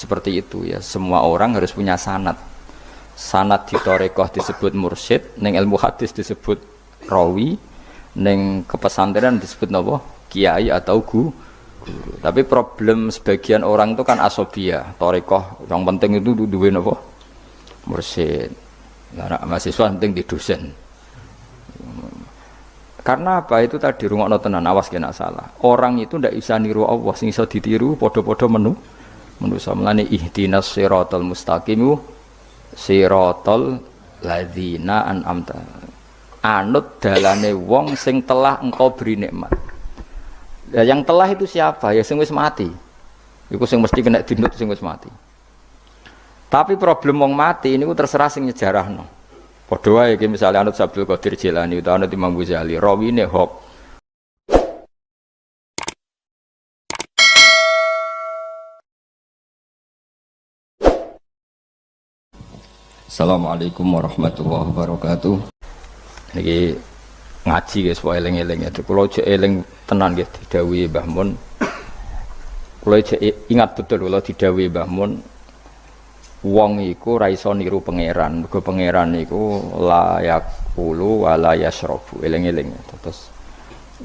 seperti itu ya. Semua orang harus punya sanad. Sanad di thariqah disebut mursyid, ning ilmu hadis disebut rawi, ning kepesantrenan disebut napa? Kiai atau guru. Tapi problem sebagian orang itu kan asobia. Thariqah yang penting itu duwe napa? Mursyid. Nah, mahasiswa penting di dosen. Karena apa itu tadi rungokno tenan, awas kena salah. Orang itu ndak bisa niru Allah, sing iso ditiru padha-padha manusa. Mulane ihdinas siratal mustaqim, siratal ladzina an'amta. Anut dalane wong sing telah engkau beri nikmat. Ya, yang telah itu siapa? Ya sing wis mati. Iku sing mesti kena dinut sing wis mati. Tapi problem wong mati ini terserah sing nyejarahno. Padha wae iki misale anut Abdul Qadir Jilani utawa anut Imam Ghazali, rawine hok. Assalamualaikum warahmatullahi wabarakatuh. Niki ngaji guys, wae eling-eling ya. Kula jek eling tenan nggih didhawuhi Mbah Mun. Kula jek ingat betul kula didhawuhi Mbah Mun. Wong iku ra iso niru pangeran. Mergo pangeran iku la yaqulu wa la yashrabu. Eling-eling. Terus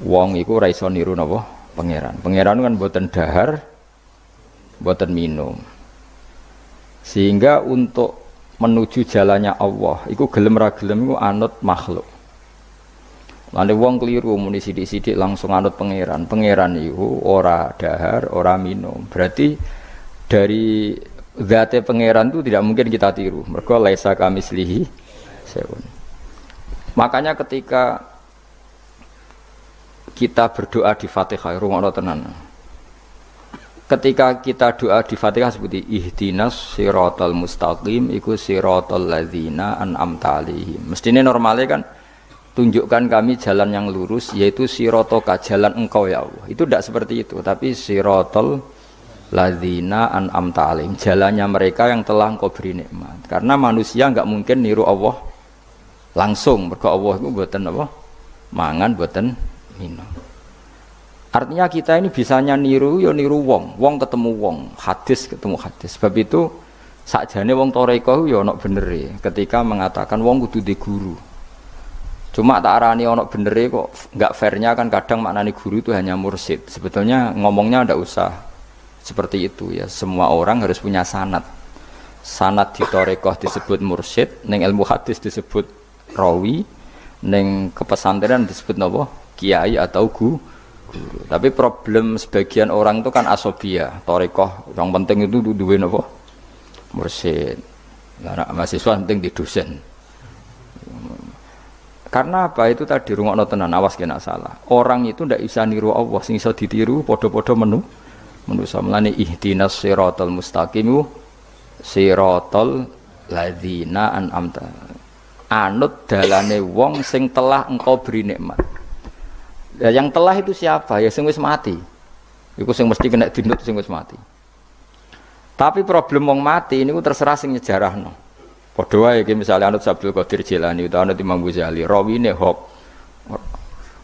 wong iku ra iso niru napa? Pangeran. Pangeran kan mboten dahar, mboten minum. Sehingga untuk menuju jalannya Allah, iku gelem ra gelem iku anut makhluk. Lane wong keliru muni sithik-sithik langsung anut pangeran iku ora dahar, ora minum. Berarti dari zate pangeran itu tidak mungkin kita tiru. Mergo laisa kamislihi syai'un. Makanya ketika kita berdoa di Fatihah, rungokno tenan. Ketika kita doa di Fatihah seperti ihdinas siratal mustaqim, iku siratal ladzina an'amta 'alaihim. Mestine normale kan tunjukkan kami jalan yang lurus, yaitu siratoka, jalan engkau ya Allah. Itu tidak seperti itu, tapi siratal ladzina an'amta 'alaihim, jalannya mereka yang telah engkau beri nikmat. Karena manusia enggak mungkin niru Allah langsung, mergo Allah itu mboten apa? Mangan mboten minum. Artinya kita ini bisanya niru ya niru wong ketemu wong, hadis ketemu hadis. Sebab itu sakjane wong thariqah ya ana benere ketika mengatakan wong kudu di guru. Cuma tak arani ana benere kok enggak fairnya kan kadang maknane guru itu hanya mursyid. Sebetulnya ngomongnya ndak usah seperti itu ya. Semua orang harus punya sanad. Sanad di thariqah disebut mursyid, ning ilmu hadis disebut rawi, ning kepesantrenan disebut napa? Kiai atau guru. Tapi problem sebagian orang itu kan asobia. Thariqah yang penting itu duwe napa? Mursyid. Nah, mahasiswa penting di dosen. Karena apa itu tadi rungokno tenan, awas kena salah. Orang itu ndak bisa niru Allah, sing iso ditiru padha-padha manusa. Mulane ihdinas siratal mustaqim, siratal ladzina an'amta. Anut dalane wong sing telah engkau beri nikmat. Ya, yang telah itu siapa? Ya sing wis mati. Iku sing mesti kena dinut sing wis mati. Tapi problem wong mati ini terserah sing nyejarahno. Padha wae iki misale anut Abdul Qadir Jilani utawa anut Imam Ghazali, rawine hok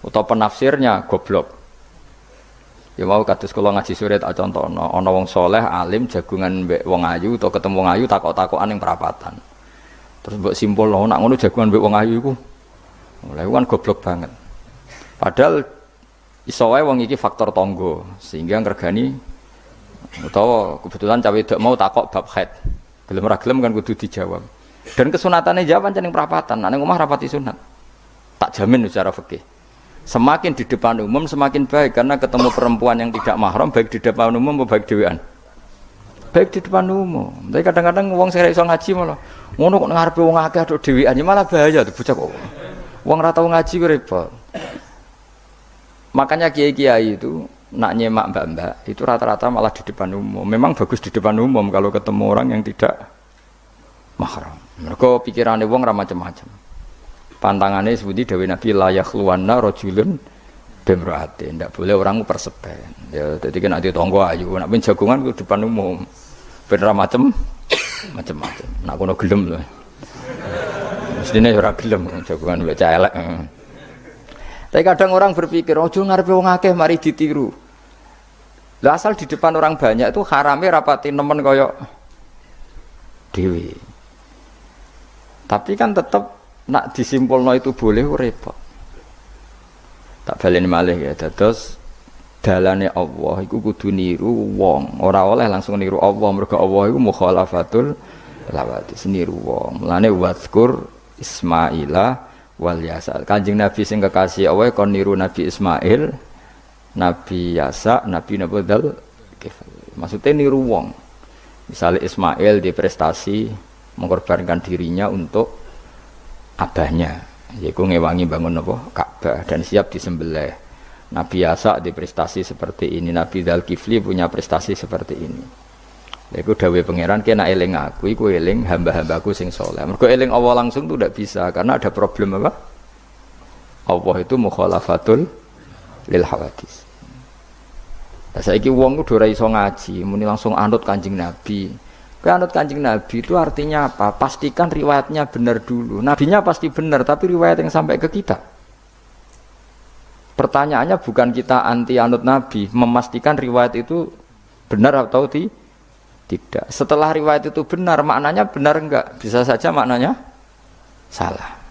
utawa penafsirnya goblok. Ya mau kados kula ngaji sore tak contohno, ana wong saleh alim jagungan mbek wong ayu utawa ketemu wong ayu takok-takokan ning perapatan. Terus mbok simpul nak ngono jagungan mbek wong ayu iku. Mulai kan goblok banget. Padahal iso wae wong iki faktor tangga sehingga ngregani utawa kebetulan cawe wedok mau takok bab haid. Gelem ra gelem kan kudu dijawab. Dan kesunatane jawab pancen ning perapatan, nek ning omah rapati sunat. Tak jamin secara fikih. Semakin di depan umum semakin baik karena ketemu perempuan yang tidak mahram baik di depan umum maupun baik dhewean. Baik di depan umum. Tapi kadang-kadang wong sing ra iso ngaji malah ngono kok ngarepe wong akeh aduk dhewean malah bahaya tuh bocah kok. Wong ra tau ngaji ku repot. Makanya kiai-kiai itu nak nyemak mbak-mbak itu rata-rata malah di depan umum. Memang bagus di depan umum kalau ketemu orang yang tidak mahram. Mereka pikirannya wong ra macam-macam. Pantangannya seperti dawuh Nabi la yakhluwanna rajulun bimra'atin. Ndak boleh orang persepen. Ya dadi kan ati tangga ayu, nak ben jagongan ku depan umum. Ben ra macam-macam. Nak kono gelem lho. Mestine ora gelem jagongan wek elek. Tapi kadang orang berpikir, ojo ngarepe wong akeh mari ditiru. Lah asal di depan orang banyak itu harame rapati nemen koyok dewi. Tapi kan tetap nak disimpulno itu boleh repot. Tak baleni malih ya. Terus dalane Allah iku kudu niru wong. Ora oleh langsung niru Allah, mergo Allah iku mukhalafatul lawati, niru wong. Mulane wazkur Ismaila wal Yasa. Kanjeng Nabi sing kekasih Allah kon niru Nabi Ismail, Nabi Yasa, Nabi Nabudal. Maksudnya niru wong. Misalnya Ismail di prestasi mengorbankan dirinya untuk abahnya, yaitu ngewangi bangun apa? Ka'bah dan siap disembelih. Nabi Yasa di prestasi seperti ini, Nabi Dzulkifli punya prestasi seperti ini. Yaitu dawuh pangeran kena eling aku, iku eling hamba-hambaku sing saleh. Mergo eling Allah langsung itu tidak bisa karena ada problem apa? Allah itu mukhalafatul lil hawadis. Nah, saiki wong kudu ora iso ngaji, muni langsung anut Kanjeng Nabi. Kowe anut Kanjeng Nabi itu artinya apa? Pastikan riwayatnya benar dulu. Nabinya pasti benar, tapi riwayat yang sampai ke kita. Pertanyaannya bukan kita anti anut Nabi, memastikan riwayat itu benar atau tidak. Setelah riwayat itu benar, maknanya benar enggak? Bisa saja maknanya salah.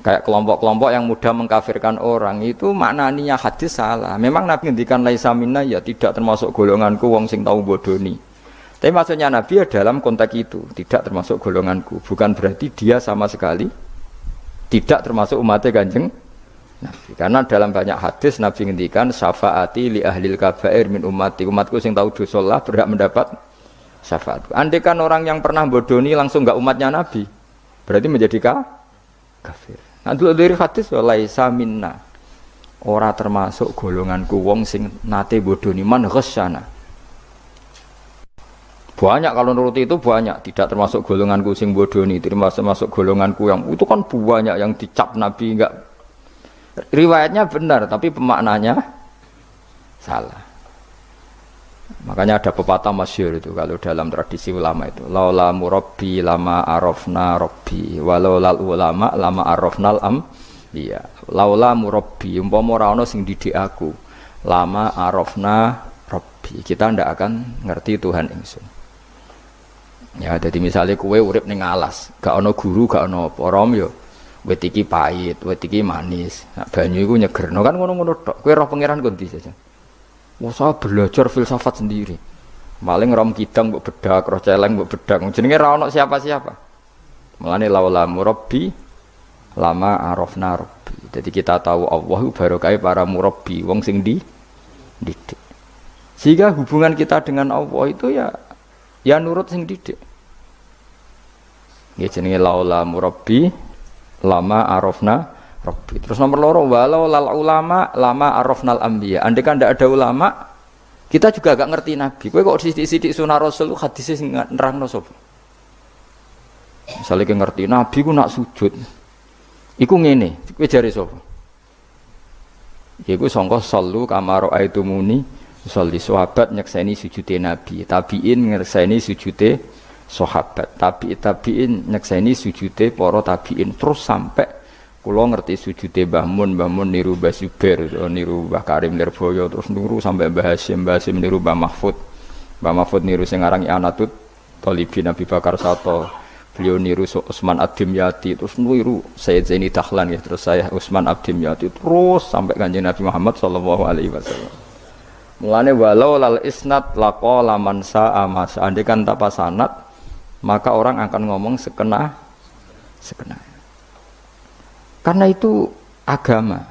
Kayak kelompok-kelompok yang mudah mengkafirkan orang itu maknanya hadis salah. Memang Nabi ngendikan laisa minna ya tidak termasuk golonganku wong sing tahu bodoni. Tapi maksudnya Nabi ya dalam konteks itu tidak termasuk golonganku. Bukan berarti dia sama sekali tidak termasuk umatnya Kanjeng Nabi. Karena dalam banyak hadis Nabi ngendikan syafaati li ahlil kabair min ummati. Umatku sing tahu dosa Allah berhak mendapat syafaat. Andai kan orang yang pernah bodoni langsung enggak umatnya Nabi, berarti menjadi kafir. Nah dulu dari hadis laisa minna, ora termasuk golonganku wong sing nate bodoni man ghasyana. Banyak kalau nuruti itu banyak, tidak termasuk golonganku sing bodoni, termasuk golonganku yang itu kan banyak yang dicap Nabi enggak. Riwayatnya benar tapi pemaknanya salah. Makanya ada pepatah masyhur itu kalau dalam tradisi ulama itu laula murabbi lama arafna rabbi walau lal ulama lama arafnal am iya laula murabbi umpama ora ana sing didik aku lama arafna rabbi kita ndak akan ngerti Tuhan ingsun. Ya jadi misalnya kowe urip ning alas gak ana guru gak ana apa rom yo wit iki pahit wit iki manis nah, banyu iku nyegerno kan ngono-ngono tok kowe roh pangeran kondi saja. Wah, saya belajar filsafat sendiri. Maling rom kidang mbok bedak, roh celeng mbok bedak. Jenenge ra ono siapa-siapa. Mulane laula murabbi lama arafna rabbi. Jadi kita tahu Allah barokah para murabbi, wong sing didik. Sehingga hubungan kita dengan Allah itu ya nurut sing didik. Ya jenenge laula murabbi lama arafna Rabbi. Terus nomor loro walau lal ulama lama arafnal anbiya. Andai kan tidak ada ulama, kita juga agak ngerti Nabi. Kowe kok sithik-sithik sunah Rasul hadis sing nerangno sapa? Misale ki ngerti Nabi ku nak sujud. Iku ngene, kowe jare sapa? Iku sangka sallu kama raaitumuni sholli sahabat nyekseni sujude Nabi. Tabiin nyekseni sujude sahabat. Tabiin nyekseni sujude para tabiin terus sampai kula ngerti sujude Mbah Mun niru Mbah Zubair, niru Mbah Karim Lirboyo, terus niru sampai Mbah Hasyim niru Mbah Mahfud. Mbah Mahfud niru sing aran I'anatut Thalibin Abi Bakar Sato. Beliau niru Utsman Ad-Dimyati, terus niru Sayyid Zaini Dahlan ya, terus saya Utsman Ad-Dimyati terus sampai Kanjeng Nabi Muhammad sallallahu alaihi wasallam. Mulane walau lal isnad laqala man sa'a mas. Andai kan tanpa sanad, maka orang akan ngomong sekena. Karena itu agama.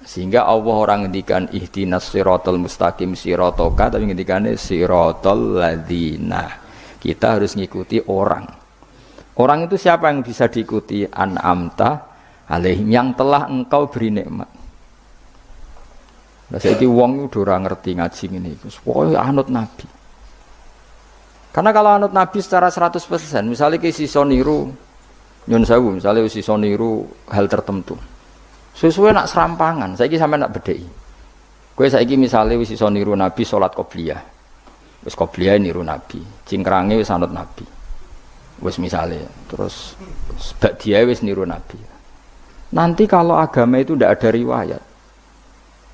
Sehingga Allah orang ngendikan ihdinas siratal mustaqim siratoka, tapi ngendikane siratal ladzina. Kita harus ngikuti orang. Orang itu siapa yang bisa diikuti? An'amta alaihim, yang telah engkau beri nikmat. Lah saiki wong udah ora ngerti ngaji ngene iku. Pokoke anut Nabi. Karena kalau anut Nabi secara 100%, misalnya ki sisa niru nyun sewu, misalnya sisa niru hal tertentu. Sesuai nak serampangan, saiki sampean nak bedheki. Kowe saiki misale wis iso niru Nabi salat qobliyah. Wis qobliyah niru Nabi, cingkrange wis anut Nabi. Wis misale, terus ba'diyah wis niru Nabi. Nanti kalau agama itu tidak ada riwayat,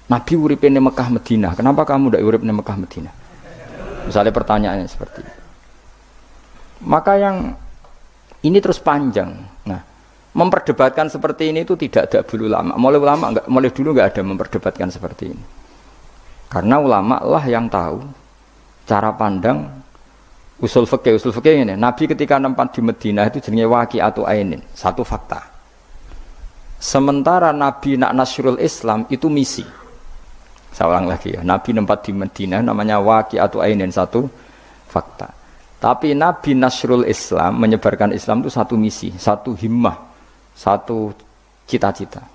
Nabi uripe ning Mekah Madinah, kenapa kamu ndak urip ning Mekah Madinah? Misalnya pertanyaannya seperti itu. Maka yang ini terus panjang. Nah, memperdebatkan seperti ini itu tidak ada dulu ulama. Mulai dulu nggak ada memperdebatkan seperti ini. Karena ulama lah yang tahu cara pandang usul fikih ini. Nabi ketika nempat di Madinah itu jenenge waqi'atu ainin, satu fakta. Sementara Nabi nak nasrul Islam itu misi. Saya ulang lagi ya, Nabi nempat di Madinah namanya waqi'atu ainin, satu fakta. Tapi Nabi nasrul Islam, menyebarkan Islam itu satu misi, satu himmah, satu cita-cita.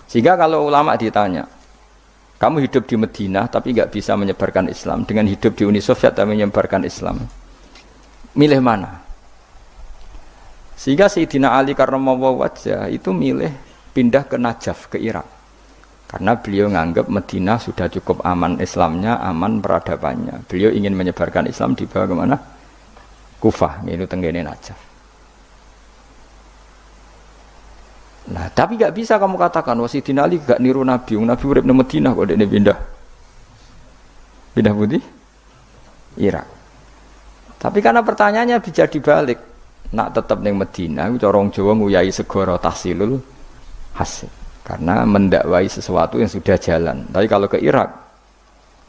Sehingga kalau ulama ditanya, kamu hidup di Madinah tapi nggak bisa menyebarkan Islam, dengan hidup di Uni Soviet tapi menyebarkan Islam, milih mana? Sehingga Sayyidina Ali karramallahu wajhah itu milih pindah ke Najaf, ke Irak. Karena beliau menganggap Madinah sudah cukup aman Islamnya, aman peradabannya. Beliau ingin menyebarkan Islam di bawah kemana? Kufah, yaitu tenggene Najaf. Nah, tapi gak bisa kamu katakan Sayyidina Ali gak niru Nabi. Nabi urip nang Madinah kok dekne pindah. Pindah putih? Irak. Tapi karena pertanyaannya bisa dibalik. Nak tetap ning Madinah, cara wong Jawa nguyai segara tahsilul hasil. Karena mendakwai sesuatu yang sudah jalan. Tapi kalau ke Irak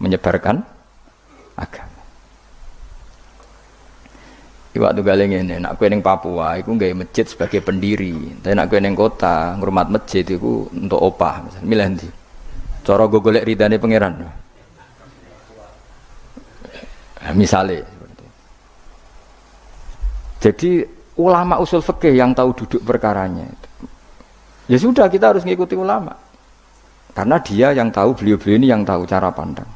menyebarkan agama. Waktu galeng ini, nak kue neng Papua, aku nggak masjid sebagai pendiri. Tapi nak kue neng kota, ngurmat masjid itu untuk opah. Misalnya, milih nanti. Cara gue golek ridane pangeran. Nah, misalnya. Jadi ulama usul fikih yang tahu duduk perkaranya. Ya sudah, kita harus mengikuti ulama. Karena dia yang tahu, beliau-beliau ini yang tahu cara pandang.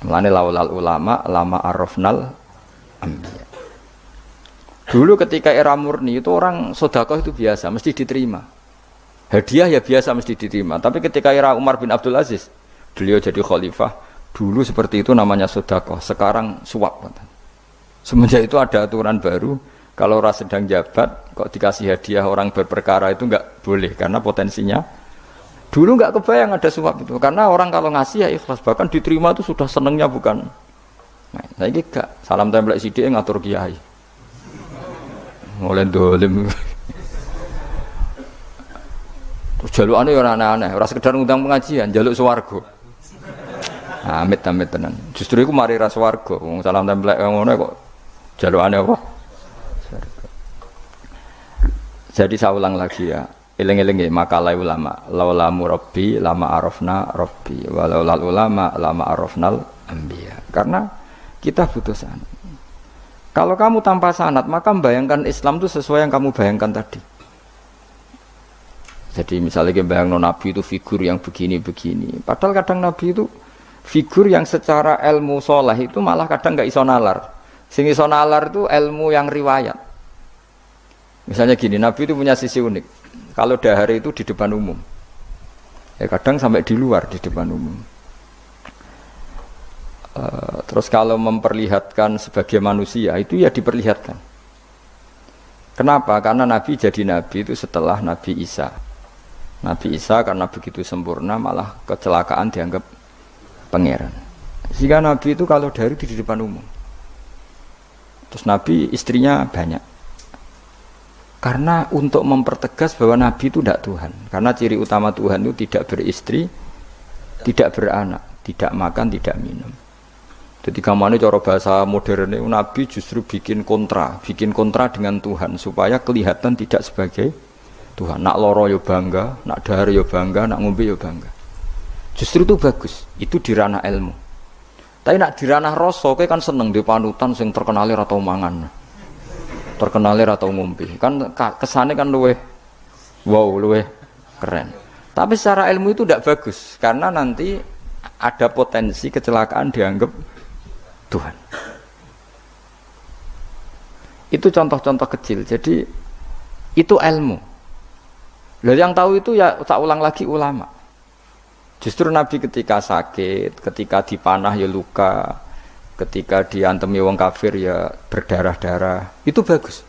Mulane laulal ulama, lama arrafnal ambiya. Dulu ketika era murni itu orang sedekah itu biasa, mesti diterima. Hadiah ya biasa mesti diterima. Tapi ketika era Umar bin Abdul Aziz, beliau jadi khalifah, dulu seperti itu namanya sedekah, sekarang suap. Semenjak itu ada aturan baru, kalau orang sedang jabat, kok dikasih hadiah orang berperkara itu enggak boleh karena potensinya. Dulu enggak kebayang ada suap itu, karena orang kalau ngasih ya ikhlas, bahkan diterima itu sudah senengnya bukan. Nah, saya gak salam templek sidik ngatur kiai. Mulai dolim. Terus jalukane ora aneh-aneh, ora sekedar ngundang pengajian, jaluk swarga. Amit tenan. Justru iku mari ra swarga. Wong salam templek ngono kok jalukane apa? Swarga. Jadi saya ulang lagi ya. Eling-eling makalah ulama. Laula murabbi lama arafna rabbi. Walau lal ulama lama arafnal anbiya. Karena kita butuh sanad. Kalau kamu tanpa sanad, maka membayangkan Islam itu sesuai yang kamu bayangkan tadi. Jadi misalnya bayangkan Nabi itu figur yang begini-begini. Padahal kadang Nabi itu figur yang secara ilmu soleh itu malah kadang nggak iso nalar. Sing iso nalar itu ilmu yang riwayat. Misalnya gini, Nabi itu punya sisi unik. Kalau dahar itu di depan umum. Ya kadang sampai di luar di depan umum. Terus kalau memperlihatkan sebagai manusia itu ya diperlihatkan. Kenapa? Karena Nabi jadi Nabi itu setelah Nabi Isa. Nabi Isa karena begitu sempurna malah kecelakaan dianggap pangeran. Sehingga Nabi itu kalau dari di depan umum. Terus Nabi istrinya banyak. Karena untuk mempertegas bahwa Nabi itu tidak Tuhan. Karena ciri utama Tuhan itu tidak beristri, tidak beranak, tidak makan, tidak minum. Jadi kamane cara bahasa modern itu Nabi justru bikin kontra dengan Tuhan supaya kelihatan tidak sebagai Tuhan. Nak loro yo bangga, nak dahar yo bangga, nak ngombe yo bangga. Justru itu bagus, itu di ranah ilmu. Tapi nak di ranah rasa kowe kan seneng di panutan sing terkenal ora tau mangan. Terkenal ora tau ngombe. Kan kesane kan luweh wow, luweh keren. Tapi secara ilmu itu tidak bagus karena nanti ada potensi kecelakaan dianggap Tuhan. Itu contoh-contoh kecil. Jadi itu ilmu. Lah yang tahu itu ya tak ulang lagi ulama. Justru Nabi ketika sakit, ketika dipanah ya luka, ketika diantemi wong kafir ya berdarah-darah. Itu bagus.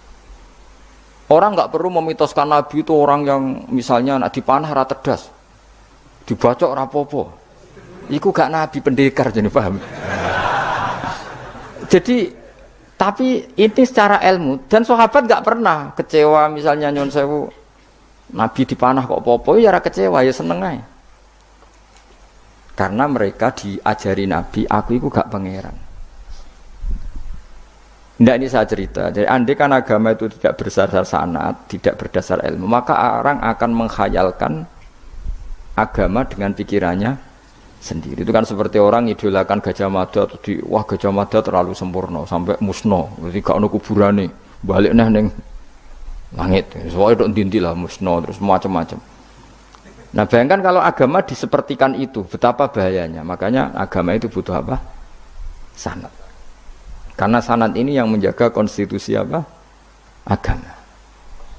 Orang enggak perlu memitoskan Nabi itu orang yang misalnya nak dipanah ra tedas. Dibaca ora apa-apa. Iku gak nabi pendekar jadi paham. Jadi tapi ini secara ilmu dan sahabat gak pernah kecewa misalnya nyun sewu nabi dipanah kok apa-apa ya ora kecewa ya seneng ae. Karena mereka diajari nabi aku iku gak pangeran. Ndak ini saya cerita. Jadi andai kan agama itu tidak berdasar sanad, tidak berdasar ilmu, maka orang akan menghayalkan agama dengan pikirannya sendiri. Itu kan seperti orang idolakan Gajah Mada atau wah Gajah Mada terlalu sempurna sampai musno. Jadi gak ono kuburane, balik neh ning langit. Soale tok ndi lah musno terus macam-macam. Nah, bayangkan kalau agama disepertikan itu, betapa bahayanya. Makanya agama itu butuh apa? Sanad. Karena sanad ini yang menjaga konstitusi apa? Agama.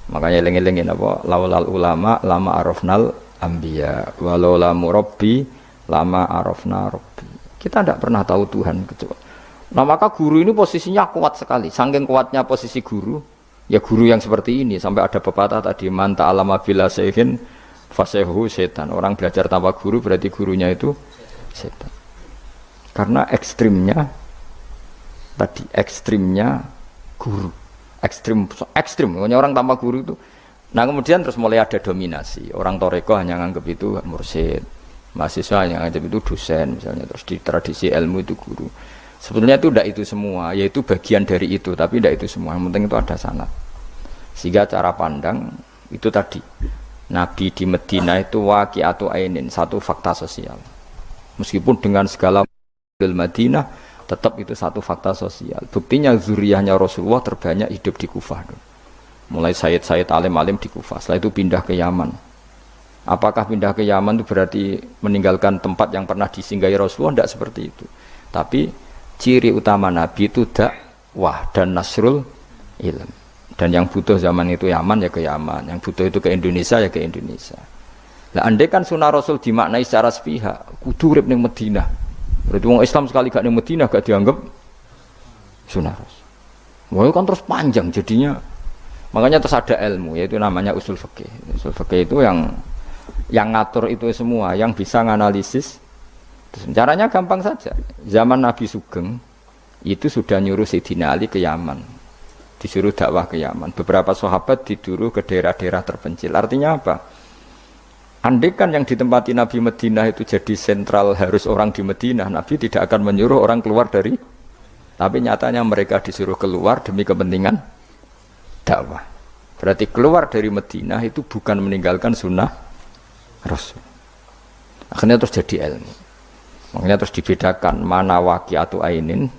Makanya eling-elingin apa? Laulal ulama lama arafnal anbiya walau la murabbi lama arafna rabbi. Kita tidak pernah tahu Tuhan kecuali. Nah, maka guru ini posisinya kuat sekali. Saking kuatnya posisi guru, ya guru yang seperti ini sampai ada pepatah tadi man ta'allama bila sayhin fasehu setan. Orang belajar tanpa guru berarti gurunya itu setan. Karena ekstrimnya guru, ekstrim. Pokoknya orang tanpa guru itu. Nah kemudian terus mulai ada dominasi. Orang toreko hanya nganggap itu mursyid, mahasiswa hanya nganggap itu dosen misalnya. Terus di tradisi ilmu itu guru. Sebetulnya itu tidak itu semua, yaitu bagian dari itu, tapi tidak itu semua. Yang penting itu ada sanad. Sehingga cara pandang itu tadi. Nabi di Medina itu waqi'atu ainin, satu fakta sosial. Meskipun dengan segala Madinah tetap itu satu fakta sosial. Buktinya zuriyahnya Rasulullah terbanyak hidup di Kufah. Mulai Sayyid alim-alim di Kufah. Setelah itu pindah ke Yaman. Apakah pindah ke Yaman itu berarti meninggalkan tempat yang pernah disinggahi Rasulullah? Tidak seperti itu. Tapi ciri utama Nabi itu dakwah dan nasrul ilm. Dan yang butuh zaman itu Yaman ya ke Yaman. Yang butuh itu ke Indonesia ya ke Indonesia. Nah, andai kan sunnah Rasul dimaknai secara sepihak, kudu urip ning Madinah. Berarti orang Islam sekali gak di Madinah gak dianggap sunnah Rasul. Wah kan terus panjang jadinya. Makanya terus ada ilmu yaitu namanya usul fikih. Usul fikih itu yang ngatur itu semua, yang bisa menganalisis. Caranya gampang saja. Zaman Nabi Sugeng itu sudah nyuruh Sayyidina Ali ke Yaman. Disuruh dakwah ke Yaman. Beberapa sahabat disuruh ke daerah-daerah terpencil. Artinya apa? Andai kan yang ditempati Nabi Madinah itu jadi sentral harus orang di Madinah, Nabi tidak akan menyuruh orang keluar dari. Tapi nyatanya mereka disuruh keluar demi kepentingan dakwah. Berarti keluar dari Madinah itu bukan meninggalkan sunnah Rasul. Akhirnya terus jadi ilmu. Makanya terus dibedakan mana waqi'atu ainin,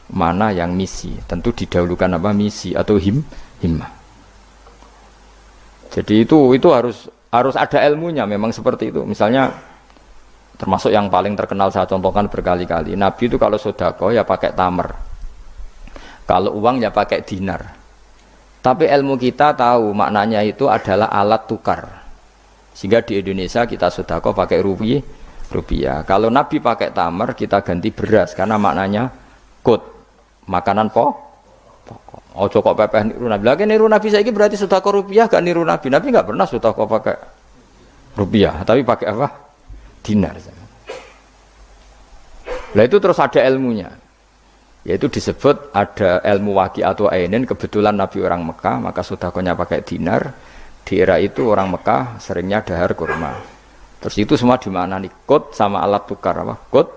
mana yang misi. Tentu didahulukan apa misi atau himmah. Jadi itu harus ada ilmunya memang seperti itu. Misalnya termasuk yang paling terkenal saya contohkan berkali-kali. Nabi itu kalau sedekah ya pakai tamar. Kalau uang ya pakai dinar. Tapi ilmu kita tahu maknanya itu adalah alat tukar. Sehingga di Indonesia kita sedekah pakai rupiah. Kalau Nabi pakai tamar kita ganti beras karena maknanya kut, makanan pokok. Ojo kok pepeh niru Nabi. Lagi niru Nabi saiki berarti sedekah rupiah gak niru Nabi. Nabi enggak pernah sedekah pakai rupiah, tapi pakai apa? Dinar. Lah itu terus ada ilmunya. Yaitu disebut ada ilmu waqi'atu ainin. Kebetulan Nabi orang Mekah, maka sedekahnya pakai dinar. Di era itu orang Mekah seringnya dahar kurma. Terus itu semua di mana nih? Kut sama alat tukar apa? Kut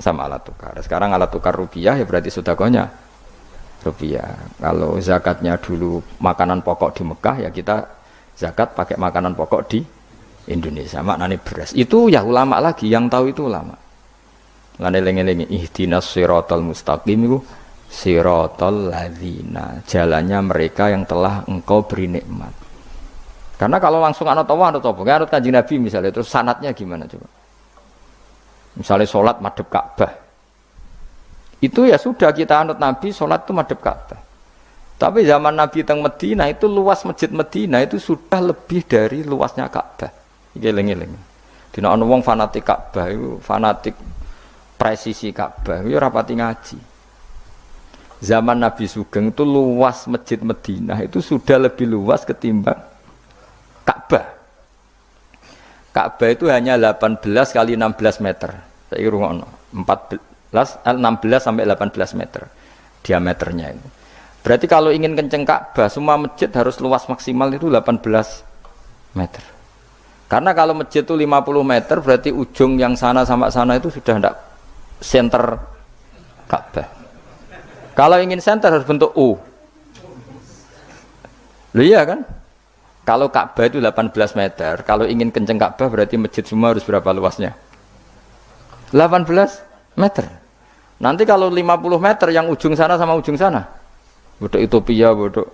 sama alat tukar. Sekarang alat tukar rupiah ya berarti sedekahnya rupiah. Kalau zakatnya dulu makanan pokok di Mekah ya kita zakat pakai makanan pokok di Indonesia. Maknanya beras. Itu ya ulama lagi yang tahu itu ulama. Lane lengi-lengi ihdinas siratal mustaqim itu siratal ladzina, jalannya mereka yang telah engkau beri nikmat. Karena kalau langsung anut Allah anut apa? Anut Kanjeng Nabi misalnya terus sanatnya gimana coba? Misalnya sholat madhep Ka'bah. Itu ya sudah kita anut Nabi sholat itu madhep Ka'bah. Tapi zaman Nabi teng Medina itu luas masjid Medina itu sudah lebih dari luasnya Ka'bah. Iki lengi-lengi. Dina ana wong fanatik Ka'bah itu fanatik presisi Ka'bah itu rapati ngaji. Zaman Nabi Sugeng itu luas masjid Medina itu sudah lebih luas ketimbang Ka'bah. Ka'bah itu hanya 18 kali 16 meter. Saya rungokno. 16 sampai 18 meter diameternya itu. Berarti kalau ingin kenceng Ka'bah, semua masjid harus luas maksimal itu 18 meter. Karena kalau masjid itu 50 meter, berarti ujung yang sana sama sana itu sudah tidak center Ka'bah. Kalau ingin center harus bentuk U. Loh iya kan? Kalau Ka'bah itu 18 meter, kalau ingin kenceng Ka'bah berarti masjid semua harus berapa luasnya? 18 meter. Nanti kalau 50 meter yang ujung sana sama ujung sana, bodoh utopia, bodoh.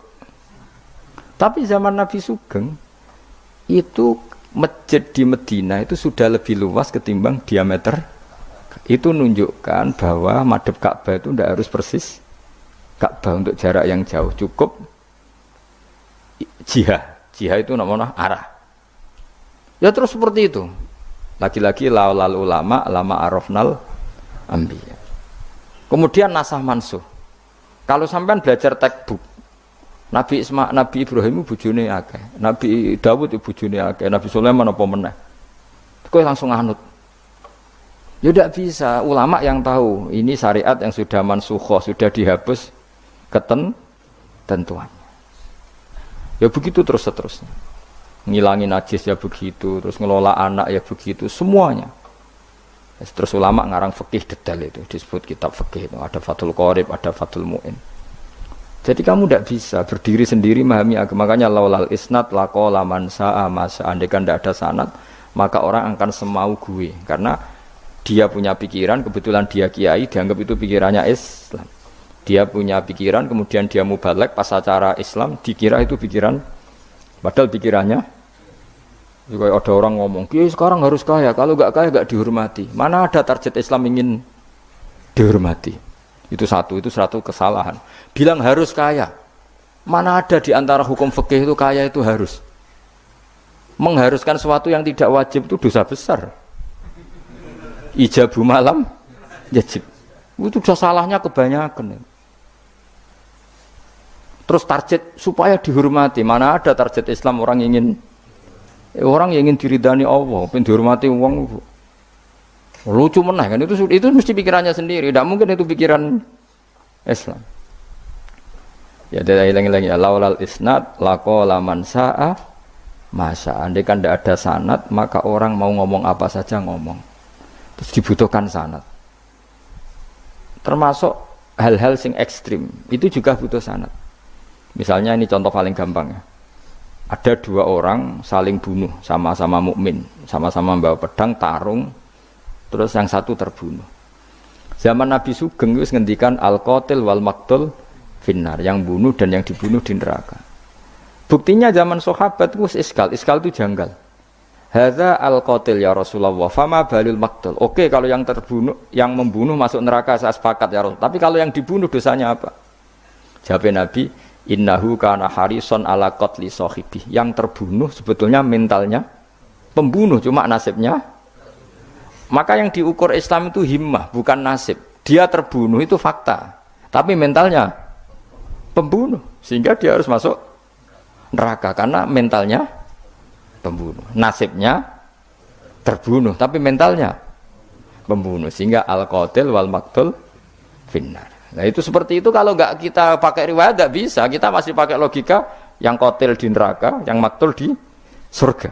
Tapi zaman Nabi Sugeng itu masjid di Medina itu sudah lebih luas ketimbang diameter. Itu menunjukkan bahwa madhep Ka'bah itu tidak harus persis Ka'bah untuk jarak yang jauh, cukup jihah. Jihah itu namanya arah. Ya terus seperti itu. Lagi-lagi laulal ulama, lama arafnal ambiya. Kemudian nasah mansuh. Kalau sampean belajar textbook, Nabi Ibrahim bojone akeh, Nabi Dawud bojone akeh, Nabi Sulaiman apa meneh. Kowe langsung anut. Ya tidak bisa. Ulama yang tahu ini syariat yang sudah mansukhoh, sudah dihapus ketentuan. Ya begitu terus-terusnya. Ngilangin najis ya begitu, terus ngelola anak ya begitu, semuanya. Terus ulama ngarang fikih detail itu, disebut kitab fikih itu, ada Fathul Qorib, ada Fathul Mu'in. Jadi kamu tidak bisa berdiri sendiri memahami agama. Makanya laulal isnad laqala man sa'a masa. Andaikan tidak ada sanad, maka orang akan semau gue, karena dia punya pikiran, kebetulan dia kiai, dianggap itu pikirannya Islam. Dia punya pikiran, kemudian dia mubalek pas acara Islam, dikira itu pikiran, padahal pikirannya juga ada orang ngomong, kiai sekarang harus kaya, kalau nggak kaya nggak dihormati. Mana ada target Islam ingin dihormati? Itu satu kesalahan. Bilang harus kaya, mana ada di antara hukum fikih itu kaya itu harus. Mengharuskan sesuatu yang tidak wajib itu dosa besar. Ijabu malam wajib. Itu sudah salahnya kebanyakan. Terus target supaya dihormati, mana ada target Islam orang yang ingin diridani Allah, pengen dihormati uang. Lucu meneh kan, itu mesti pikirannya sendiri, tidak mungkin itu pikiran Islam. Ya dari lagi ya laulal isnad laqala man sa'a masa. Andai kan tidak ada sanad, maka orang mau ngomong apa saja ngomong. Terus dibutuhkan sanad. Termasuk hal-hal sing ekstrim, itu juga butuh sanad. Misalnya ini contoh paling gampang ya. Ada dua orang saling bunuh, sama-sama mukmin, sama-sama membawa pedang, tarung, terus yang satu terbunuh. Zaman Nabi Sugeng itu ngendikan al-qatil wal maqtul finnar, yang bunuh dan yang dibunuh di neraka. Buktinya zaman sahabat itu iskal itu janggal. Hadza al-qatil ya Rasulullah, fama balil maqtul. Oke, kalau yang terbunuh, yang membunuh masuk neraka saya sepakat ya Rasul. Tapi kalau yang dibunuh dosanya apa? Jawab Nabi, innahu kana harison ala qatli sahibi. Yang terbunuh sebetulnya mentalnya pembunuh, cuma nasibnya. Maka yang diukur Islam itu himmah, bukan nasib. Dia terbunuh itu fakta, tapi mentalnya pembunuh, sehingga dia harus masuk neraka karena mentalnya pembunuh, nasibnya terbunuh, tapi mentalnya pembunuh, sehingga al-qatil wal maqtul finnar. Nah itu seperti itu. Kalau nggak kita pakai riwayat nggak bisa, kita masih pakai logika yang qatil di neraka, yang maqtul di surga.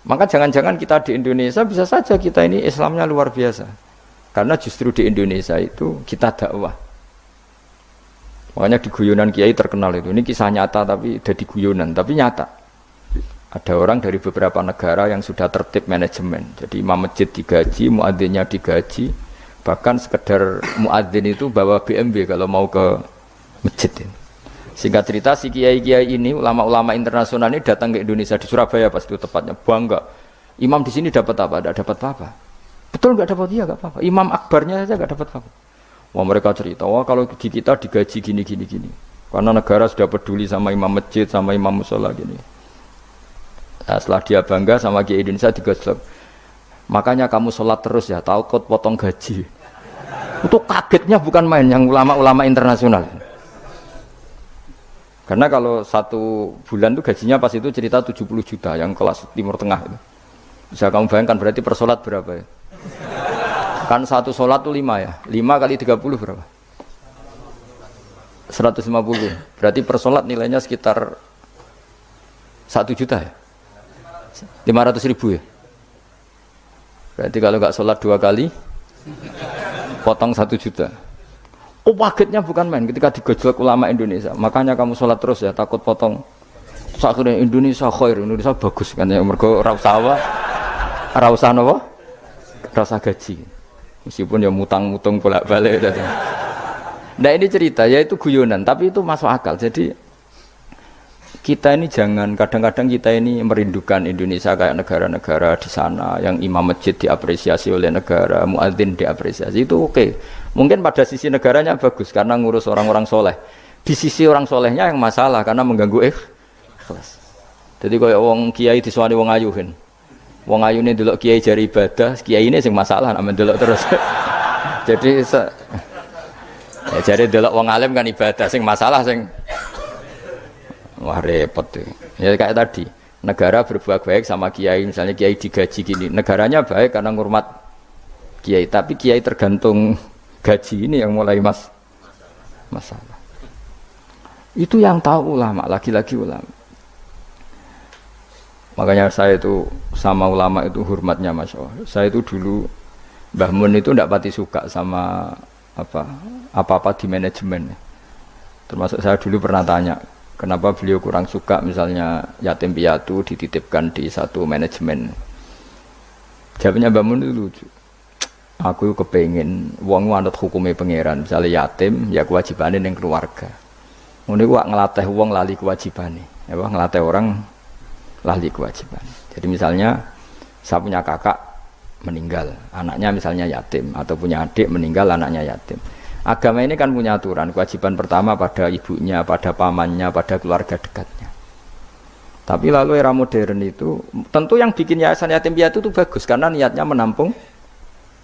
Maka jangan-jangan kita di Indonesia bisa saja kita ini Islamnya luar biasa, karena justru di Indonesia itu kita dakwah. Makanya di guyonan kiai terkenal itu, ini kisah nyata tapi jadi guyonan, tapi nyata. Ada orang dari beberapa negara yang sudah tertib manajemen, jadi imam masjid digaji, muadzinnya digaji, bahkan sekedar muadzin itu bawa BMW kalau mau ke masjid ini. Singkat cerita, si kiai-kiai ini, ulama-ulama internasional ini datang ke Indonesia, di Surabaya pas itu tepatnya, bangga. Imam di sini dapat apa? Tidak dapat apa-apa. Betul nggak dapat? Iya nggak apa-apa. Imam akbarnya saja nggak dapat apa-apa. Wah mereka cerita, wah kalau di kita digaji gini. Karena negara sudah peduli sama imam masjid, sama imam musola gini. Nah, setelah dia bangga sama kiai Indonesia digaji. Makanya kamu sholat terus ya, takut potong gaji. Itu kagetnya bukan main yang ulama-ulama internasional. Karena kalau 1 bulan itu gajinya pas itu cerita 70 juta yang kelas Timur Tengah itu. Bisa kamu bayangkan berarti per sholat berapa ya? Kan 1 sholat itu 5 ya. 5 kali 30 berapa? 150. Berarti per sholat nilainya sekitar 1 juta ya? 500 ribu ya? Berarti kalau nggak sholat 2 kali potong 1 juta. Oh pagetnya bukan main ketika digojlok ulama Indonesia. Makanya kamu sholat terus ya, takut potong. Akhirnya Indonesia khair, Indonesia bagus kan ya. Mergo ora usah apa? Ora usah napa? Ora usah gaji. Meskipun ya mutang-mutung bolak-balik gitu. Nah ini cerita ya itu guyonan, tapi itu masuk akal. Jadi kita ini jangan, kadang-kadang kita ini merindukan Indonesia kayak negara-negara di sana yang imam masjid diapresiasi oleh negara, muadzin diapresiasi, itu oke. Mungkin pada sisi negaranya bagus karena ngurus orang-orang soleh. Di sisi orang solehnya yang masalah karena mengganggu ikhlas. Jadi kayak wong kiai disuwani wong ayu kan. Wong ayu ini delok kiai jari ibadah, kiai ini sing masalah nek delok terus. Jadi ya jari delok wong alim kan ibadah, sing masalah sing wah repot tuh. Ya kayak tadi, negara berbuat baik sama kiai, misalnya kiai digaji gini, negaranya baik karena ngurmat kiai, tapi kiai tergantung gaji ini yang mulai masalah. Itu yang tahu ulama, lagi-lagi ulama. Makanya saya itu sama ulama itu hormatnya Masya Allah. Saya itu dulu Mbah Mun itu tidak pati suka sama apa-apa di manajemen. Termasuk saya dulu pernah tanya, kenapa beliau kurang suka misalnya yatim piatu dititipkan di satu manajemen. Jawabnya Mbah Mun itu lucu. Aku kepengen wong anut hukumnya pangeran, misalnya yatim ya kewajibannya yang keluarga. Ngono iku ngelatih wong lali kewajibannya, ya ngelatih orang lali kewajiban. Jadi misalnya saya punya kakak meninggal, anaknya misalnya yatim, atau punya adik meninggal, anaknya yatim. Agama ini kan punya aturan, kewajiban pertama pada ibunya, pada pamannya, pada keluarga dekatnya. Tapi lalu era modern itu, tentu yang bikin yayasan yatim piatu itu bagus, karena niatnya menampung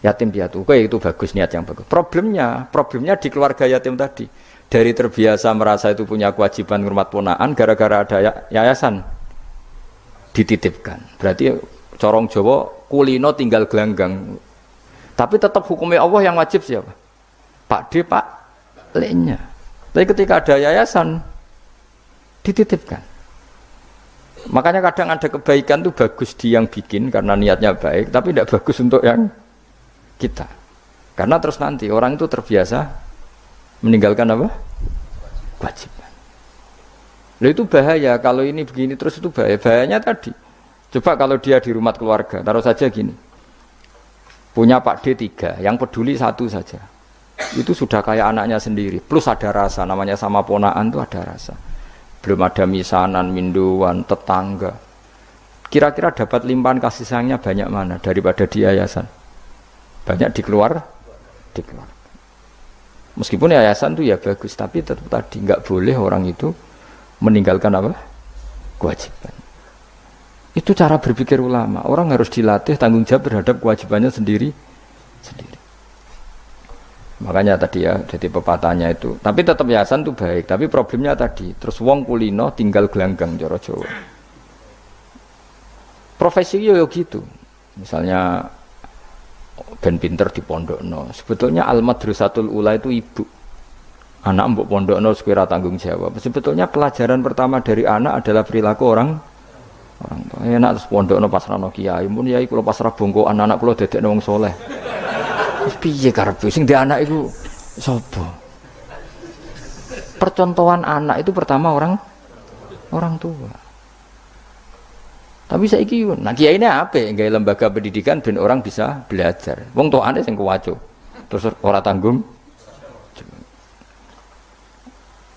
yatim piatu. Oke, itu bagus, niat yang bagus. Problemnya di keluarga yatim tadi. Dari terbiasa merasa itu punya kewajiban ngurmat ponaan, gara-gara ada yayasan dititipkan. Berarti corong Jawa kulino tinggal gelanggang. Tapi tetap hukumnya Allah yang wajib siapa? Pak D, Pak L-nya. Tapi ketika ada yayasan dititipkan. Makanya kadang ada kebaikan itu bagus di yang bikin karena niatnya baik, tapi tidak bagus untuk yang kita. Karena terus nanti orang itu terbiasa meninggalkan apa? Kewajiban. Loh itu bahaya, kalau ini begini terus itu bahaya. Bahayanya tadi, coba kalau dia di rumah keluarga, taruh saja gini, punya Pak D 3, yang peduli 1 saja, itu sudah kayak anaknya sendiri, plus ada rasa, namanya sama ponaan itu ada rasa. Belum ada misanan, minduan, tetangga. Kira-kira dapat limpahan kasih sayangnya banyak mana daripada di yayasan? Banyak di keluarga. Meskipun yayasan itu ya bagus, tapi tetap tadi nggak boleh orang itu meninggalkan apa? Kewajiban. Itu cara berpikir ulama. Orang harus dilatih tanggung jawab terhadap kewajibannya sendiri. Makanya tadi ya, jadi pepatahnya itu. Tapi tetap yayasan itu baik. Tapi problemnya tadi, terus wong kulino tinggal gelanggang cara Jawa. Profesi yo gitu. Misalnya ben pinter di pondokno. Sebetulnya al-madrasatul ula itu ibu. Anak mbok pondokno sekira tanggung jawab. Sebetulnya pelajaran pertama dari anak adalah perilaku orang tua. Enak terus pondokno pas rano kiai, mun yai kula pas ra bongkokan anak kula dadekno wong saleh. Wis piye karepe sing di anak iku sapa? Percontohan anak itu pertama orang tua. Tapi saiki nah kiai ini apa? Gawe lembaga pendidikan ben orang bisa belajar. Wong tuane sing kuwaco. Terus ora tanggung.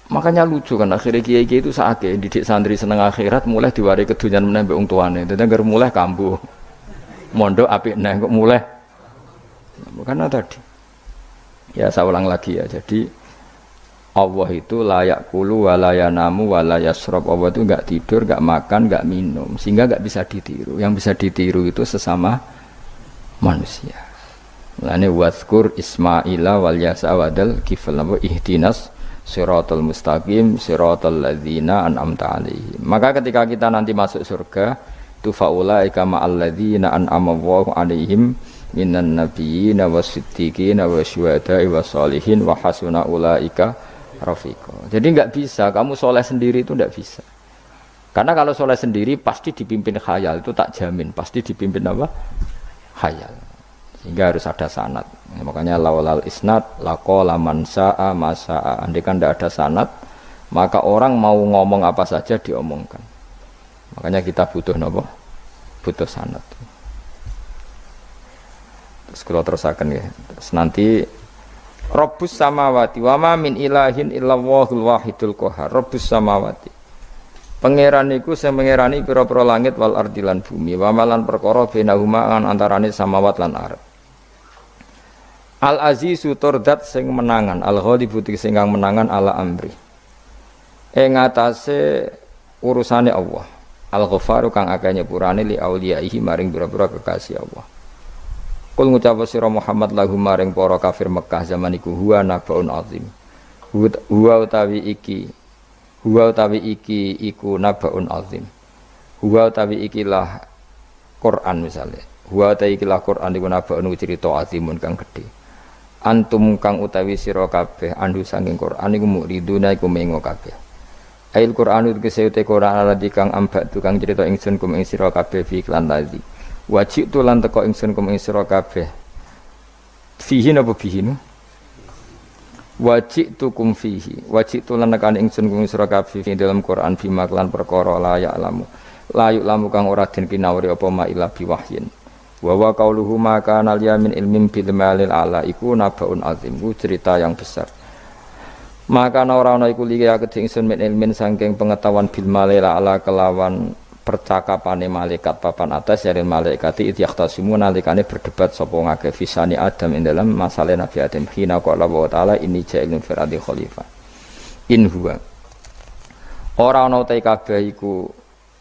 Makanya lucu kan akhirnya kiai itu sakit didik santri seneng akhirat mulai diwari kedunyan meneh mbek wong tuane. Dadi anggere mulai kambuh. Mondok apik neh kok mulai. Karena tadi. Ya saya ulang lagi ya. Jadi Allah itu layak kulu walayanamu walayasrob. Allah itu enggak tidur, enggak makan, enggak minum, sehingga enggak bisa ditiru. Yang bisa ditiru itu sesama manusia. Mulane wazkur Ismaila wal Yasa wadal kifal ihdinas siratal mustaqim siratal ladzina an'amta 'alaihim. Maka ketika kita nanti masuk surga, tu faulaika ma'al ladzina an'ama Allahu 'alaihim minan nabiyyin wasiddiqin wasyuhada'i wassalihin wa hasuna ulaika rafiqa. Jadi enggak bisa kamu soleh sendiri itu enggak bisa. Karena kalau soleh sendiri pasti dipimpin khayal, itu tak jamin pasti dipimpin apa? Khayal. Sehingga harus ada sanad. Makanya laulal isnad laqala man sa'a masa'a. Andai kan tidak ada sanad, maka orang mau ngomong apa saja diomongkan. Makanya kita butuh napa? Butuh sanad. Terus kalau terusaken ya. Terus nanti Rabbus samawati wa ma min ilahin illallahul wahidul qahhar. Rabbus samawati. Pangeran iku sing pangerani pira-pira langit wal ardi lan bumi. Wa malan perkara bainahuma antarané samawat lan ardh. Al-Azizu turdat sing menangan, Al-Ghalibu sing kang menangan ala amri. Ing atase urusane Allah. Al-Ghafaru kang akeh nyepurane li auliyaihi maring pira-pira kekasih Allah. Kul ngucap sira Muhammad lahum maring para kafir Mekah zaman iku huwa nabaun azim. Huwa utawi iki iku nabaun azim. Huwa utawi ikilah Quran misalnya. Huwa utawi ikilah Quran iku nabaun cerita azimun kang gedhe. Antum kang utawi sira kabeh andu saking Quran iku muriduna iku mengo kabeh. Ail Quran itu kesete Quran aladi kang ambak tukang cerita ingsun kum ing sira kabeh fi iklan ladi. Wajib tu lan teko ingsun kum ing sira kabeh. Fihi napa fihi nu? Wajib tu kum fihi. Wajib tu lan nekan ingsun kum ing sira kabeh fi dalam Quran bima lan perkara la ya'lamu. La ya'lamu kang ora den kinawri apa ma ila biwahyin. Wa wa qauluhu ma kana liyamin ilmin bil malil ala iku nabaun azim, ku cerita yang besar. Maka ora ana iku liya kedhe ingsun min ilmin saking pengetahuan bil malil ala kelawan percakapane malaikat papan atas dari malaikati idyaqtasimu nalikane berdebat sapa ngake fisani Adam ing dalam masalah Nabi Adam hina qala wa taala inni ja'ilun fil ardi khalifah. In huwa ora ana te kabeh iku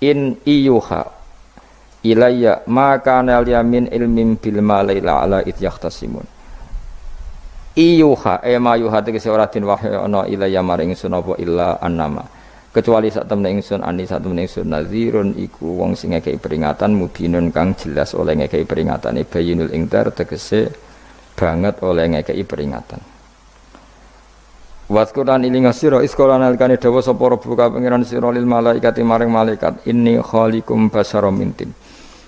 in iyuha ilayya maka nal yamin ilmin bil malaila ala it yahtasimun iyuha ma yuha tegese ora den wahyu ana ilayya maring ingsun apa illa annama kecuali sak temne ingsun ani sak temne ingsun nazirun iku wong sing ngekeki peringatan mubinun kang jelas oleh ngekeki peringatane bayinul ingdar tegese banget oleh ngekeki peringatan. Waskuran ilinga sira iskolan alikane dawa sapa rabbuka pangeran sira lil malaikati maring malaikat inni khaliqum basaram mintin.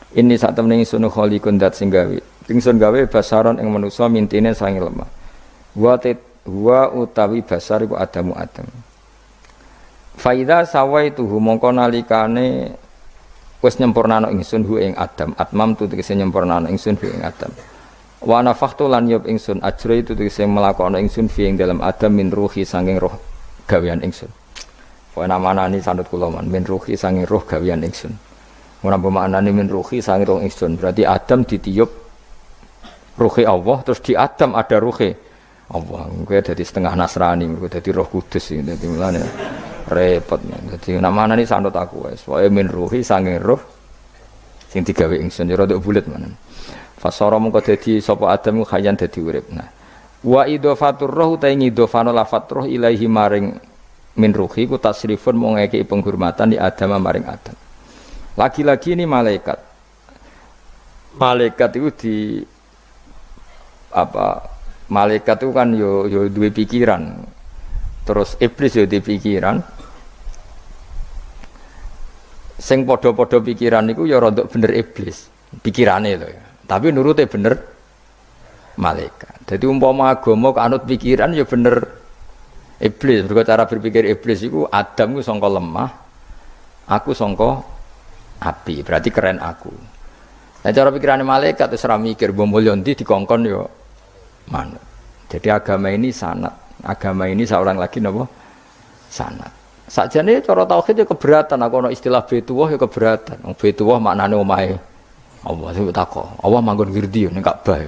Ini sak temene ingsun khaliqun dat sing gawe. Ingsun gawe basaron ing manusa mintine sange lemah. Wa utawi basar iku adamu adam. Faida sawaituhu mongko nalikane wis nyempurnana ingsun hu ing adam. Atmam tu tegese nyempurnana ingsun hu ing adam. Wa nafakhtu lan yub ingsun ajra itu tegese melakoni ingsun fi ing dalam adam min ruhi sanging roh gawean ingsun. Wa namanani sanut kula man min ruhi sanging roh gawean ingsun. Ora pemaknane min ruhi sanging roh ingsun. Berarti Adam ditiup ruhi Allah terus di Adam ada ruhi Allah. Kuwi dadi setengah Nasrani, mergo dadi Roh Kudus iki dadi mulane repot. Dadi namanane sanut aku wis. Wae min ruhi sanging roh sing digawe ingsun ya rada bulet manen. Fasara mengko dadi sapa Adam khayan dadi urip. Nah, wa idhafatur roh ta ngidhofano lafat roh ilahi maring min ruhi ku tasrifun mung ngekeki penghormatan di Adam maring Adam. Lagi-lagi ini malaikat. Malaikat itu di apa? Malaikat itu kan yo duwe pikiran. Terus iblis yo duwe pikiran. Sing padha-padha pikiran niku ya rada bener iblis. Pikirane lho ya. Tapi nurute bener malaikat. Jadi umpama agama kanut pikiran ya bener iblis. Mergo cara berpikir iblis iku Adam ku sangka lemah, aku sangka api, berarti keren aku. Nah cara pikirannya malaikat terus ora mikir mbok mulya ndi dikongkon yo manut. Jadi agama ini sanad. Agama ini seorang lagi napa? Sanad. Sakjane cara tauhid ya keberatan, aku ana istilah Baitullah ya keberatan. Wong Baitullah maknane omahe Allah sing takok. Allah manggon ngerdi ning Ka'bah.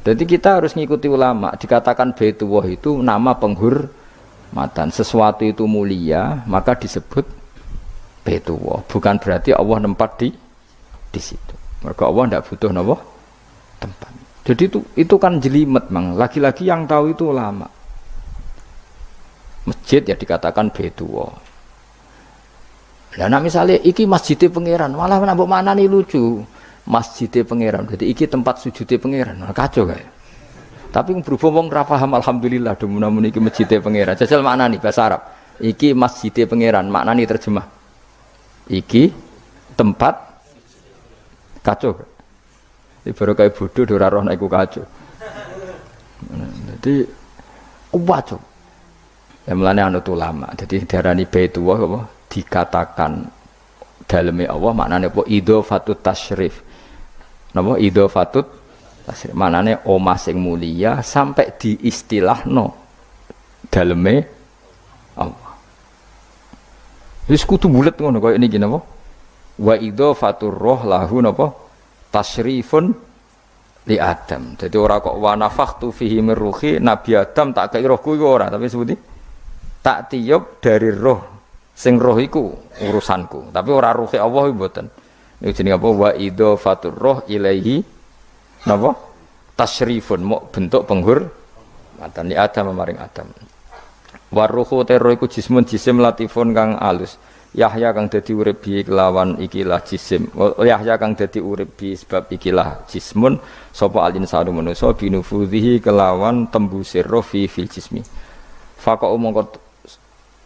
Jadi kita harus ngikuti ulama. Dikatakan Baitullah itu nama penghormatan. Sesuatu itu mulia, maka disebut Baitullah. Bukan berarti Allah nempat di situ. Mergo Allah ndak butuh napa? Tempat. Jadi itu kan jelimet mang. Lagi-lagi yang tahu itu ulama. masjid ya dikatakan Baitullah. Lah nek misale iki masjidé pangeran, malah nambah maknane lucu. Masjidé pangeran, jadi iki tempat sujudé pangeran. Nah, kacau kae. Tapi berhubung wong ra paham alhamdulillah demun iki masjidé pangeran. Jajal maknane bahasa Arab. Iki masjidé pangeran, maknane terjemah. Iki tempat kacau. Iki baru kayak bodoh ora roh nek iku kacau. Jadi kacau. Ya mulane anut ulama. Jadi diarani Baitullah apa? Dikatakan daleme Allah maknane apa? Idhofatut tasyrif. Napa idhofatut tasyrif? Maknane omah sing mulia sampai diistilahno daleme Allah. Wis kudu bulet ngono kaya niki napa? Wa idhofatur roh lahu napa? Tasyrifun li Adam. Jadi ora kok wa nafakhtu fihi min ruhi Nabi Adam tak kei rohku iku ora, tapi sebuti tak tiup dari roh sing roh iku urusanku, tapi ora ruhe Allah iku mboten. Niku jenenge apa? Wa idhofatur roh ilaihi napa? Tasyrifun mok bentuk penghormatan li Adam maring Adam. Wa ruhu terro iku jismun jisim latifun kang alus. Yahya kang dadi urip bi kelawan ikilah jisim. Yahya kang dadi urip bi sebab ikilah jismun sapa alin sanu manusa binufudhihi kelawan tembusir roh fil jismi. Faqa'u mongko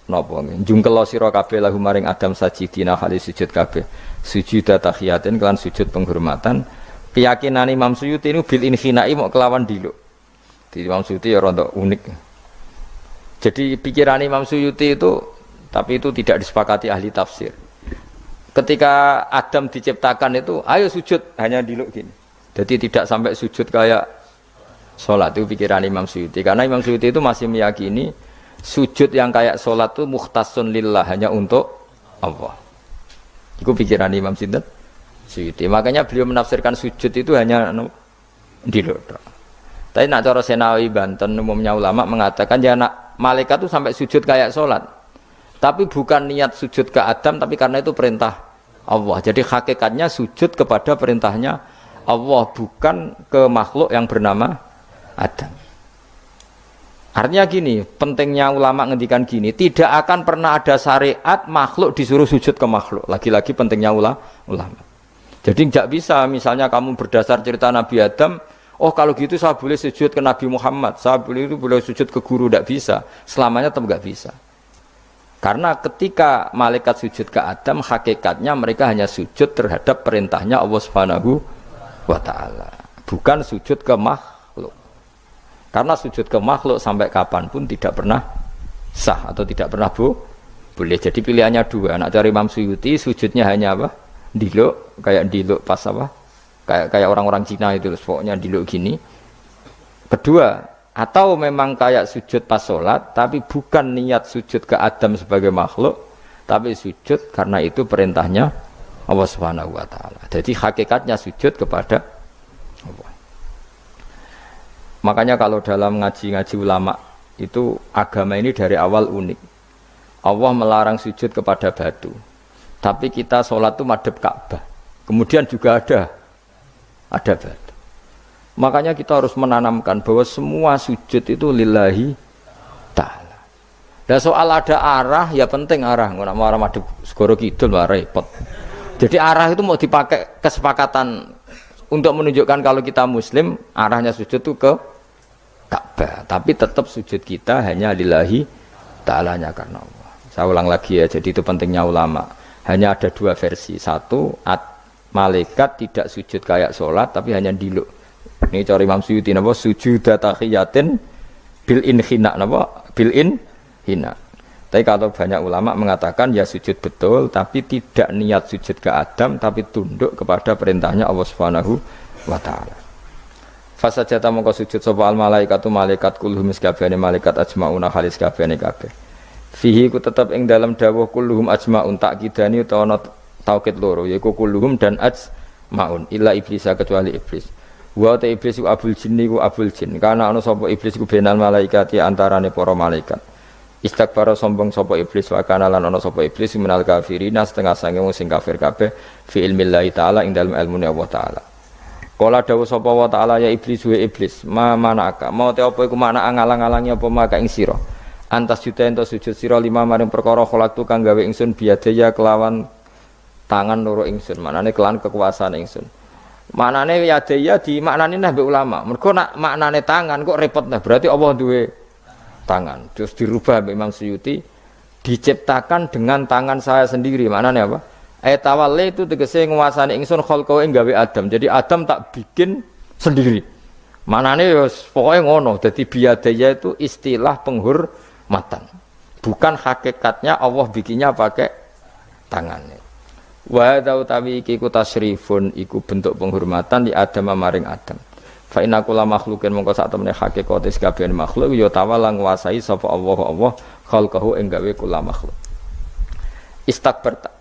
napa njungkel sira kabeh lahu maring Adam sajidina hale sujud kabeh. Sujud tahiyatin kelan sujud penghormatan. Keyakinan Imam Suyuti niku bil inhinai mok kelawan diluk. Di Imam Suyuti ya rada unik. Jadi pikiran Imam Suyuti itu, tapi itu tidak disepakati ahli tafsir. Ketika Adam diciptakan itu, ayo sujud, hanya diluk gini. Jadi tidak sampai sujud kayak sholat, itu pikiran Imam Suyuti. Karena Imam Suyuti itu masih meyakini sujud yang kayak sholat itu mukhtasun lillah, hanya untuk Allah. Itu pikiran Imam Suyuti. Makanya beliau menafsirkan sujud itu hanya diluk. Tapi nak cara Senawi Banten umumnya ulama mengatakan ya nak malaikat itu sampai sujud kayak sholat. Tapi bukan niat sujud ke Adam, tapi karena itu perintah Allah. Jadi hakikatnya sujud kepada perintahnya Allah, bukan ke makhluk yang bernama Adam. Artinya gini, pentingnya ulama ngendikan gini, tidak akan pernah ada syariat makhluk disuruh sujud ke makhluk. Lagi-lagi pentingnya ulama. Jadi tidak bisa misalnya kamu berdasar cerita Nabi Adam, oh kalau gitu saya boleh sujud ke Nabi Muhammad, saya boleh sujud ke guru, tidak bisa. Selamanya tetap tidak bisa. Karena ketika malaikat sujud ke Adam, hakikatnya mereka hanya sujud terhadap perintahnya Allah Subhanahu wa Ta'ala, bukan sujud ke makhluk. Karena sujud ke makhluk sampai kapanpun tidak pernah sah atau tidak pernah boleh. Jadi pilihannya dua. Nak cari Imam Suyuti sujudnya hanya apa? Diluk, kayak diluk pas apa? Kayak orang-orang Cina itu, pokoknya diluk gini. Kedua, atau memang kayak sujud pas sholat, tapi bukan niat sujud ke Adam sebagai makhluk, tapi sujud karena itu perintahnya Allah Subhanahu wa Ta'ala. Jadi hakikatnya sujud kepada Allah. Makanya kalau dalam ngaji-ngaji ulama itu agama ini dari awal unik. Allah melarang sujud kepada batu, tapi kita sholat itu madhep Ka'bah. Kemudian juga ada batu. Makanya kita harus menanamkan bahwa semua sujud itu lillahi ta'ala. Dan soal ada arah, ya penting arah. Nggak mau arah madhep segoro kidul lah repot. Jadi arah itu mau dipakai kesepakatan untuk menunjukkan kalau kita muslim, arahnya sujud itu ke Ka'bah. Tapi tetap sujud kita hanya lillahi ta'alanya karena Allah. Saya ulang lagi ya, jadi itu pentingnya ulama. Hanya ada dua versi. Satu, malaikat tidak sujud kayak sholat, tapi hanya diluk. Ini cara Imam Suyuti napa sujud tahiyatin bil inhina napa bil inhina. Tapi kalau banyak ulama mengatakan ya sujud betul, tapi tidak niat sujud ke Adam, tapi tunduk kepada perintahnya Allah Subhanahu wa Ta'ala. Fasajata mongko sujud sapa al malaikatu malaikat kulluhum sakabehane malaikat ajmauna khalis kabehane kabeh. Fihi ku tetep ing dalam dawuh kulluhum ajmaun takkidani utawa taukid loro yaiku kulluhum dan ajmaun illa iblis kecuali iblis. Wa ta iblis ku abul jinni ku abul jin. Karena ana sapa iblis ku benal malaikati antarane para malaikat. Istakbara sombong sapa iblis wa kana lan ana sapa iblis minal kafirina setengah sange wong sing kafir kabeh fi ilmillahi taala ing dalem ilmune Allah taala. Kala dawuh sapa wa taala ya iblis wa iblis ma manaka mau te apa iku makna ngalang-alangi apa maka ing sira Antas juta ento sujud sira lima maring perkara kholak tu kang gawe ingsun biadaya kelawan tangan loro ingsun. Manane kelawan kekuasaan ingsun. Manane yadaya di maknane nah mbek ulama. Mergo nak maknane tangan kok repot nah. Berarti Allah duwe tangan. Terus dirubah mbek Imam Suyuti diciptakan dengan tangan saya sendiri. Maknane apa? Ayatawale itu tegese nguasani ingsun kholqau ing gawe Adam. Jadi Adam tak bikin sendiri. Manane ya pokoke ngono. Dadi biadaya itu istilah penghormatan. Bukan hakikatnya Allah bikinnya pakai tangannya. Wa hadza utawi iki ku tasrifun iku bentuk penghormatan di Adam maring Adam. Fa inna kulla makhluqin mongko sak temene hakikate sakabehane makhluk ya tawala nguasai sapa Allah khalqahu ing gawe kula makhluk.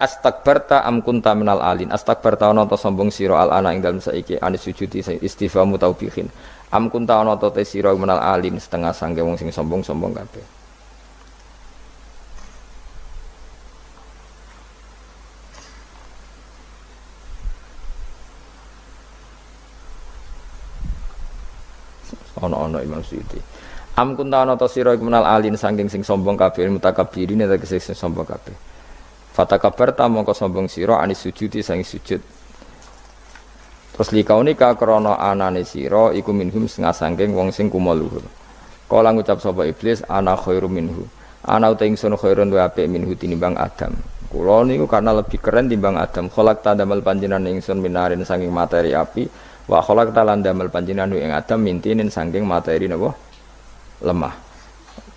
Astakbarta am kunta minal alin. Astakbarta ana ta sombong sira al ana ing dalem saiki anis sujudi istifamu taubihin. Am kunta ana ta te sira minal alin setengah sangge wong sing sombong-sombong kabeh. Ana Imam Suyuti. Am kunta ana ta sira minal alin saking sing sombong kabeh mutakabbirin tegese sing sombong kabeh. Fatakabarta mongko sombong sira anis sujudi sang sujud. Terus likaunika krana anane sira iku minhum setengah saking wong sing kumo luhur. Kala ngucap sapa iblis ana khairu minhu. Ana uta ingsun khairun wa apik minhu tinimbang Adam. Kula niku karena lebih keren timbang Adam. Kholak tandamel panjenengan ingsun minarin saking materi api wa kholak talan damel panjenengan ing Adam mintinin saking materi napa lemah.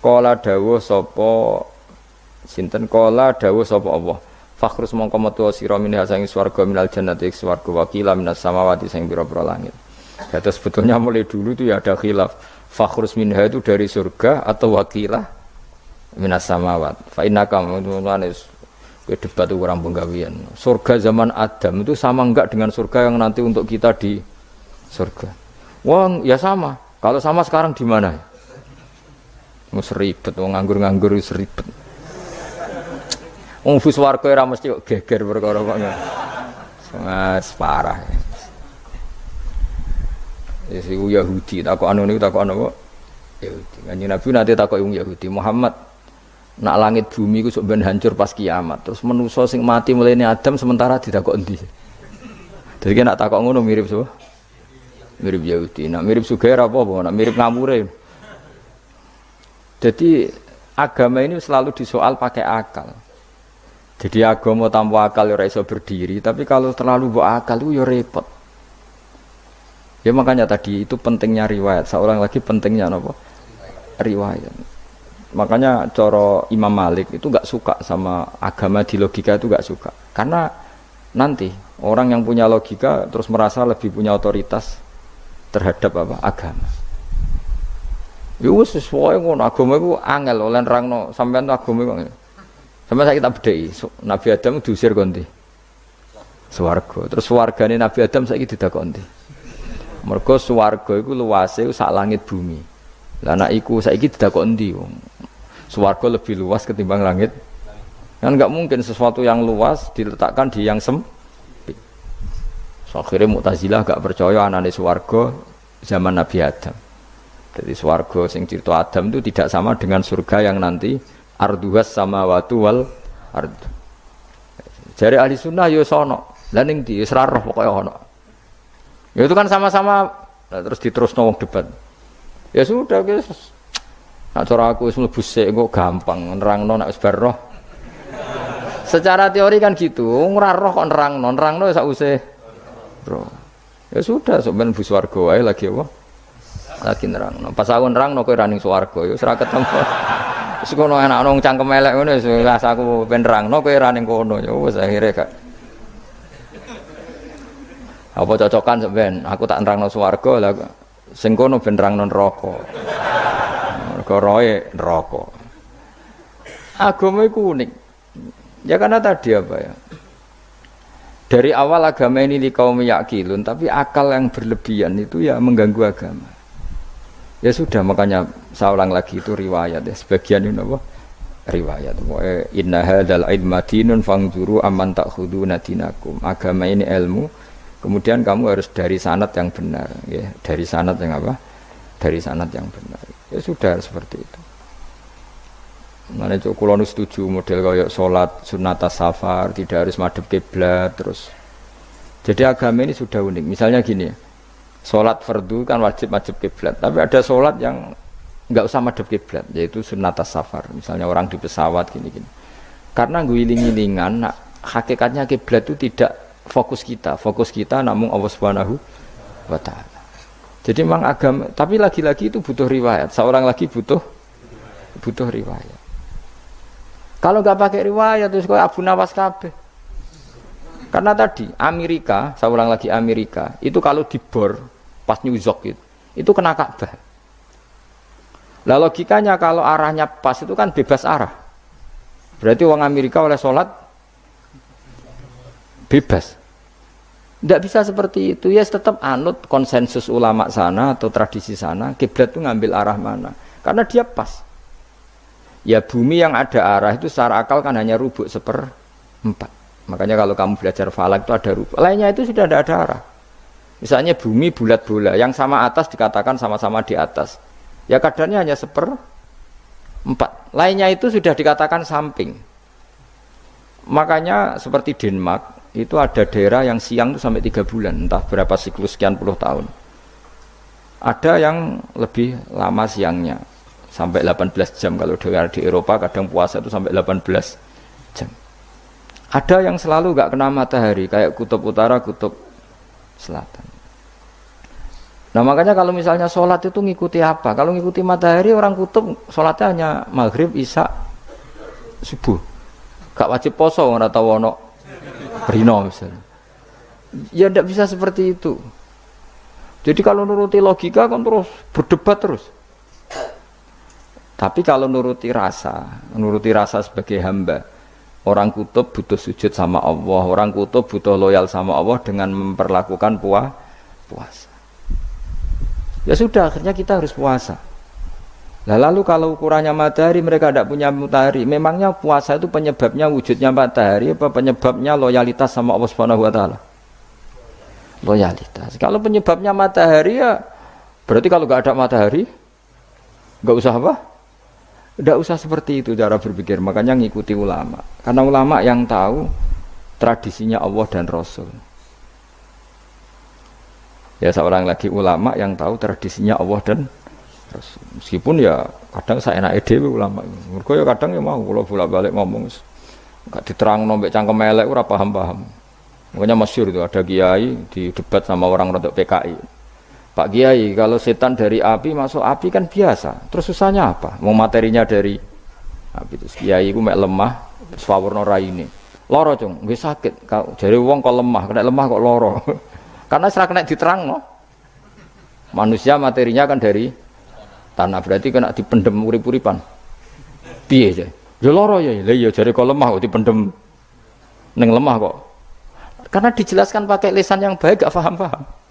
Kala dawuh sapa sinten kala dawuh sapa Allah fakhrus mongko metu sira minha sangi swarga minal jannati swarga wakila minas samawati sing pira-pira langit. Jadi sebetulnya mulai dulu itu ya ada khilaf fakhrus minha itu dari surga atau wakilah minas samawat. Fa innaka manunis debat orang penggawean. Surga zaman Adam itu sama enggak dengan surga yang nanti untuk kita di surga? Wong ya sama. Kalau sama sekarang di mana? Mus ribet wong nganggur-nganggur wis ribet. Wong bus warga ora mesti kok geger perkara kok. Mas parah. Ya si Yahudi takok anu niku takok apa? Yahudi. Kanjeng Nabi nate takok wong Yahudi, Muhammad nak langit bumi ku sok ben hancur pas kiamat. Terus manusa sing mati mulai Adam sementara ditakok endi? Dadi nak takok ngono mirip so. Mirip Yahudi. Nak mirip Sugair apa? Nak mirip ngamure. Jadi agama ini selalu disoal pakai akal. Jadi agama tanpa akal ora iso berdiri, tapi kalau terlalu bawa akal itu ya repot. Ya makanya tadi itu pentingnya riwayat. Seorang lagi pentingnya apa? Riwayat. Makanya cara Imam Malik itu enggak suka sama agama di logika itu enggak suka. Karena nanti orang yang punya logika terus merasa lebih punya otoritas terhadap apa? Agama. Ya wis sesuai ngono agama iku angel oleh nerangno sampean agama iku. Sampai saya kita bedai, Nabi Adam diusir konti, swarga. Terus swargane Nabi Adam saya tidak konti. Mergo swarga itu luasnya sak langit bumi. Lah nak iku saya tidak konti. Swarga lebih luas ketimbang langit. Kan nggak mungkin sesuatu yang luas diletakkan di yang sempit. So, akhirnya Mu'tazilah gak percaya anane swarga zaman Nabi Adam. Jadi swarga sing cerita Adam itu tidak sama dengan surga yang nanti arduhas samawati wal ard. Jare ahli sunnah ya sono. Lah ning ndi wis ra roh pokoke ono. Ya itu kan sama-sama terus diterusno wong debat. Ya sudah guys. Nek cara aku wis mlebu sik kok gampang nerangno nek wis bar roh. Secara teori kan gitu, ora roh kok nerangno sak usih roh. Ya sudah sampean bu swarga wae lagi apa? Lagi nerangno. Pas aku nerangno kowe ra ning swarga ya wis ra ketemu. Wis kono enak nang cangkem elek ngono wis aku ben nerangno kowe ra ning kono ya wis akhire gak. Apa cocokan sampean? Aku tak nerangno swarga lah sing kono ben nerangno neraka. Mergo roe neraka. Agama iku unik. Ya karena tadi apa ya? Dari awal agama ini kaum yakilun, tapi akal yang berlebihan itu ya mengganggu agama. Ya sudah, makanya saya ulang lagi itu riwayat ya, sebagian ini apa? Riwayat. Inna hadzal ilma dinun fangzuru amman ta'khuduna dinakum. Agama ini ilmu, kemudian kamu harus dari sanad yang benar, ya. Dari sanad yang apa? Dari sanad yang benar. Ya sudah seperti itu. Mana cuk kula nu setuju model kaya salat sunnatas safar, tidak harus madhep kiblat terus. Jadi agama ini sudah unik. Misalnya gini, salat fardu kan wajib madhep kiblat, tapi ada salat yang enggak usah madhep kiblat, yaitu sunnatas safar. Misalnya orang di pesawat gini-gini. Karena guling-gilingan, hakikatnya kiblat itu tidak fokus kita. Fokus kita namun Allah Subhanahu wa taala. Jadi memang agama, tapi lagi-lagi itu butuh riwayat. Seorang lagi butuh riwayat. Kalau nggak pakai riwayat terus kayak Abu Nawas kabeh. Karena tadi Amerika, saya ulang lagi Amerika, itu kalau dibor pas New York itu kena Ka'bah. Lah logikanya kalau arahnya pas itu kan bebas arah. Berarti orang Amerika oleh sholat bebas. Tidak bisa seperti itu. Ya tetap anut konsensus ulama sana atau tradisi sana, kiblat itu ngambil arah mana? Karena dia pas. Ya bumi yang ada arah itu secara akal kan hanya rubuk 1/4. Makanya kalau kamu belajar falak itu ada rubuk. Lainnya itu sudah tidak ada arah. Misalnya bumi bulat bola, yang sama atas dikatakan sama-sama di atas. Ya kadarnya hanya 1/4. Lainnya itu sudah dikatakan samping. Makanya seperti Denmark itu ada daerah yang siang itu sampai 3 bulan, entah berapa siklus sekian puluh tahun. Ada yang lebih lama siangnya. Sampai 18 jam kalau di Eropa kadang puasa itu sampai 18 jam. Ada yang selalu nggak kena matahari kayak kutub utara, kutub selatan. Nah makanya kalau misalnya sholat itu ngikuti apa? Kalau ngikuti matahari orang kutub sholatnya hanya maghrib, isya, subuh. Gak wajib poso ora tau ono rino misalnya. Ya tidak bisa seperti itu. Jadi kalau nuruti logika kan terus berdebat terus. Tapi kalau nuruti rasa sebagai hamba, orang kutub butuh sujud sama Allah, orang kutub butuh loyal sama Allah dengan memperlakukan puasa. Ya sudah, akhirnya kita harus puasa. Nah, lalu kalau ukurannya matahari, mereka tidak punya matahari. Memangnya puasa itu penyebabnya wujudnya matahari, apa penyebabnya loyalitas sama Allah Subhanahu wa taala? Loyalitas. Kalau penyebabnya matahari ya berarti kalau nggak ada matahari, nggak usah apa? Tidak usah seperti itu cara berpikir, makanya ngikuti ulama. Karena ulama yang tahu tradisinya Allah dan Rasul. Ya seorang lagi ulama yang tahu tradisinya Allah dan Rasul. Meskipun ya kadang saya enak dewe ulama. Mergo ya kadang ya mau kalau bolak-balik ngomong enggak diterang nombek cangkem elek ora paham-paham. Makanya masyhur itu ada kiai di debat sama orang rodok PKI. Pak Kiai, kalau setan dari api masuk api kan biasa. Terus susahnya apa? Mau materinya dari api. Terus Kiai ku mek lemah, swawarna raine. Loro, Cung, nggih sakit. Jare wong kok lemah, kena lemah kok loro. Karena serak kena diterangno. Manusia materinya kan dari tanah, berarti kena dipendem urip-uripan. Piye aja? Ya loro ya. Lah iya jare kok lemah kok dipendem ning lemah kok. Karena dijelaskan pakai lisan yang baik gak paham-paham.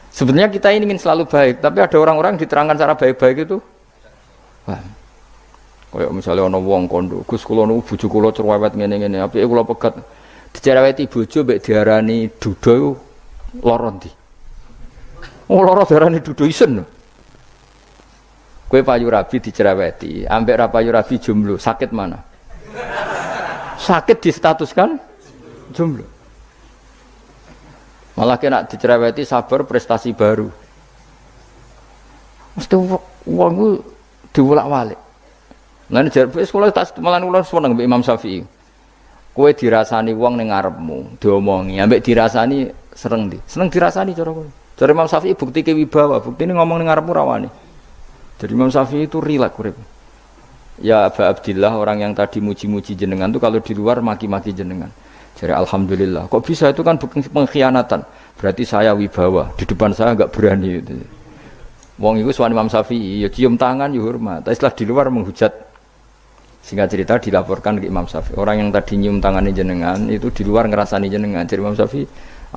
Sebenarnya kita ini ingin selalu baik, tapi ada orang-orang diterangkan cara baik-baik itu. Wah. Kayak misalnya ana wong kondo, Gus kula niku bojo kula cerewet ngene-ngene, apike kula pegat dicereweti bojo mbek diarani duda iku lara ndi? Oh lara diarani duda isen. Kowe payu rabi dicereweti, ambek ra payu rabi jomblo, sakit mana? Sakit distatuskan jomblo. Malah kena dicereweti sabar prestasi baru. Mesti wong ku diwolak-walik. Lah nek jare sekolah tak malah kula seneng mbek Imam Syafi'i. Kowe dirasani wong ning ngarepmu, diomongi, ambek dirasani seneng ndi? Seneng dirasani cara kowe. Cara Imam Syafi'i bukti kewibawa, buktine ngomong ning ngarepmu rawani. Jadi Imam Syafi'i itu rileks urip. Ya Aba Abdillah, orang yang tadi muji-muji jenengan tuh kalau di luar maki-maki jenengan. Jadi alhamdulillah, kok bisa itu kan bukan pengkhianatan. Berarti saya wibawa, di depan saya enggak berani gitu. Wong iku sowan Imam Syafi'i, ya cium tangan ya hormat. Tapi setelah di luar menghujat. Singkat cerita dilaporkan ke Imam Syafi'i. Orang yang tadi nyium tangannya jenengan itu di luar ngerasani jenengan. Jadi Imam Syafi'i,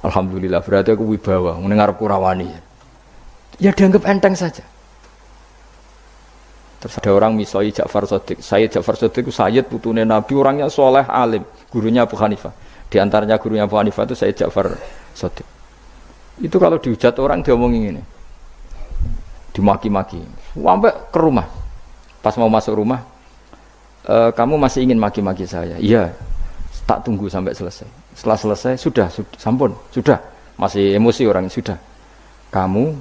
alhamdulillah berarti aku wibawa, mendengar kurawani. Ya dianggap enteng saja. Terus ada orang misoi Ja'far Shadiq. Sayyid Ja'far Shadiq itu Sayyid putune Nabi, orangnya soleh alim, gurunya Abu Hanifah. Di antaranya gurunya Abu Hanifah itu Sayyid Ja'far Shadiq. Itu kalau dihujat orang diomongin ini, dimaki-maki, sampai ke rumah. Pas mau masuk rumah, kamu masih ingin maki-maki saya? Iya. Tak tunggu sampai selesai. Setelah selesai, sudah, sampun, sudah. Masih emosi orang, sudah. Kamu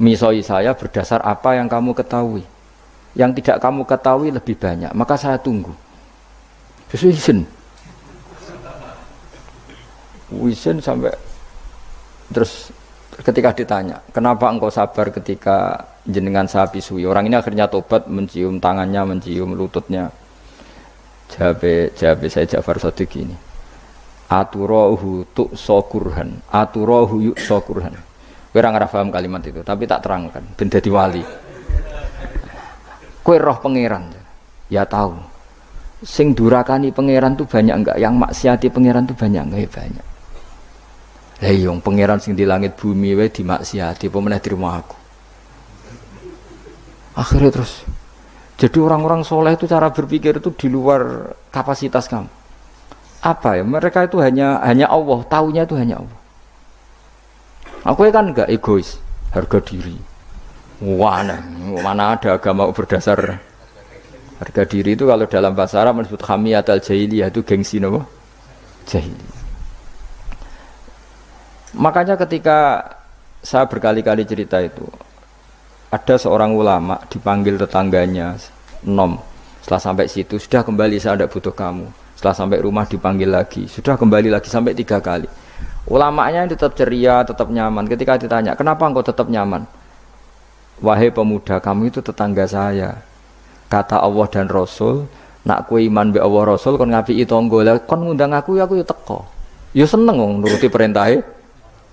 misoi saya berdasar apa yang kamu ketahui. Yang tidak kamu ketahui lebih banyak, maka saya tunggu. Izin. Izin sampai terus ketika ditanya, kenapa engkau sabar ketika jenengan saya pisui? Orang ini akhirnya tobat, mencium tangannya, mencium lututnya. Jawab saya Ja'far Shadiq ini. Aturahu tu'sokurhan, aturahu yu'sokurhan. Kowe ora paham kalimat itu, tapi tak terangkan ben dadi wali. Kowe roh pangeran. Ya tahu. Sing durakani pangeran tuh banyak enggak? Yang maksiati pangeran tuh banyak enggak? Ya banyak. Lah iya pangeran sing di langit bumi wae dimaksiati, apa meneh terima aku. Akhirnya terus jadi orang-orang soleh itu cara berpikir itu di luar kapasitas kamu. Apa ya? Mereka itu hanya Allah, taunya itu hanya Allah. Aku kan enggak egois, harga diri. Mana ada agama berdasar harga diri itu kalau dalam bahasa Arab disebut hamiyatul jahiliyah, itu gengsi napa? Jahiliyah. Makanya ketika saya berkali-kali cerita itu, ada seorang ulama dipanggil tetangganya, nom. Setelah sampai situ, sudah kembali, saya tidak butuh kamu. Setelah sampai rumah dipanggil lagi, sudah kembali lagi sampai 3 kali. Ulamanya tetap ceria, tetap nyaman. Ketika ditanya, kenapa engkau tetap nyaman? Wahai pemuda, kamu itu tetangga saya. Kata Allah dan Rasul, nak kue iman be Allah Rasul, kon ngapi tonggo, kon ngundang aku ya teko. Ya seneng wong nuruti perintahnya.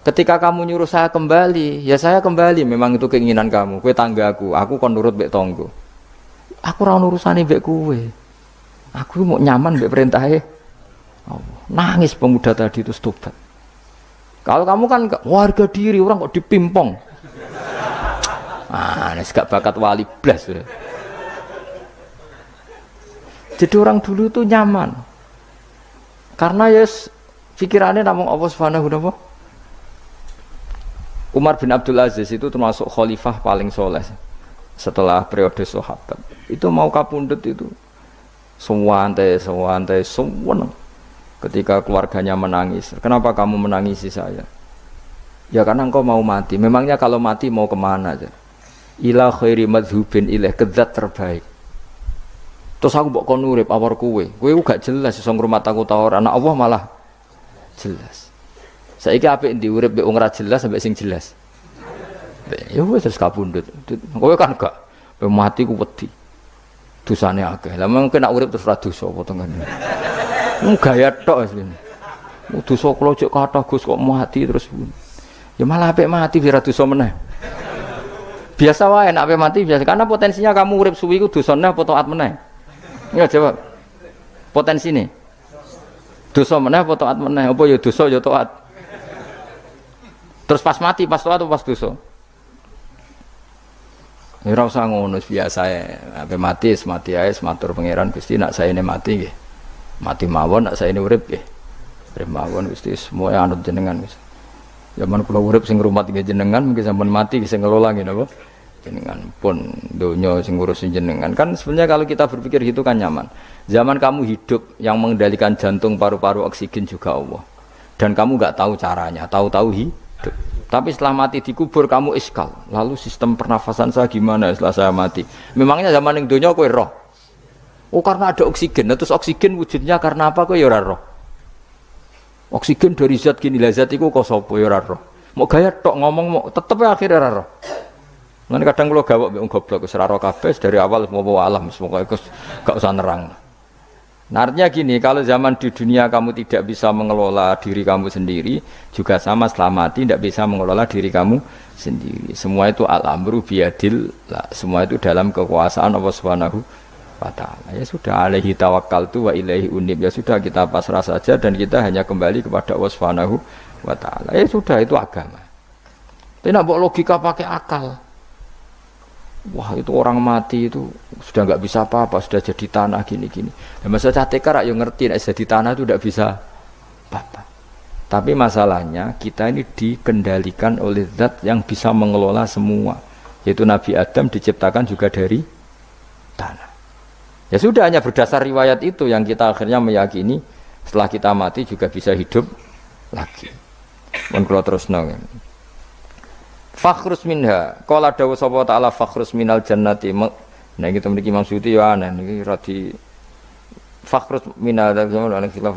Ketika kamu nyuruh saya kembali, ya saya kembali. Memang itu keinginan kamu. Kue tanggaku, aku kon nurut mbek tonggo. Aku ora urusane mbek kowe. Aku mau nyaman mbek perintahe Allah. Nangis pemuda tadi itu tobat. Kalau kamu kan warga diri, orang kok dipimpong. Nek gak bakat wali blas. Jadi orang dulu itu nyaman. Karena yes pikirannya namung Allah Subhanahu wa ta'ala. Umar bin Abdul Aziz itu termasuk khalifah paling soleh setelah periode sahabat. Itu mau kapundhut itu sewantai semua. Ketika keluarganya menangis, kenapa kamu menangisi saya? Ya karena engkau mau mati. Memangnya kalau mati mau kemana aja? Ila khairi madhubin ilaih, ke zat terbaik. Terus aku mbok kon urip awar kowe gak jelas iso ngrumat aku ta ora. Anak Allah malah jelas. Saiki apik ndi urip mbek wong ora jelas sampai sing jelas. Ya wis kapundhut. Kowe kan gak mati ku wedi. Dosane akeh. Lah mungkin nek urip terus ora dosa apa tengene. Gaya tok asline. Dosa kula cek kathah Gus kok mati terus. Ya malah apik mati biar dosa meneh. Biasa wae nek apik mati biasa karena potensinya kamu urip suwi ku dosane apa taat meneh. Ya jawab. Potensine. Dosa meneh apa taat meneh? Apa ya dosa ya taat. Terus pas mati pas taat atau pas dosa? Ya ora usah ngono biasa ae. Ape mati ae matur pangeran Gusti nak saene mati nggih. Mati mawon nak saene urip nggih. Urip mawon Gusti semua anut jenengan Gusti. Zaman kula urip sing ngrumat nggih jenengan mungkin sampean mati sing ngelola nggih napa? Jenengan pun donya sing ngurusin jenengan. Kan sebenarnya kalau kita berpikir gitu kan nyaman. Zaman kamu hidup yang mengendalikan jantung, paru-paru, oksigen juga Allah. Dan kamu enggak tahu caranya, tahu-tahu hidup. Tapi setelah mati dikubur kamu iskal. Lalu sistem pernafasan saya gimana setelah saya mati? Memangnya zaman yang donya kowe roh. Oh karena ada oksigen. Terus oksigen wujudnya karena apa kowe ya ora roh. Oksigen dari zat gini lah zat iku kok sapa ya ora roh. Mau gaya tok ngomong mau tetep akhirnya ora roh. Lan kadang kula gawok mbek wong goblok wis ora roh kabeh dari awal mau alam semoga gak usah nerang. Nah, artinya gini, kalau zaman di dunia kamu tidak bisa mengelola diri kamu sendiri, juga sama setelah mati tidak bisa mengelola diri kamu sendiri. Semua itu al-amru biyadillah, semua itu dalam kekuasaan Allah Subhanahu wa ta'ala. Ya sudah, alaihi tawakkaltu wa ilaihi unib. Ya sudah, kita pasrah saja dan kita hanya kembali kepada Allah Subhanahu wa ta'ala. Ya sudah, itu agama. Tapi nak bawa logika pakai akal. Wah itu orang mati itu sudah nggak bisa apa-apa, sudah jadi tanah gini-gini. Dan masa catekar yang ngerti, nek jadi tanah itu tidak bisa apa-apa. Tapi masalahnya kita ini dikendalikan oleh zat yang bisa mengelola semua. Yaitu Nabi Adam diciptakan juga dari tanah. Ya sudah, hanya berdasar riwayat itu yang kita akhirnya meyakini setelah kita mati juga bisa hidup lagi. Mun kula terusno. Fakhrus minha, qala dawu sapa taala fakhrus minal jannati. Nah iki mriki Imam Suyuti ya aneh niki radi fakhrus minal ana khilaf.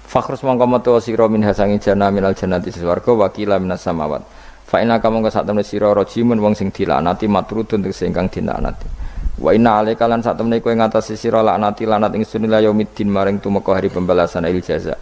Fakhrus mongko metu sira min hasangi jannah minal jannati swarga wakila minas samawat. Fa inna kamangka sak temne sira rajimun wong sing dilanati matrudun tegese ingkang dinaknati. Wa inna alaika lan sak temne kowe ngatasi sira laknati lanat ingsun ila yaumiddin maring tumeka hari pembalasan il jaza.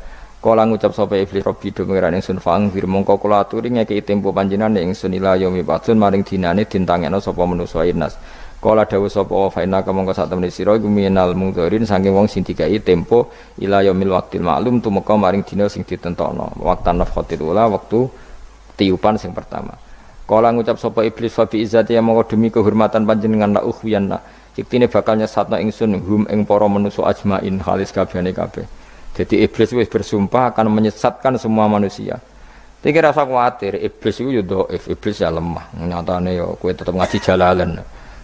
Kala ngucap sapa iblis rabbi do pengiran ingsun fang fir mongko kula aturi ngeki tempo panjenengan ingsun ila yaumi batun maring dinane dintangekno sapa manusa inas. Kala dawuh sapa fa inna kamangka sak temne sira iku minal mungdharin saking wong sing dikai tempo ila yaumil waqtil ma'lum tumeka maring dina sing ditentokno. Waqtan nafkhatil ula wektu tiupan sing pertama. Kala ngucap sapa iblis fa bi izzati mongko demi kehormatan panjenengan la ukhwiyanna. Ciktine bakal nyesatno ingsun hum ing para manusa ajmain halis kabehane kabeh. Jadi iblis wis bersumpah akan menyesatkan semua manusia. Iki rasa kuwatir, iblis iku yo dhaif, iblis ya lemah. Nyatane yo kowe tetep ngaji jalalan.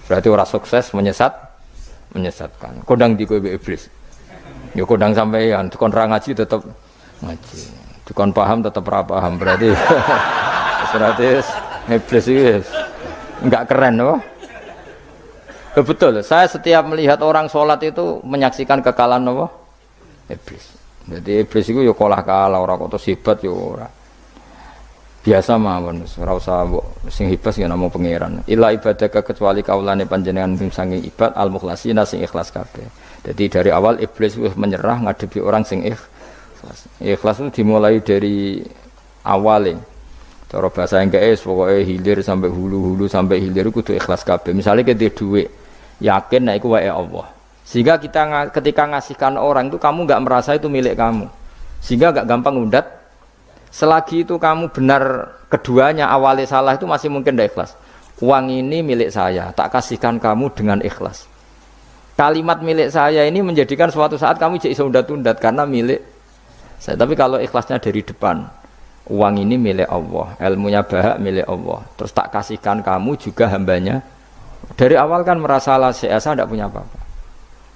Berarti orang sukses menyesatkan. Kodang di kowe iblis. Ya kodang sampeyan, kon ra ngaji tetep ngaji. Dikon paham tetep ra paham. Berarti iblis itu enggak keren loh. Betul, saya setiap melihat orang sholat itu menyaksikan kekalahan apa? Iblis. Jadi iblis itu ya kalah orang kok hebat ya ora. Biasa mawon, ora usah sing hebat sing namung pangeran. Illa ibadaka kecuali kaulane panjenengan saking ibad al-mukhlasina sing ikhlas kabeh. Jadi dari awal iblis wis menyerah ngadepi orang sing ikhlas. Ikhlas itu dimulai dari awal. Cara bahasa Inggris pokoknya hilir sampai hulu sampai hilir kudu ikhlas kabeh. Misalnya kita duit, yakin nek iku wae Allah. Sehingga kita ketika ngasihkan orang itu kamu enggak merasa itu milik kamu. Sehingga enggak gampang undat. Selagi itu kamu benar keduanya awalnya salah itu masih mungkin tidak ikhlas. Uang ini milik saya, tak kasihkan kamu dengan ikhlas. Kalimat milik saya ini menjadikan suatu saat kamu jadi undat-undat karena milik saya. Tapi kalau ikhlasnya dari depan, uang ini milik Allah, ilmunya bahak milik Allah. Terus tak kasihkan kamu juga hambanya. Dari awal kan merasa saya tidak punya apa-apa.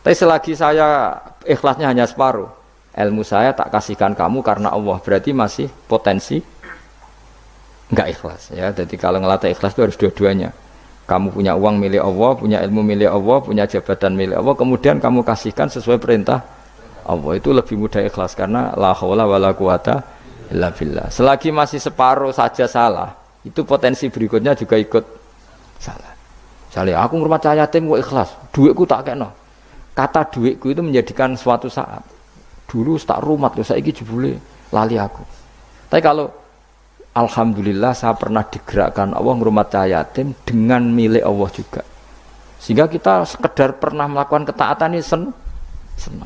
Tapi selagi saya ikhlasnya hanya separuh, ilmu saya tak kasihkan kamu karena Allah, berarti masih potensi enggak ikhlas ya. Jadi kalau ngelatih ikhlas itu harus dua-duanya. Kamu punya uang milik Allah, punya ilmu milik Allah, punya jabatan milik Allah, kemudian kamu kasihkan sesuai perintah Allah, itu lebih mudah ikhlas karena la haula wala quwata illa billah. Selagi masih separuh saja salah, itu potensi berikutnya juga ikut salah. Misalnya aku ngurmat cahaya yatim kok ikhlas, duitku tak kena. Kata duitku itu menjadikan suatu saat. Dulu tak rumat loh, saiki jebule lali aku. Tapi kalau alhamdulillah saya pernah digerakkan Allah ngurmat cahaya yatim dengan milik Allah juga. Sehingga kita sekedar pernah melakukan ketaatan ini senang.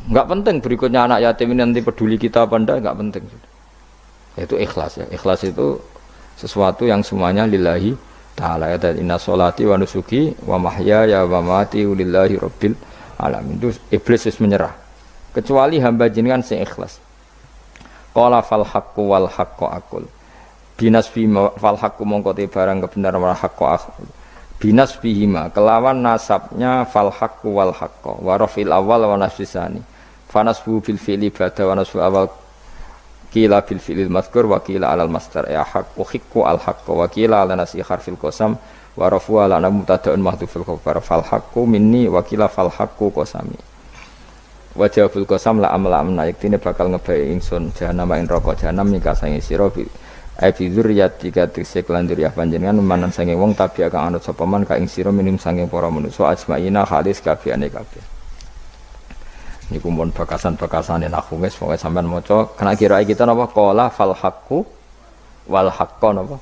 Enggak penting berikutnya anak yatim ini nanti peduli kita apa enggak, enggak penting. Itu ikhlas ya. Ikhlas itu sesuatu yang semuanya lillahi ta'ala. Ya, inna sholati wa nusuki wa mahyaya wa mamati lillahi rabbil alamin. Itu iblis menyerah. Kecuali hamba jenengan sing ikhlas. Qala fal haqqu wal haqqu aqul. Binas fi fal haqqu mongko te barang kebenaran wal haqqu aqul. Binas bihima kelawan nasabnya fal haqqu wal haqqu wa rafil awal wa nasbisani. Fanasbu bil fi'li ba'da wa nasbu awal kila bil fi'lil mazkur wa kila alal masdar ya haqqu hiqqu al haqqu wa kila ala nasi harfil qasam wa rafu ala mubtada'un mahdhuful khabar fal haqqu minni wa kila fal haqqu qasami. Wajahul qasam la amla yaktine bakal ngebai ingsun jahanam ing neraka jahanam nika sange sira bi dzurriyyati katik lan dzurriyyah panjenengan manan sange wong tabi kang anut sapa man ka ing sira minum sange para manusa ajmaina halis kabehane kabeh. Niku mun bakasan-bakasane nahwu wis pokoke sampean maca kena kira kita napa qala fal haqqu wal haqqu napa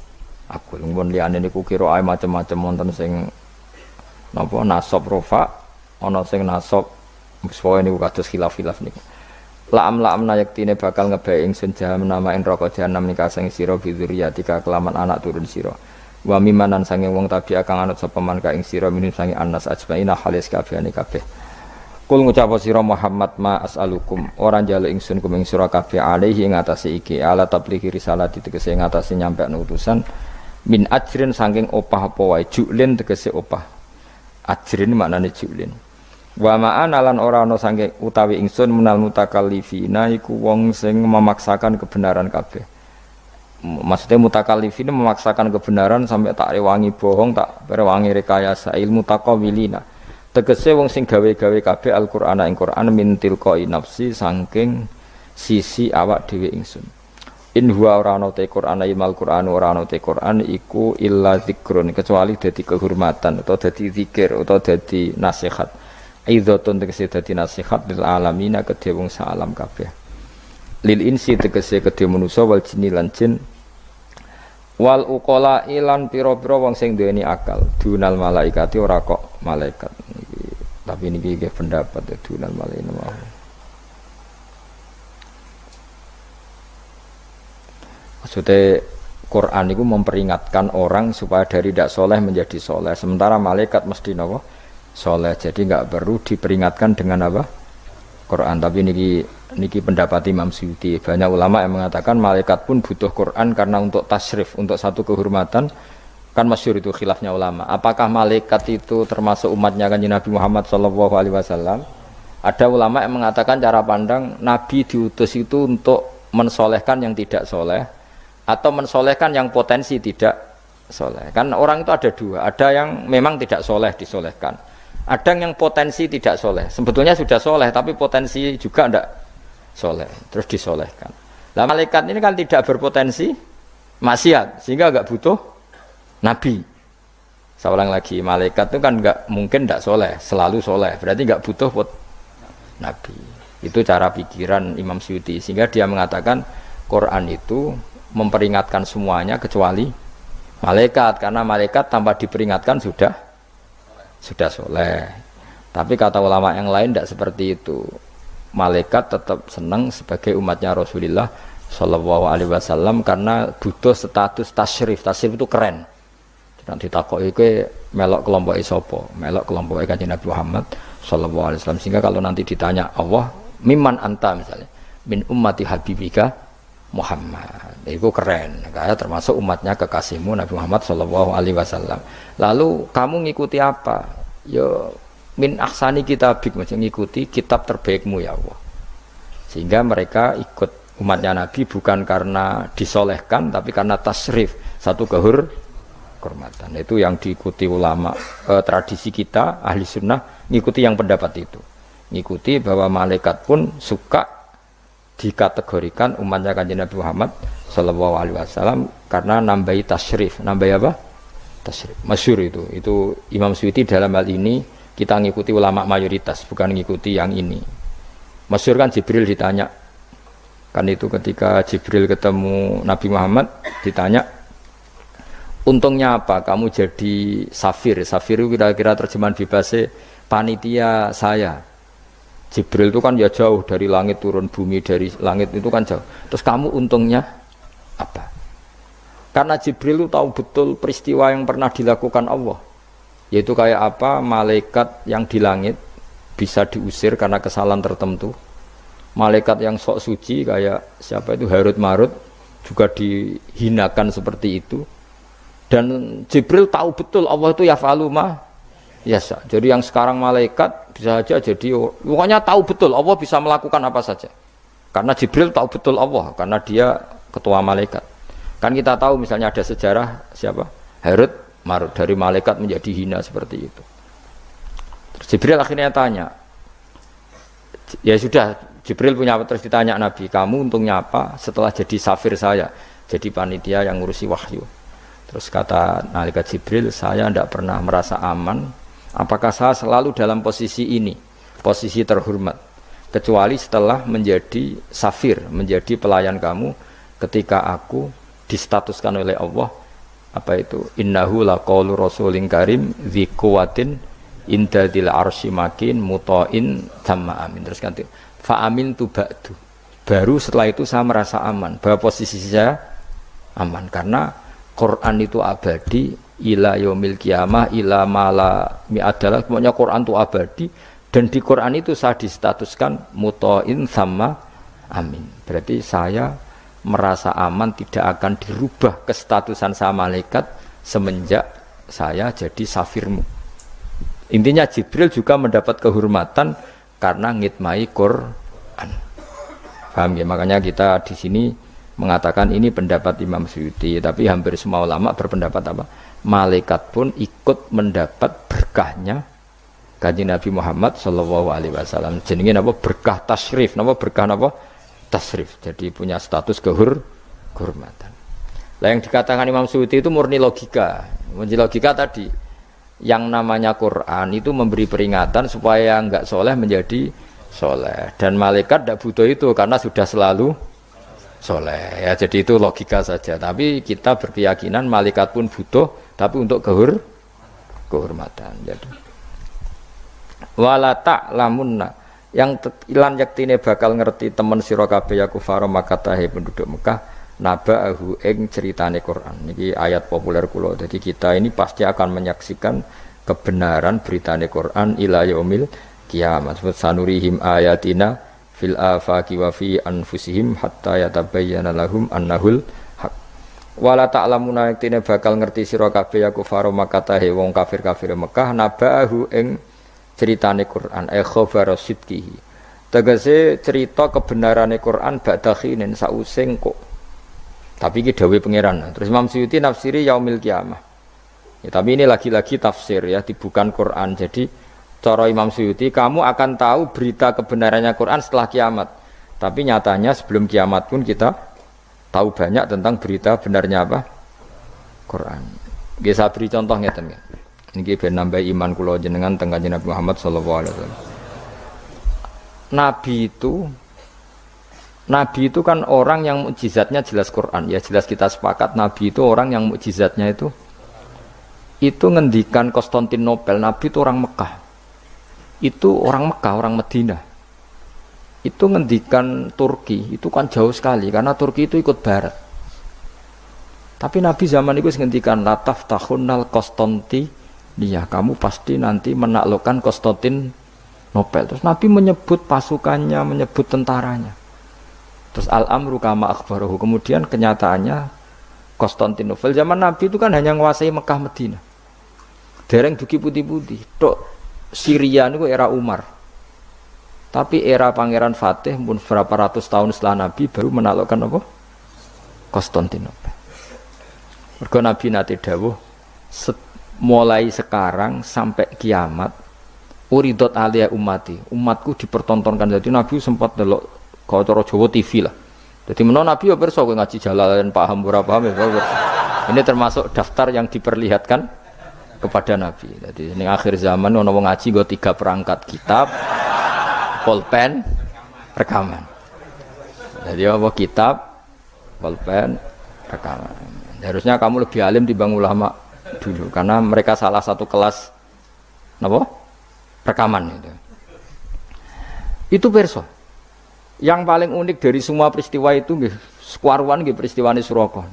aku mun liyane niku kira macam-macam wonten sing napa nasab rofa ana sing nasab supaya niku kados khilaf-khilaf niku. La'am yaktine bakal ngebae ingsun jahanam namain neraka jahanam nika sing sira bidzuriyatika kelaman anak turun sira. Wa mimanan sange wong tabi kang anut sapa man ka ing sira minum sange anas ajmaina halis kabehane kabeh. Kul ngucap sira Muhammad ma as'alukum orang njaluk ingsun kum ing sira kabeh alaihi ing atase iki ala tablighi risalati tegese ing atase nyampe utusan min ajrin saking opah apa wae julin tegese opah ajrin maknane julin wa ma'ana lan ora ana saking utawi ingsun menal mutakallifina iku wong sing memaksakan kebenaran kabeh maksudnya mutakallifina memaksakan kebenaran sampai tak rewangi bohong tak rewangi rekayasa ilmu taqawilina tegese wong sing gawe-gawe kabeh Al-Qur'an ing Qur'an min tilqai nafsi saking sisi awak dhewe ingsun. In huwa ora ana te Qur'an imal Qur'an ora ana te Qur'an iku illa dzikrun kecuali dadi kehormatan atau dadi zikir atau dadi nasihat. Aidzatun tegese dadi nasihat lil alamina kedhe wong salam kabeh. Lil insi tegese kedhe manusa wal jinni lan jin wal uqala ilan pira-pira wong sing duweni akal dunal malaikati ora kok malaikat tapi niki nggih pendapat dunal malaikat maksudnya Quran itu memperingatkan orang supaya dari tidak soleh menjadi soleh sementara malaikat mesti napa soleh jadi nggak perlu diperingatkan dengan apa Quran tapi niki pendapat Imam Suyuti banyak ulama yang mengatakan malaikat pun butuh Quran karena untuk tasyrif untuk satu kehormatan kan masyhur itu khilafnya ulama apakah malaikat itu termasuk umatnya Kanjeng Nabi Muhammad SAW ada ulama yang mengatakan cara pandang Nabi diutus itu untuk mensolehkan yang tidak soleh atau mensolehkan yang potensi tidak soleh kan orang itu ada dua ada yang memang tidak soleh disolehkan ada yang potensi tidak soleh sebetulnya sudah soleh tapi potensi juga tidak soleh terus disolehkan lah malaikat ini kan tidak berpotensi maksiat sehingga enggak butuh nabi saya ulang lagi malaikat itu kan enggak mungkin tidak soleh selalu soleh berarti enggak butuh nabi itu cara pikiran Imam Suyuti sehingga dia mengatakan Quran itu memperingatkan semuanya kecuali malaikat karena malaikat tanpa diperingatkan sudah soleh tapi kata ulama yang lain tidak seperti itu malaikat tetap senang sebagai umatnya Rasulullah Shallallahu Alaihi Wasallam karena butuh status tasyrif itu keren nanti takoki kowe melok kelompok isopo melok kelompok Kanjeng Nabi Muhammad Shallallahu Alaihi Wasallam sehingga kalau nanti ditanya Allah mimman anta misalnya min ummati habibika Muhammad itu keren kayak termasuk umatnya kekasihmu Nabi Muhammad Shallallahu Alaihi Wasallam lalu kamu ngikuti apa yo min ahsani kitabik macam ngikuti kitab terbaikmu ya Allah sehingga mereka ikut umatnya Nabi bukan karena disolehkan tapi karena tasrif satu kehormatan itu yang diikuti ulama tradisi kita ahli sunnah ngikuti yang pendapat itu ngikuti bahwa malaikat pun suka dikategorikan umatnya Kanjeng Nabi Muhammad Sallallahu Alaihi Wasallam karena nambahi tasrif nambahi apa tasrif masyhur itu Imam Suyuti dalam hal ini kita ngikuti ulama mayoritas bukan ngikuti yang ini masyhur kan Jibril ditanya kan itu ketika Jibril ketemu Nabi Muhammad ditanya untungnya apa kamu jadi safir itu kira-kira terjemahan bebasnya panitia saya Jibril itu kan ya jauh dari langit turun bumi dari langit itu kan jauh terus kamu untungnya apa karena Jibril itu tahu betul peristiwa yang pernah dilakukan Allah yaitu kayak apa malaikat yang di langit bisa diusir karena kesalahan tertentu malaikat yang sok suci kayak siapa itu Harut Marut juga dihinakan seperti itu dan Jibril tahu betul Allah itu yaf'alu ma yasha jadi yang sekarang malaikat bisa saja jadi pokoknya tahu betul Allah bisa melakukan apa saja karena Jibril tahu betul Allah karena dia ketua malaikat kan kita tahu misalnya ada sejarah siapa Harut Marut dari malaikat menjadi hina seperti itu terus Jibril akhirnya tanya ya sudah Jibril punya terus ditanya Nabi kamu untungnya apa setelah jadi safir saya jadi panitia yang ngurusi wahyu terus kata malaikat Jibril saya tidak pernah merasa aman apakah saya selalu dalam posisi ini posisi terhormat kecuali setelah menjadi safir menjadi pelayan kamu ketika aku distatuskan oleh Allah apa itu innahu laqaulu rasulin karim dzi quwwatin indadil arsy makin muta'in tamma amin terus ganti fa amin tu ba'du baru setelah itu saya merasa aman bahwa posisi saya aman karena Quran itu abadi ila yaumil qiyamah ila mala mi adalah pokoknya Quran itu abadi Dan di Quran itu saya distatuskan muta'in sama amin. Berarti saya merasa aman, tidak akan dirubah kestatusan saya malaikat semenjak saya jadi safirmu. Intinya Jibril juga mendapat kehormatan karena ngitmai Quran. Paham ya? Makanya kita di sini mengatakan ini pendapat Imam Suyuti, tapi hampir semua ulama berpendapat apa? Malaikat pun ikut mendapat berkahnya Kanjeng Nabi Muhammad sallallahu alaihi wasallam. Jenenge napa? Berkah tasyrif, napa berkah napa? Tasrif. Jadi punya status kehormatan. Lah yang dikatakan Imam Suyuti itu murni logika. Murni logika tadi. Yang namanya Quran itu memberi peringatan supaya enggak soleh menjadi soleh. Dan malaikat tidak butuh itu karena sudah selalu soleh. Ya, jadi itu logika saja. Tapi kita berkeyakinan malaikat pun butuh, tapi untuk kehormatan. Jadi wala ta'lamunna yang ilan yaktine bakal ngerti temen sira kabeh ya kufar Makkah penduduk Mekah naba'ahu ing ceritane Quran. Niki ayat populer kula. Jadi kita ini pasti akan menyaksikan kebenaran beritane Quran ila yaumil kiamat. Sanurihim ayatina fil afaqi wa fi anfusihim hatta yatabayyana lahum annahul haq. Wala ta'lamuna yaktine bakal ngerti sira kabeh ya kufar Makkah wong kafir-kafir Mekah naba'ahu ing ceritane Quran khabar sidqihi tegese cerita kebenarane Quran ba'da khinin sausing kok tapi iki dawuh pangeran. Terus Imam Suyuti nafsiri yaumil kiamah ya, tapi ini lagi-lagi tafsir ya, bukan Quran. Jadi cara Imam Suyuti kamu akan tahu berita kebenarannya Quran setelah kiamat, tapi nyatanya sebelum kiamat pun kita tahu banyak tentang berita benarnya apa? Quran. Nggih saya beri contoh ngeten nggih. Niki ben nambah iman kula jenengan teng Kanjeng Nabi Muhammad sallallahu alaihi wasallam. Nabi itu kan orang yang mukjizatnya jelas Quran. Ya jelas kita sepakat Nabi itu orang yang mukjizatnya itu ngendikan Konstantinopel. Nabi itu orang Mekah. Itu orang Mekah, orang Madinah. Itu ngendikan Turki, itu kan jauh sekali karena Turki itu ikut barat. Tapi Nabi zaman itu ngendikan lataf tahunnal Konstanti dia kamu pasti nanti menaklukkan Konstantinopel. Terus Nabi menyebut pasukannya, menyebut tentaranya. Terus al-amru kama akhbarahu. Kemudian kenyataannya Konstantinopel zaman Nabi itu kan hanya menguasai Mekah Madinah. Dereng duki putih-putih. Tok Syria itu era Umar. Tapi era Pangeran Fatih pun berapa ratus tahun setelah Nabi baru menaklukkan apa? Konstantinopel. Mergo Nabi nate dawuh mulai sekarang sampai kiamat uridot aliyah umatku dipertontonkan. Jadi Nabi sempat delok kalau cara Jawa TV lah. Jadi menawa Nabi ya pirsa kowe ngaji Jalalain paham ora paham ya. Ini termasuk daftar yang diperlihatkan kepada Nabi. Jadi ini akhir zaman ono wong ngaji nggo 3 perangkat kitab, pulpen, rekaman. Jadi apa kitab, pulpen, rekaman. Harusnya kamu lebih alim dibanding ulama dulu karena mereka salah satu kelas napa? Rekaman itu perso. Yang paling unik dari semua peristiwa itu nggih sekuaruan nggih peristiwane Suraka.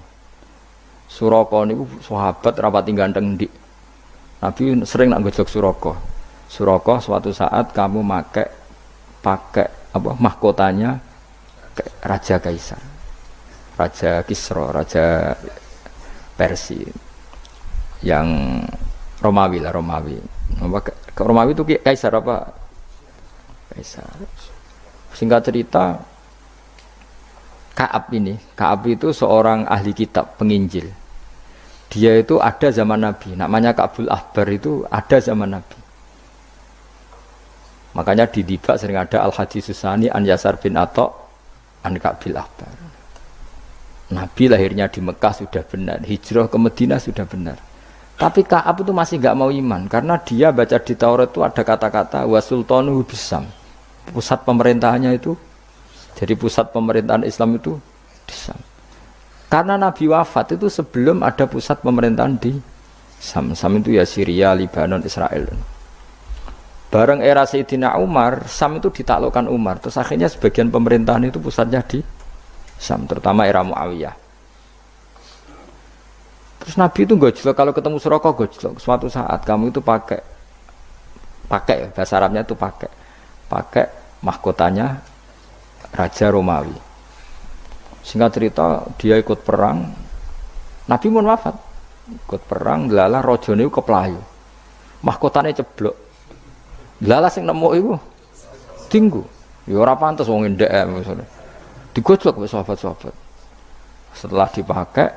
Suraka niku sahabat rapati ganteng ndik. Nabi sering nak gojok Suraka. Suraka suatu saat kamu pakai apa mahkotanya Raja Kaisar. Raja Kisra, Raja Persia. Yang Romawi lah, Romawi. Romawi itu kaisar apa? Kaisar. Singkat cerita, Ka'ab itu seorang ahli kitab, penginjil. Dia itu ada zaman Nabi. Namanya Ka'bul Ahbar itu ada zaman Nabi. Makanya di Dibak sering ada Al-Hadis Susani An Yasar bin Atok An Ka'bil Ahbar. Nabi lahirnya di Mekah sudah benar, hijrah ke Madinah sudah benar. Tapi Ka'ab itu masih gak mau iman karena dia baca di Taurat itu ada kata-kata wasultanu bisam. Pusat pemerintahannya itu jadi pusat pemerintahan Islam itu di Sam. Karena Nabi wafat itu sebelum ada pusat pemerintahan di Sam. Sam itu ya Syria, Lebanon, Israel. Bareng era Sayyidina Umar, Sam itu ditaklukkan Umar. Terus akhirnya sebagian pemerintahan itu pusatnya di Sam, terutama era Muawiyah. Terus Nabi itu gojlok, kalau ketemu Suraka gojlok. Suatu saat kamu itu pakai bahasa Arabnya itu pakai pakai mahkotanya Raja Romawi. Singkat cerita dia ikut perang, Nabi pun wafat. Ikut perang, lala rajane keplayu. Mahkotane ceblok. Lala sing nemu iku tinggu. Ya ora pantes wong ndek maksudnya. Digojlok wis sahabat-sahabat. Setelah dipakai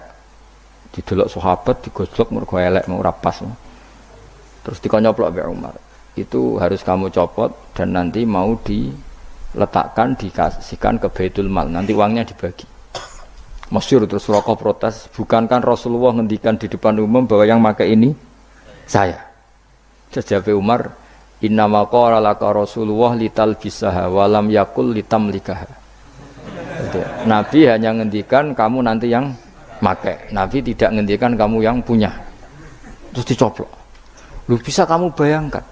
didelok sahabat digojlok mergo elek mau ora pas. Terus dikonyoplok mbek Umar. Itu harus kamu copot dan nanti mau diletakkan dikasihkan ke Baitul Mal. Nanti uangnya dibagi. Masyhur terus Suraqah protes, bukankah Rasulullah ngendikan di depan umum bahwa yang pakai ini saya. Jawab Umar, innama qala laka Rasulullah litalbisaha wa lam yakul litamlikaha. Nabi hanya ngendikan kamu nanti yang pakai. Nabi tidak ngendikan kamu yang punya. Terus dicoplok. Lu bisa kamu bayangkan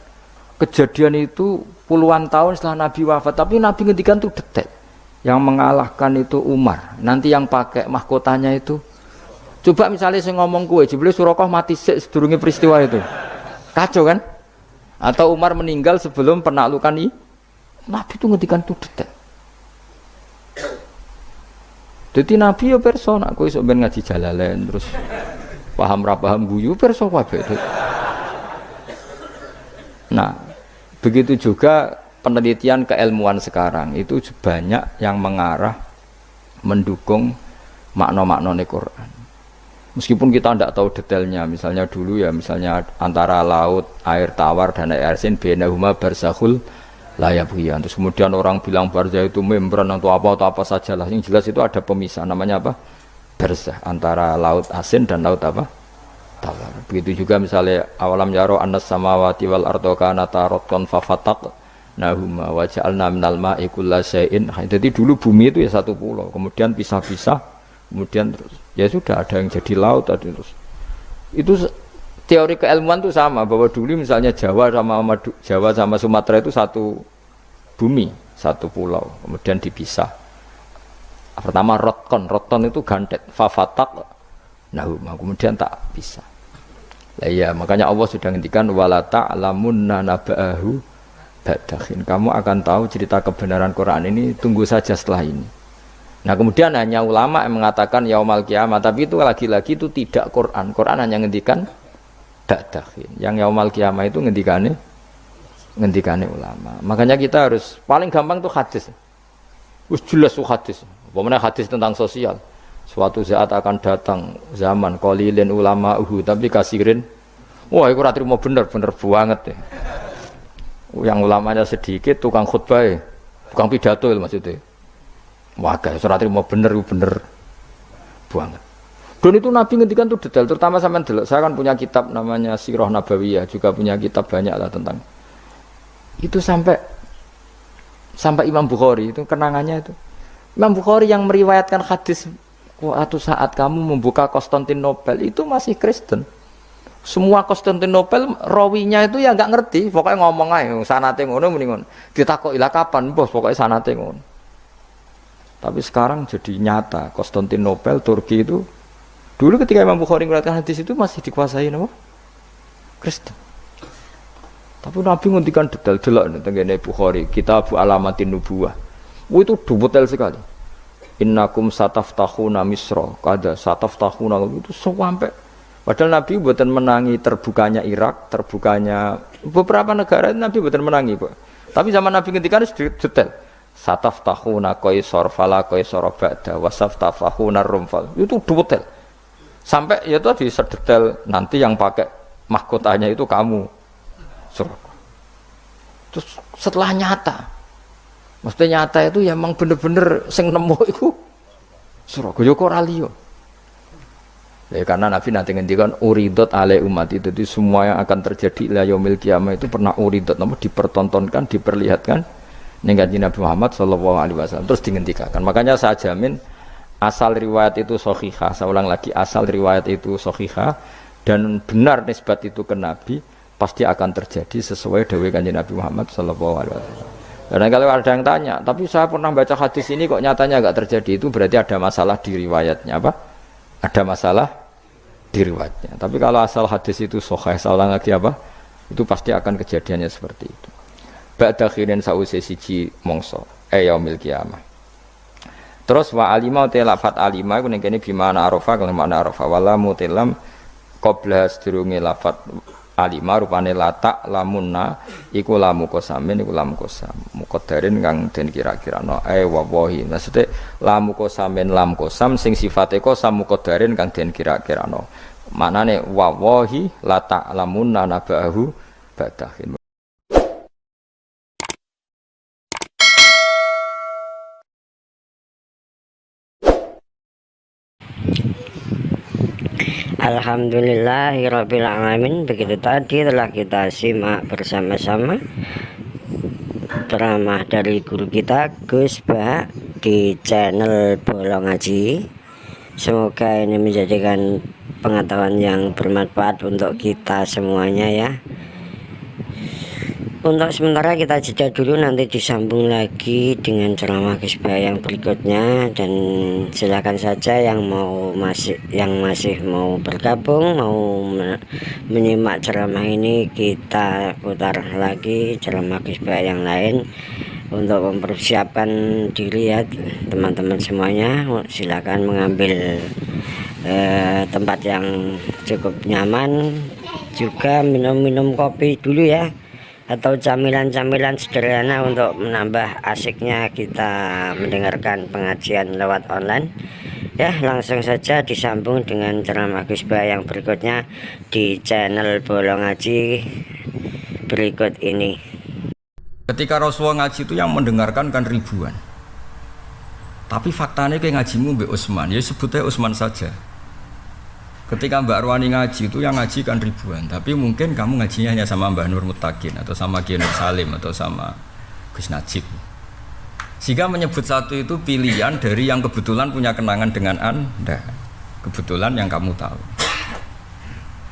kejadian itu puluhan tahun setelah Nabi wafat, tapi Nabi ngendikan itu detik. Yang mengalahkan itu Umar. Nanti yang pakai mahkotanya itu. Coba misalnya saya ngomong kue, jebule Suraqah mati sedurunge peristiwa itu. Kacau kan? Atau Umar meninggal sebelum penaklukan ini. Nabi itu ngendikan itu detik. Jadi Nabi ya persona, aku iso ben ngaji Jalalain terus paham ra paham guyu perso kabeh. Nah, begitu juga penelitian keilmuan sekarang itu banyak yang mengarah mendukung makna-makna Quran. Meskipun kita tidak tahu detailnya, misalnya dulu ya, misalnya antara laut, air tawar dan air asin, bainahuma barzakhul la yabghiyan. Terus kemudian orang bilang barzah itu membran atau apa saja lah. Yang jelas itu ada pemisah, namanya apa? Barzah, antara laut asin dan laut apa? Tawar. Begitu juga misalnya awalam yaro annas samawati wal ardo kanata ratqan fafataq nahuma wa ja'alna minal ma'i kullasyai'in. Jadi dulu bumi itu ya satu pulau, kemudian pisah-pisah, kemudian terus ya sudah ada yang jadi laut ada terus. Itu teori keilmuan itu sama, bahwa dulu misalnya Jawa sama Sumatera itu satu bumi, satu pulau, kemudian dipisah. Pertama roton itu gandet, fafatak nahuma, kemudian tak pisah. Lah ya, makanya Allah sudah ngendikan wala ta'lamunna naba'ahu ba'dakhin. Kamu akan tahu cerita kebenaran Quran ini tunggu saja setelah ini. Nah, kemudian hanya ulama yang mengatakan yaumal kiamah, tapi itu lagi-lagi itu tidak Quran. Quran hanya ngendikan ba'dakhin. Yang yaumal kiamah itu ngendikane ulama. Makanya kita harus paling gampang itu hadis. Wis jelas itu hadis. Pokoknya hadis tentang sosial. Suatu saat akan datang zaman qalilin ulama'uhu tapi kasirin. Wah, itu ora trimo bener banget ya. Yang ulamanya sedikit, tukang khutbah, tukang pidato maksudnya. Wah, guys, ora trimo bener banget. Dan itu Nabi ngendikan itu detail, terutama sampean delok. Saya kan punya kitab namanya Sirah Nabawiyah, juga punya kitab banyak lah tentang itu sampai Imam Bukhari itu kenangannya itu. Imam Bukhari yang meriwayatkan hadis suatu saat kamu membuka Konstantinopel itu masih Kristen. Semua Konstantinopel rawinya itu ya nggak ngerti, pokoknya ngomong aja sanate ngono muni ngono. Ditakoki lah kapan, bos, pokoknya sanate ngono. Tapi sekarang jadi nyata Konstantinopel Turki itu dulu ketika Imam Bukhari meriwayatkan hadis itu masih dikuasai apa? Kristen. Tapi Nabi ngendikan detail delok tengene Bukhari, Kitab Alamatin Nubuwah. Itu detail sekali. Innakum sataftahuna Misra, kada sataftahuna itu sampai padahal Nabi buatan menangi terbukanya Irak, terbukanya beberapa negara Nabi buatan menangi, Pak. Tapi zaman Nabi ngendikan detail. Sataftahuna qaisar fala qaisar ba'da wasaftahuna rumfal. Itu detail. Sampai ya tadi sedetail nanti yang pakai mahkotanya itu kamu. Suraqah. Terus setelah nyata maksudnya nyata itu ya memang bener-bener sing nemu itu Suraqah yo ora liya. Ya karena Nabi nanti ngendikan uridot ale umat itu, jadi semua yang akan terjadi ila yaumil qiyamah itu pernah uridot, namun dipertontonkan, diperlihatkan ning kanjeng Nabi Muhammad sallallahu alaihi wasallam terus dihentikan. Makanya saya jamin asal riwayat itu sahihah, saya ulang lagi asal riwayat itu sahihah dan benar nisbat itu ke Nabi pasti akan terjadi sesuai dawuh kanjeng Nabi Muhammad sallallahu alaihi wasallam. Dan kalau ada yang tanya, tapi saya pernah baca hadis ini kok nyatanya enggak terjadi, itu berarti ada masalah di riwayatnya apa? Ada masalah di riwayatnya. Tapi kalau asal hadis itu sahih, saya ulang lagi apa? Itu pasti akan kejadiannya seperti itu. ba'da khirin sause siji mongso yaumil qiyamah. Terus wa alima te lafat alima iku ning kene bimana arafa kene makna arafa wala mutilam qabla sedurunge lafat alima rupane latak lamunna iku lamu kosamin iku lamu kosam muqaddarin kang den kira-kirano wallahi maksude lamu kosamin lam kosam sing sifate kosam muqaddarin kang den kira-kirano maknane wallahi latak lamunna nabahu badahin. Alhamdulillahirabbil alamin. Begitu tadi telah kita simak bersama-sama ceramah dari guru kita Gus Bah di channel Bolong Ngaji. Semoga ini menjadikan pengetahuan yang bermanfaat untuk kita semuanya ya. Untuk sementara kita jeda dulu, nanti disambung lagi dengan ceramah Gus Bah yang berikutnya, dan silakan saja yang masih mau bergabung, mau menyimak ceramah ini, kita putar lagi ceramah Gus Bah yang lain untuk mempersiapkan diri ya teman-teman semuanya. Silakan mengambil tempat yang cukup nyaman, juga minum-minum kopi dulu ya, atau camilan-camilan sederhana untuk menambah asiknya kita mendengarkan pengajian lewat online ya. Langsung saja disambung dengan ceramah Gus Bah yang berikutnya di channel Bolong Ngaji berikut ini. Ketika Rasulullah ngaji itu yang mendengarkan kan ribuan, tapi faktanya kayak ngajimu Mbak Utsman, ya sebutnya Utsman saja. Ketika Mbak Arwani ngaji itu yang ngaji kan ribuan, tapi mungkin kamu ngajinya hanya sama Mbak Nur Mutakin atau sama Kiai Nur Salim atau sama Gus Najib. Sehingga menyebut satu itu pilihan dari yang kebetulan punya kenangan dengan Anda, kebetulan yang kamu tahu.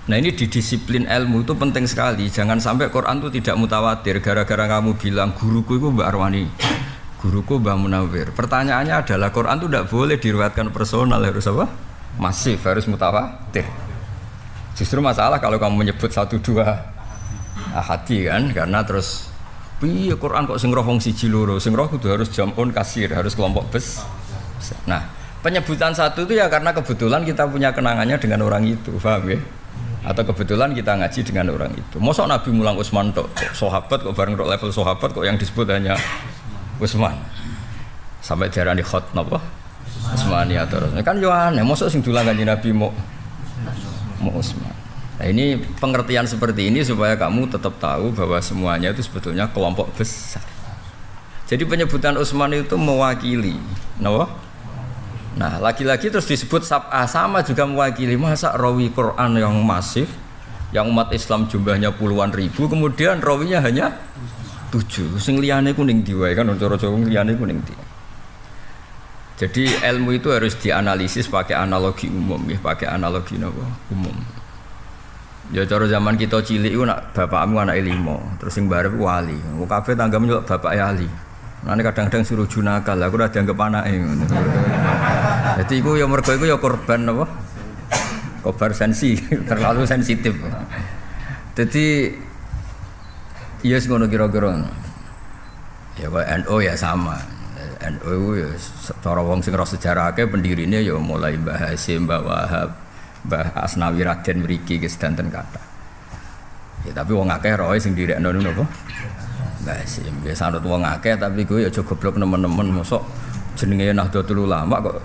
Nah ini di disiplin ilmu itu penting sekali. Jangan sampai Quran itu tidak mutawatir gara-gara kamu bilang guruku itu Mbak Arwani, guruku Mbak Munawir. Pertanyaannya adalah Quran itu tidak boleh diriwayatkan personal, harus apa? Masif, harus mutawatir. Justru masalah kalau kamu menyebut satu dua ahadi kan, karena terus piye Quran kok sing roh wong siji loro, sing roh kudu harus jamun kasir, harus kelompok bes. Nah, penyebutan satu itu ya karena kebetulan kita punya kenangannya dengan orang itu, paham ya? Atau kebetulan kita ngaji dengan orang itu. Mosok Nabi mulang Utsman tok, sahabat kok bareng level sahabat kok yang disebut hanya Utsman. Sampai diarani khot napa? Utsmaniyah terus. Kan yo aneh, mosok sing dulang Kanjeng Nabi mau Utsman. Nah, ini pengertian seperti ini supaya kamu tetap tahu bahwa semuanya itu sebetulnya kelompok besar. Jadi penyebutan Utsman itu mewakili, napa? Nah, lagi-lagi terus disebut sab'ah, sama juga mewakili. Masa rawi Quran yang masif, yang umat Islam jumlahnya puluhan ribu, kemudian rawinya hanya 7. Sing liyane ku ning ndi wae kan cara Jawa liyane ku ning ndi. Jadi ilmu itu harus dianalisis pakai analogi umum ya, pakai analogi napa? Umum. Ya cara zaman kita cilik iku nak bapakmu anake 5, terus sing barep wali. Wong kabeh tanggamu nyeluk bapak ali. Nane kadang-kadang suruh junakal, aku ora dianggap anake ngono. Jadi iku ya mergo iku ya korban apa? Korban terlalu sensitif. Jadi iya ngono kira-kira. Ya kok NU ya sama. NU ya cara wong sing ora sejarah akeh pendirine ya mulai Mbah Hasyim, Mbah Wahab, Mbah Asnawi Raden mriki ki sedanten kathah. Ya tapi wong akeh roe sing direkno niku napa? Mbah Hasyim. Ya sanut wong akeh tapi kuwi aja goblok nemen-nemen mosok jenenge Nahdlatul Ulama kok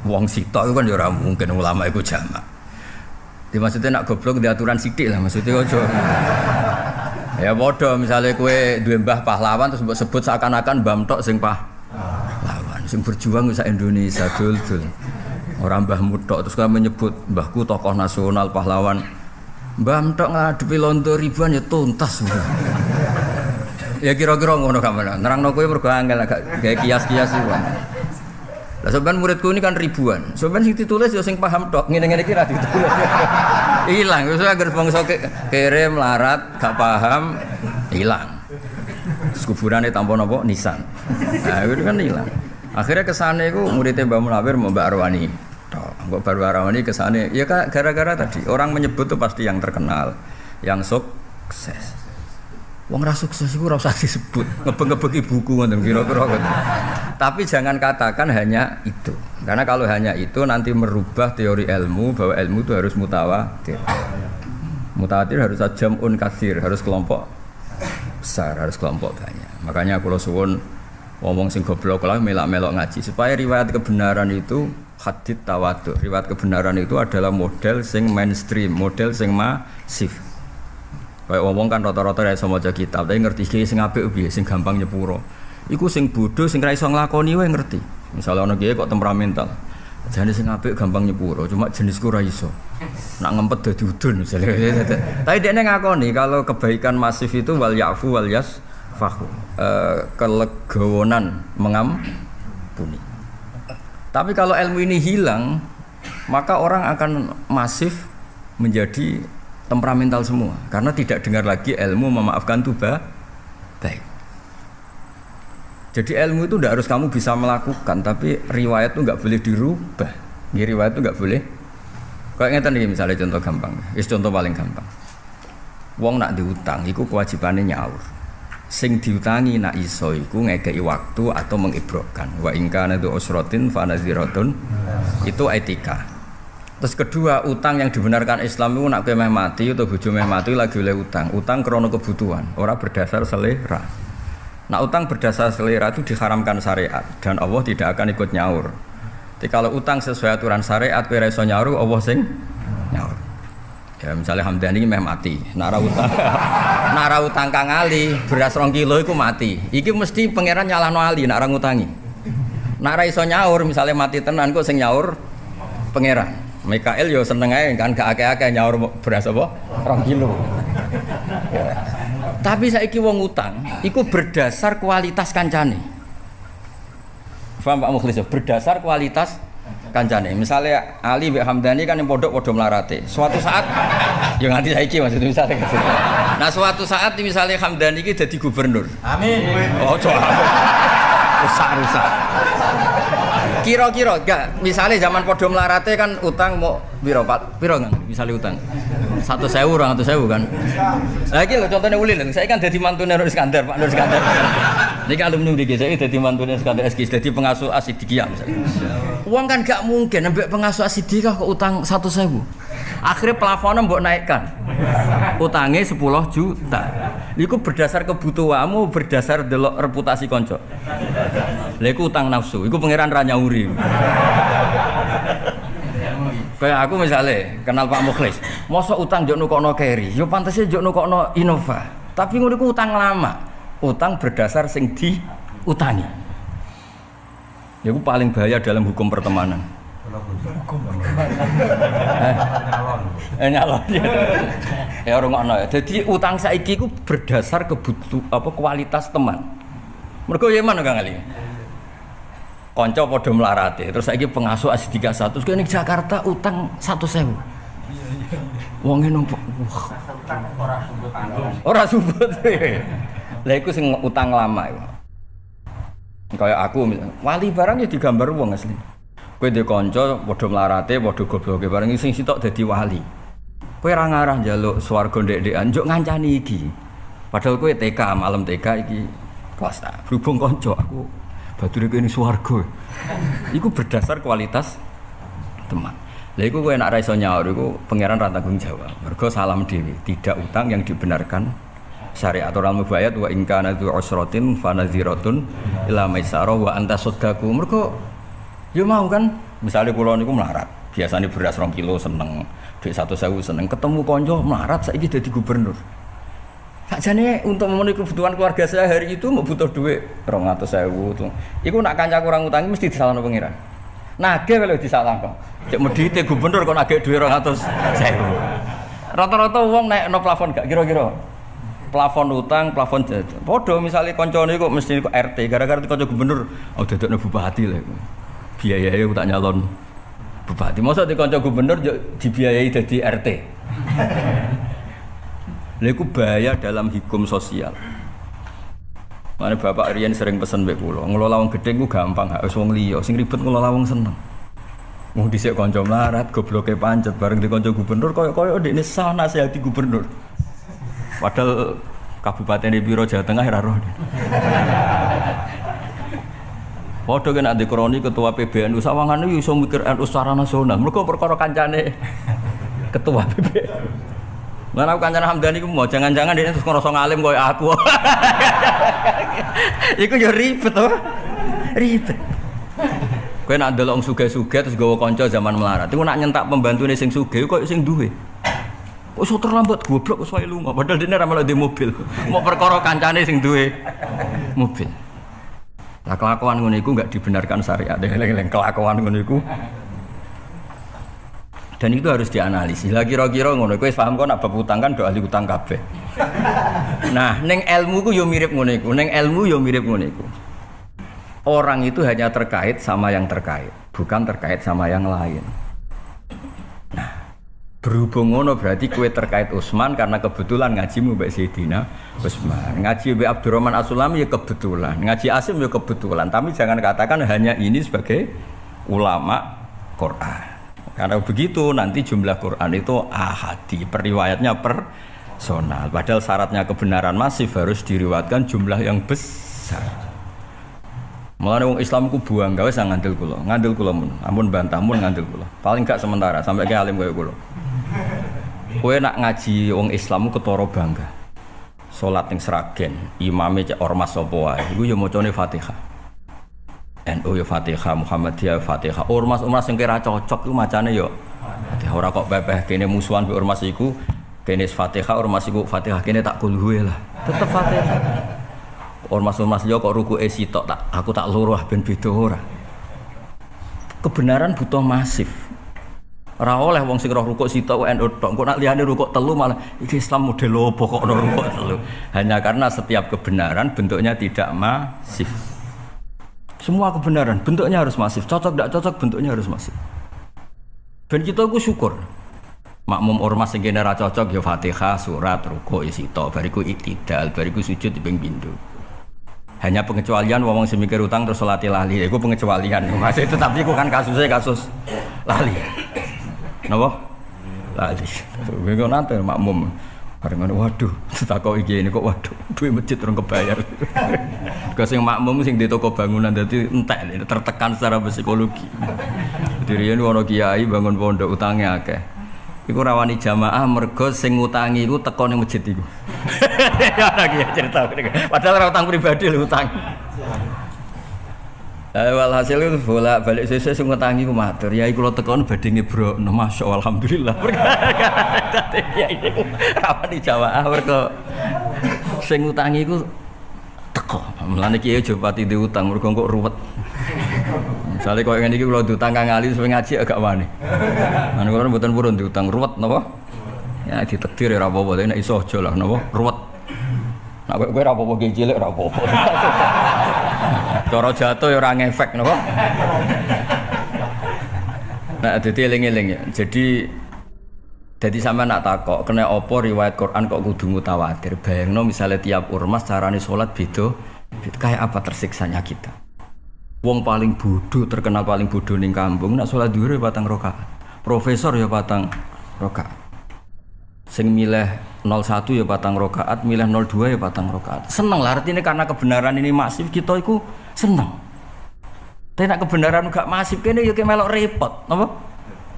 wong sitok iku kan ya ora mungkin ulama iku jamak. Dimaksudnya nak goblok di aturan sithik lah maksudnya aja. Ya padha misalnya kowe duwe mbah pahlawan terus mbok sebut seakan-akan mbah tok sing pahlawan sing berjuang sak Indonesia dul-dul. Ora mbahmu tok terus kowe menyebut mbahku tokoh nasional pahlawan. Mbah tok ngadepi londo ribuan ya tuntas. Ya kira-kira ngono kamane. Nerangno kowe mergo angel agak gawe kias-kias iku. Lah sampean muridku ini kan ribuan. Sampean sing ditulis ya sing paham tok. Ngene-ngene iki ra ditulis. Hilang, wis agar bangsa kere melarat, gak paham, hilang. Kuburane tanpa napa nisan. Nah, itu kan hilang. Akhirnya kesane iku muridé Mbah Munawir Mbak Arwani. Tok, Mbak Arwani kesane ya gara-gara tadi orang menyebut tuh pasti yang terkenal, yang sukses. Wong ra sukses iku ora usah disebut, ngebeng-ngebeng buku ngoten kira-kira ngoten. Tapi jangan katakan hanya itu. Karena kalau hanya itu nanti merubah teori ilmu bahwa ilmu itu harus mutawatir. Mutawatir harus jam'un katsir, harus kelompok besar, harus kelompok banyak. Makanya kula suwun wong sing goblok lah melak-melok ngaji supaya riwayat kebenaran itu hadits tawatur. Riwayat kebenaran itu adalah model sing mainstream, model sing masif. Kayak ngomong kan rata-rata ra iso maca kitab, tapi ngerti iki sing apik piye, sing gampang nyepuro. Iku sing bodoh sing ra iso nglakoni wae ngerti. Misale ana kiye kok temperamental. Jane sing apik gampang nyepuro, cuma jenisku ra iso. Nak ngempet dadi udun misale. Tapi dekne ngakoni kalau kebaikan masif itu wal yafu wal yasfahu. Kelegowonan mengampuni. Tapi kalau ilmu ini hilang, maka orang akan masif menjadi temperamental semua karena tidak dengar lagi ilmu memaafkan itu baik. Jadi ilmu itu tidak harus kamu bisa melakukan, tapi riwayat itu nggak boleh dirubah. Riwayat itu nggak boleh. Kayak ngeten nih misalnya contoh gampang, contoh paling gampang. Wong nak diutang, iku kewajibannya nyaur. Sing diutangi nak iso iku ngekei waktu atau mengibrokkan. Wa ingkana itu usrotin fanaziratun, itu etika. Terus kedua, utang yang dibenarkan Islam itu nak kowe meh mati atau bojo meh mati lagi oleh utang. Utang krono kebutuhan, ora berdasar selera. Nah, utang berdasar selera itu diharamkan syariat dan Allah tidak akan ikut nyaur. Jadi kalau utang sesuai aturan syariat kowe ora iso nyaur, Allah sing nyaur. Ya misalnya Hamdani meh mati, nara utang Kang Ali beras 2 kilo iku mati. Iki mesti pangeran nyalahno Ali nak ora ngutangi. Nara iso nyaur misalnya mati tenan kok sing nyaur pangeran. Mikael yo seneng ae kan gak akeh-akeh nyaur beras apa 2 kilo. Tapi saiki wong utang iku berdasar kualitas kancane. Paham Pak Mukhlis? Berdasar kualitas kancane. Misalnya Ali mbek Hamdani kan yang pondok padha mlarate. Suatu saat yo nganti saiki maksudnya misalnya. Nah, suatu saat misalnya Hamdani iki dadi gubernur. Amin. Oh, rusak. Kira-kira enggak, misalnya zaman podo melarate kan utang mau piro kan misalnya utang 100.000 orang 100.000 kan. Lagi lho contohnya ulil, saya kan jadi mantune Nur Iskandar, Pak Nur Iskandar. Niki alumni mriki saya jadi mantune Iskandar SK, jadi pengasuh Asidikiyah misalnya. Uang kan gak mungkin ambek pengasuh Asidikiyah kok utang 100.000. Akhirnya plafonnya mbok naikkan. Utangnya 10 juta. Iku berdasar kebutuhanmu, berdasar delok reputasi konco. Lha iku utang nafsu, iku pangeran ra nyauri. Kayak aku misalnya kenal Pak Mukhlis, mosok utang njuk nukokno Keri, yo pantese njuk nukokno Innova. Tapi ngono iku utang lama. Utang berdasar sing diutangi. Ya iku paling bahaya dalam hukum pertemanan. Nyalon. Ya ora ngono. Dadi utang saiki iku berdasar kualitas teman. Mergo ya mana Kang Ali? Kanca padha mlarate, terus saiki pengasuh Asidika 100 kene ning Jakarta utang 100.000. Wonge nopo? Ora subut. Lah iku sing utang lama iku. Kayak aku wali barang ya digambar wong asli. Kowe ndek kanca padha mlarate, padha gobloke bareng sing sitok dadi wali. Kowe ora ngarah njaluk swarga ndek-ndekan, njuk ngancani iki. Padahal kowe TK, malam TK iki kelas tak. Berhubung kanca aku bature kene swarga. Iku berdasar kualitas teman. Lah iku kowe nek ora iso nyaur iku pangeran ra tanggung jawab. Mergo salam dhewe, tidak utang yang dibenarkan syariat aturan mubayat wa in kana tu usratin fanaziratun ila maisarah wa anta sadaqu. Mergo yo mau kan, misalnya kula niku melarat, biasanya beras 2 kilo seneng, duit 100.000 seneng, ketemu konco melarat saiki dadi gubernur. Sakjane untuk memenuhi kebutuhan keluarga saya hari itu mau butuh duit 200.000 tuh. Iku nak kanca kurang utangi mesti disalahno pangeran. Nagih kalau disalahno. Cek medhite gubernur kok nagih duit 200.000. Rata-rata wong naikno plafon gak kira-kira. Plafon utang, plafon jajan. Padha misale kancane kok mesti kok RT gara-gara kanca gubernur, oh dadekno bupati lho. Biayanya aku tak nyalon bupati. Masa di kanca gubernur dibiayai jadi RT. Lha iku bahaya dalam hukum sosial. Mane Bapak Rian sering pesen mbek kula, ngelola wong gedhe ku gampang, gak wis wong liya, sing ribet ngelola wong seneng. Wong dhisik kanca mlarat, gobloke pancet bareng di kanca gubernur koyo-koyo ndekne sah nasihati gubernur. Padahal Kabupaten Biro Jawa Tengah ora roh. Padha kena di kroni ketua PBNU sawangane yo iso mikir NU secara nasional. Mergo perkara kancane ketua PBNU. Lan aku kancane Hamdani iku mau jangan-jangan dia terus ngerasa ngalim koyo aku. Iku yo ribet to. Ribet. Kowe nak ndelok wong sugih-sugih terus gawa kanca zaman melarat. Iku nak nyentak pembantune sing sugih koyo sing duwe. Kok iso terlambat goblok wis wae lunga padahal dene ra melok di mobil. Mau perkara kancane sing duwe mobil. Lah kelakuan ngono iku enggak dibenarkan syariat. Eleng-eleng kelakuan ngono iku. Dan itu harus dianalisis. Lah kira-kira ngono kowe paham kok nak bab utang kan do ahli utang kabeh. Nah, ning ilmu ku yo mirip ngono iku. Ning ilmu yo mirip ngono iku. Orang itu hanya terkait sama yang terkait, bukan terkait sama yang lain. Nah, berhubung ngono berarti kowe terkait Utsman karena kebetulan ngajimu Mbak Sayyidina Utsman. Ngaji Mbak Abdurrahman As-Sulami ya kebetulan, ngaji Asim ya kebetulan. Tapi jangan katakan hanya ini sebagai ulama Quran. Karena begitu nanti jumlah Quran itu ahadi, periwayatnya personal. Padahal syaratnya kebenaran masif harus diriwayatkan jumlah yang besar. Mulane wong Islam ku buang gawe sang ngandel kula mun. Ampun bantah mun ngandel kula. Paling gak sementara sampai ke alim kaya kula. Kowe nak ngaji wong Islam ku ketara bangga. Salat ning Sragen, imame cek ormas sapa wae. Iku ya macane Fatihah. NU ya Fatihah, Muhammadiyah Fatihah. Ormas-ormas sing kira cocok iku macane ya Fatihah. Ora kok pepeh kene musuhan be ormas iku, kene Fatihah, ormas iku Fatihah, kene tak kulhuwe lah. Tetep Fatihah. Ormas-ormas yo kok rukuke sitok tak aku tak loro ben beda ora. Kebenaran butuh masif. Ora oleh wong sing roh rukuk sitok NU tok. Engko nak liyane rukuk telu malah iki Islam model opo kok ono rukuk telu. Hanya karena setiap kebenaran bentuknya tidak masif. Semua kebenaran bentuknya harus masif. Cocok tidak cocok bentuknya harus masif. Ben kita ku syukur. Makmum ormas sing kene ra cocok ya Fatihah, surat, rukuk ya sitok, bariku iktidal, bariku sujud di ping pindho. Hanya pengecualian wong sing mikir utang terus salat lali. Iku pengecualian. Masih itu tapi iku kan kasusnya kasus lali. Napa? Lali. Wingi nate makmum. Bareng ngono waduh, takok iki ini kok waduh, duwe masjid urung kebayar. Kok sing makmum sing di toko bangunan dadi entek tertekan secara psikologi. Diriyen ono kiai bangun pondok utange akeh. Iku rawani jamaah mergo sing ngutangi iku teko ning masjid iku. Ya lagi cerita. Padahal ora utang pribadi lho utang. Walhasil itu bolak-balik sesuk sing ngutangi ku matur. Ya iku kula tekon badhe ngebrokno masyaallah alhamdulillah. Ya iku rawani jamaah mergo sing ngutangi iku teko. Mulane kiai aja pati diutang mergo kok ruwet. Misalnya kau ingin ini kalau diutang kang Ali supaya ngaji agak wani. Anu kalau buatan purun diutang ruwet, napa? Ya ditakdir ya rapopo, tapi nak iso aja lah, napa? Ruwet. Nak kau rapopo cilik rapopo. Cara jatuh ya orang efek, napa? Nah, jadi eling-eling ya. Jadi sama nak takok, kena opo riwayat Quran kok kudu mutawatir. Bayangno misalnya tiap ormas carane sholat beda, kayak apa tersiksanya kita? Wong paling bodoh, terkenal paling bodoh ning kampung, nak sholat dhuwur ya 4 rakaat. Profesor ya 4 rakaat. Sing milih 01 ya 4 rakaat, milih 02 ya 4 rakaat. Seneng lah artinya karena kebenaran ini masif kita iku seneng. Tapi nak kebenaran gak masif kene ya melok repot, napa?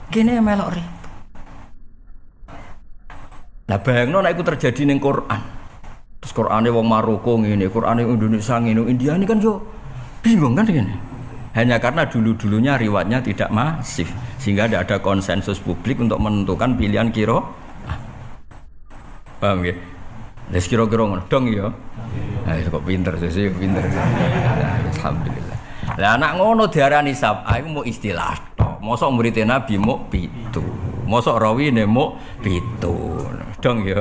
Kene melok repot. Lah bayangno nek iku terjadi ning Quran. Terus Qurane wong Maroko ngene, Qurane Indonesia ngene, India ini kan yo bingung kan ini. Hanya karena dulu-dulunya riwayatnya tidak masif sehingga tidak ada konsensus publik untuk menentukan pilihan kira. Paham nggih? Wis kira-kira ngono dong ya. Nah, kok pinter sih, pinter. Alhamdulillah. Lah anak ngono diarani sab'a iku mau istilah tok. Mosok murid Nabi mau 7. Mosok rawine mau 7. Dong ya.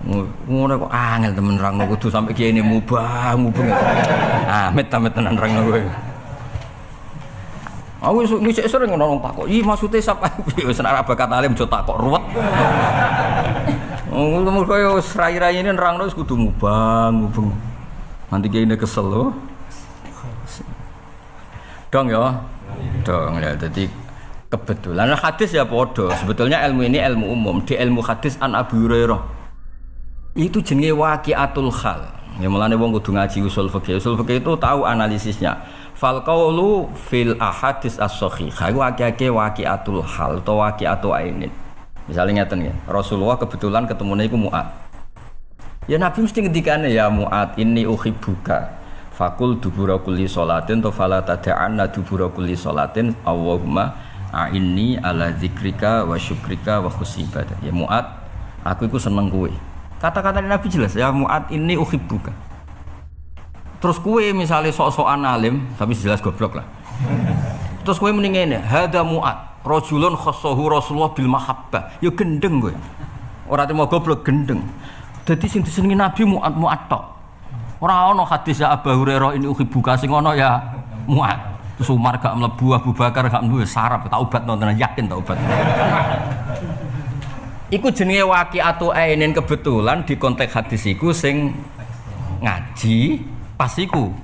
Ngono kok angel temen nerangno kudu sampe kiye ini mubah. Amit tenan nerangno kowe. Aku wis sering ngono takok. Ih maksude sapa? Wis ora bakat alim aja takok ruwet. Ngomong koyo wis rai-rai ini nerangno wis kudu mubah. Nanti kiye ini kesel lho. Dong ya. Dong ya dadi kebetulan hadis ya padha. Sebetulnya ilmu ini ilmu umum. Di ilmu hadis an Abu Hurairah. Itu jenenge waqi'atul hal. Ya mulane wong kudu ngaji usul fikih. Usul fikih itu tahu analisisnya. Fal qaulu fil ahadits as-shahihah iku akeh-akeh waqi'atul hal atau waqi'atu ainin. Misalnya ngeten ya, Rasulullah kebetulan ketemune iku Mu'ad. Ya Nabi mesti ngendikane ya Mu'ad inni uhibbuka. Fakul dubura kulli sholatin to fala tada'anna dubura kulli sholatin Allahumma a'inni ala dzikrika wa syukrika wa husni ibadah. Ya Mu'ad, aku iku seneng kowe. Kata-kata Nabi jelas ya Mu'ad inni uhibbuka. Terus kowe misalnya sok-sokan alim tapi jelas goblok lah. Terus kowe mending ngene, hada Mu'ad rajulun khassahu Rasulullah bil mahabbah. Ya gendeng kowe. Ora temo goblok gendeng. Dadi sing disenengi Nabi Mu'ad tok. Ora ana hadis ya Abu Hurairah ini uhibbuka sing ana ya Mu'ad. Terus Umar gak mlebu, Abu Bakar gak mlebu sarap taubat nonton yakin taubat. Iku jenenge waqi'atu ainin kebetulan di konteks hadis iku sing ngaji pas iku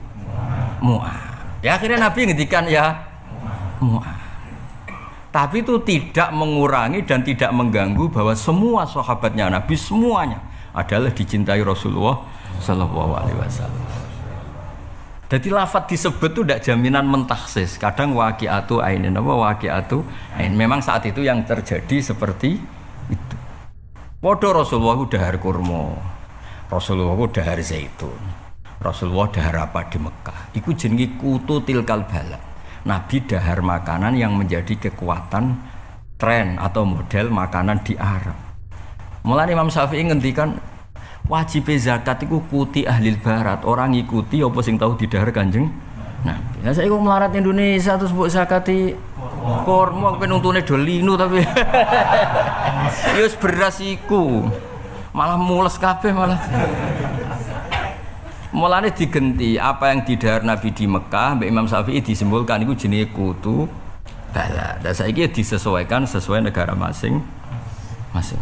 Mu'ad. Ya akhirnya Nabi ngendikan ya Mu'ad. Tapi itu tidak mengurangi dan tidak mengganggu bahwa semua sahabatnya Nabi semuanya adalah dicintai Rasulullah Sallallahu Alaihi Wasallam. Jadi lafaz disebut itu tidak jaminan mentaksis. Kadang waqi'atu ainin apa waqi'atu ain. Memang saat itu yang terjadi seperti itu. Padha Rasulullah dahar kurma. Rasulullah dahar zaitun. Rasulullah dahar apa di Mekah. Iku jenenge kutu tilkal bala. Nabi dahar makanan yang menjadi kekuatan tren atau model makanan di Arab. Mulane Imam Syafi'i ngendikan wajib zakat itu kuti ahli barat, orang ngikuti apa sing tahu didahar Kanjeng Nabi. Nah saya kok melarat Indonesia terus mbok zakati kurma penuntune do linu tapi ya wis beras iku malah mules kabeh malah. Mulane digenti apa yang didahar Nabi di Mekah mbek Imam Syafi'i disimpulkan iku jenenge kutu bala. Dan saiki disesuaikan sesuai negara masing-masing.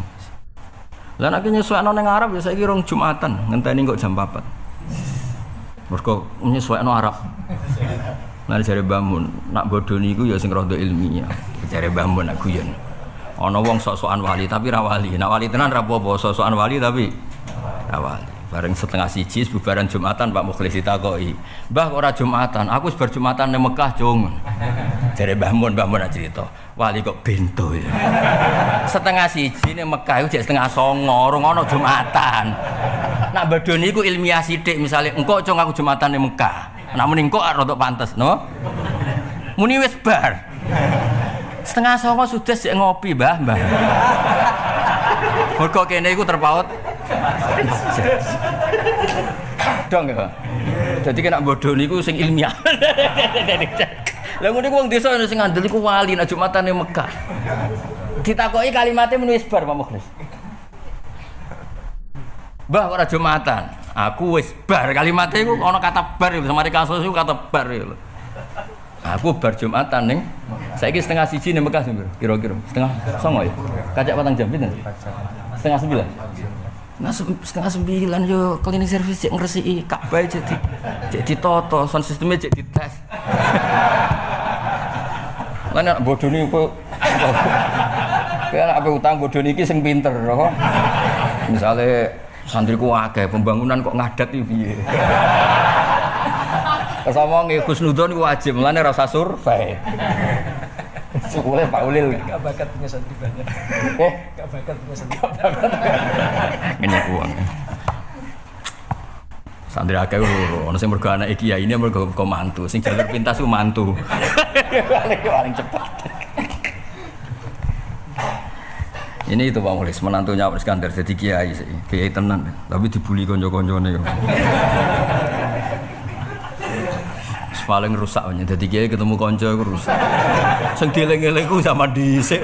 Lah nek nyesuaikno ning Arab ya saiki rong Jumatan, ngenteni kok jam 4. Mergo nyesuaikno Arab. Lah jare Mbah Mun, nak bodho niku ya sing rada ilmiah. Jare Mbah Mun nak guyon. Ana wong sok-sokan wali tapi ra wali. Nak wali tenan ra apa-apa, sok-sokan wali tapi ra wali. Bareng setengah siji bubaran Jumatan Pak Mukhlis ditakoki. Mbah kok ora Jumatan? Aku wis bar Jumatan ning Mekah, Cung. Jare Mbah Mun cerita. Wali kok bento ya. Setengah siji ning Mekah iku jek setengah 09.00 ora ono Jumatan. Nak badone iku ilmiah sithik misale engko Cung aku Jumatan ning Mekah. Nak muni engko rada pantes, no? Muni wis bar. Setengah 09.00 sudah sik ngopi, Mbah. Mergo kene iku terpaut. Dong ya. Dadi kena bodho niku sing ilmiah. Lah ngene wong desa sing ngandel iku wali nek Jumatan ning Mekah. Ditakoki kalimatnya menulis bar Pak Mukhlis. Mbah ora Jumatan. Aku wis bar kalimatnya iku ana kata bar ya mari kasus iku kata bar ya. Aku bar Jumatan ning saiki setengah 1 ning Mekah kira-kira setengah 09.00 ya. Kacak patang jam pinten? Setengah 9. Nah setengah 9 yo cleaning service cek ngresiki Ka'bah jadi toto sound sistemnya jadi dites. Lah nek bodoni kok kaya apa utang bodoni iki sing pinter kok. Misale santriku akeh pembangunan kok ngadat iki piye. Kesomong Husnudzon iku wajib, mulane ora usah survei. Boleh Pak Ulil. Enggak bakat punya santri banyak. Enggak bakat punya santri. Ini uang. Santri akeh lho, ono sing mergo anake kiai ini mergo mantu, sing jalur pintas ku mantu. Paling cepat. Ini itu Pak Mulis, menantunya Pak Iskandar jadi kiai tenan, tapi dibully konco-koncone. Paling rusak nya dadi kiai ketemu kanca iku rusak. Sing dieling-eling ku zaman dhisik.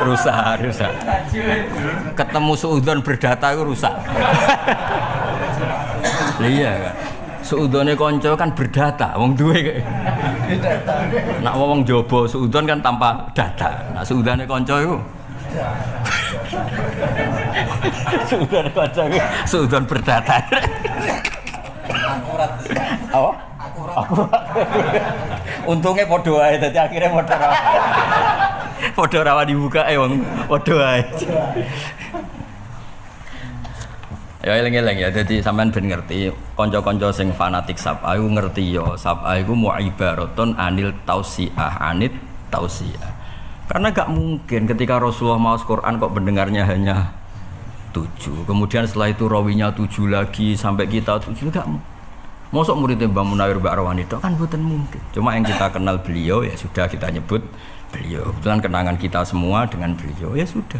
rusak. Ketemu suudzon berdata iku rusak. Iya kan. Suudzone kanca kan berdata, wong duwe. Nak wong jaba suudzon kan tanpa data. Nak suudzone kanca iku suudzone kanca iku suudzon berdata. Akurat. Apa? Akurat. Untungnya padha wae dadi akhire padha. Padha ora dibuka wong padha ae. Ya eling-eling ya, dadi sampean ben ngerti kanca-kanca sing fanatik sab'a iku ngerti ya, sab'a iku mu'ibaratun anil tausiah, anit tausiah. Karena gak mungkin ketika Rasulullah maos Quran kok pendengarnya hanya 7. Kemudian setelah itu rawinya 7 lagi sampai kita 7 gak mungkin. Mosok muridnya Mbah Munawir Mbak Rawani itu kan bukan mungkin. Cuma yang kita kenal beliau ya sudah kita nyebut beliau. Kebetulan kenangan kita semua dengan beliau ya sudah.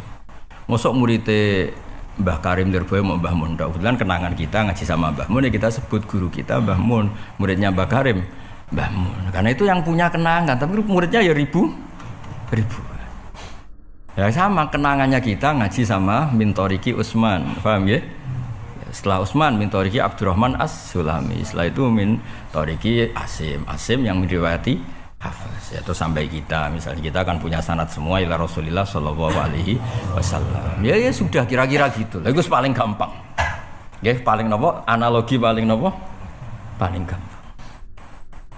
Mosok muridnya Mbah Karim Lirboyo mau Mbah Mun. Kebetulan kenangan kita ngaji sama Mbah Mun ya kita sebut guru kita Mbah Mun. Muridnya Mbah Karim Mbah Mun. Karena itu yang punya kenangan, tapi muridnya ya ribu. Ya sama kenangannya kita ngaji sama Mintoriki Utsman. Paham ya? Setelah Utsman Mintoriki Abdurrahman As-Sulami. Setelah itu Mintoriki Asim yang meriwayati Hafiz. Ya terus sampai kita misalnya kita akan punya sanad semua ila Rasulillah sallallahu alaihi wasallam. Ya sudah kira-kira gitu. Lah itu paling gampang. Nggih, paling napa? Analogi paling napa? Paling gampang.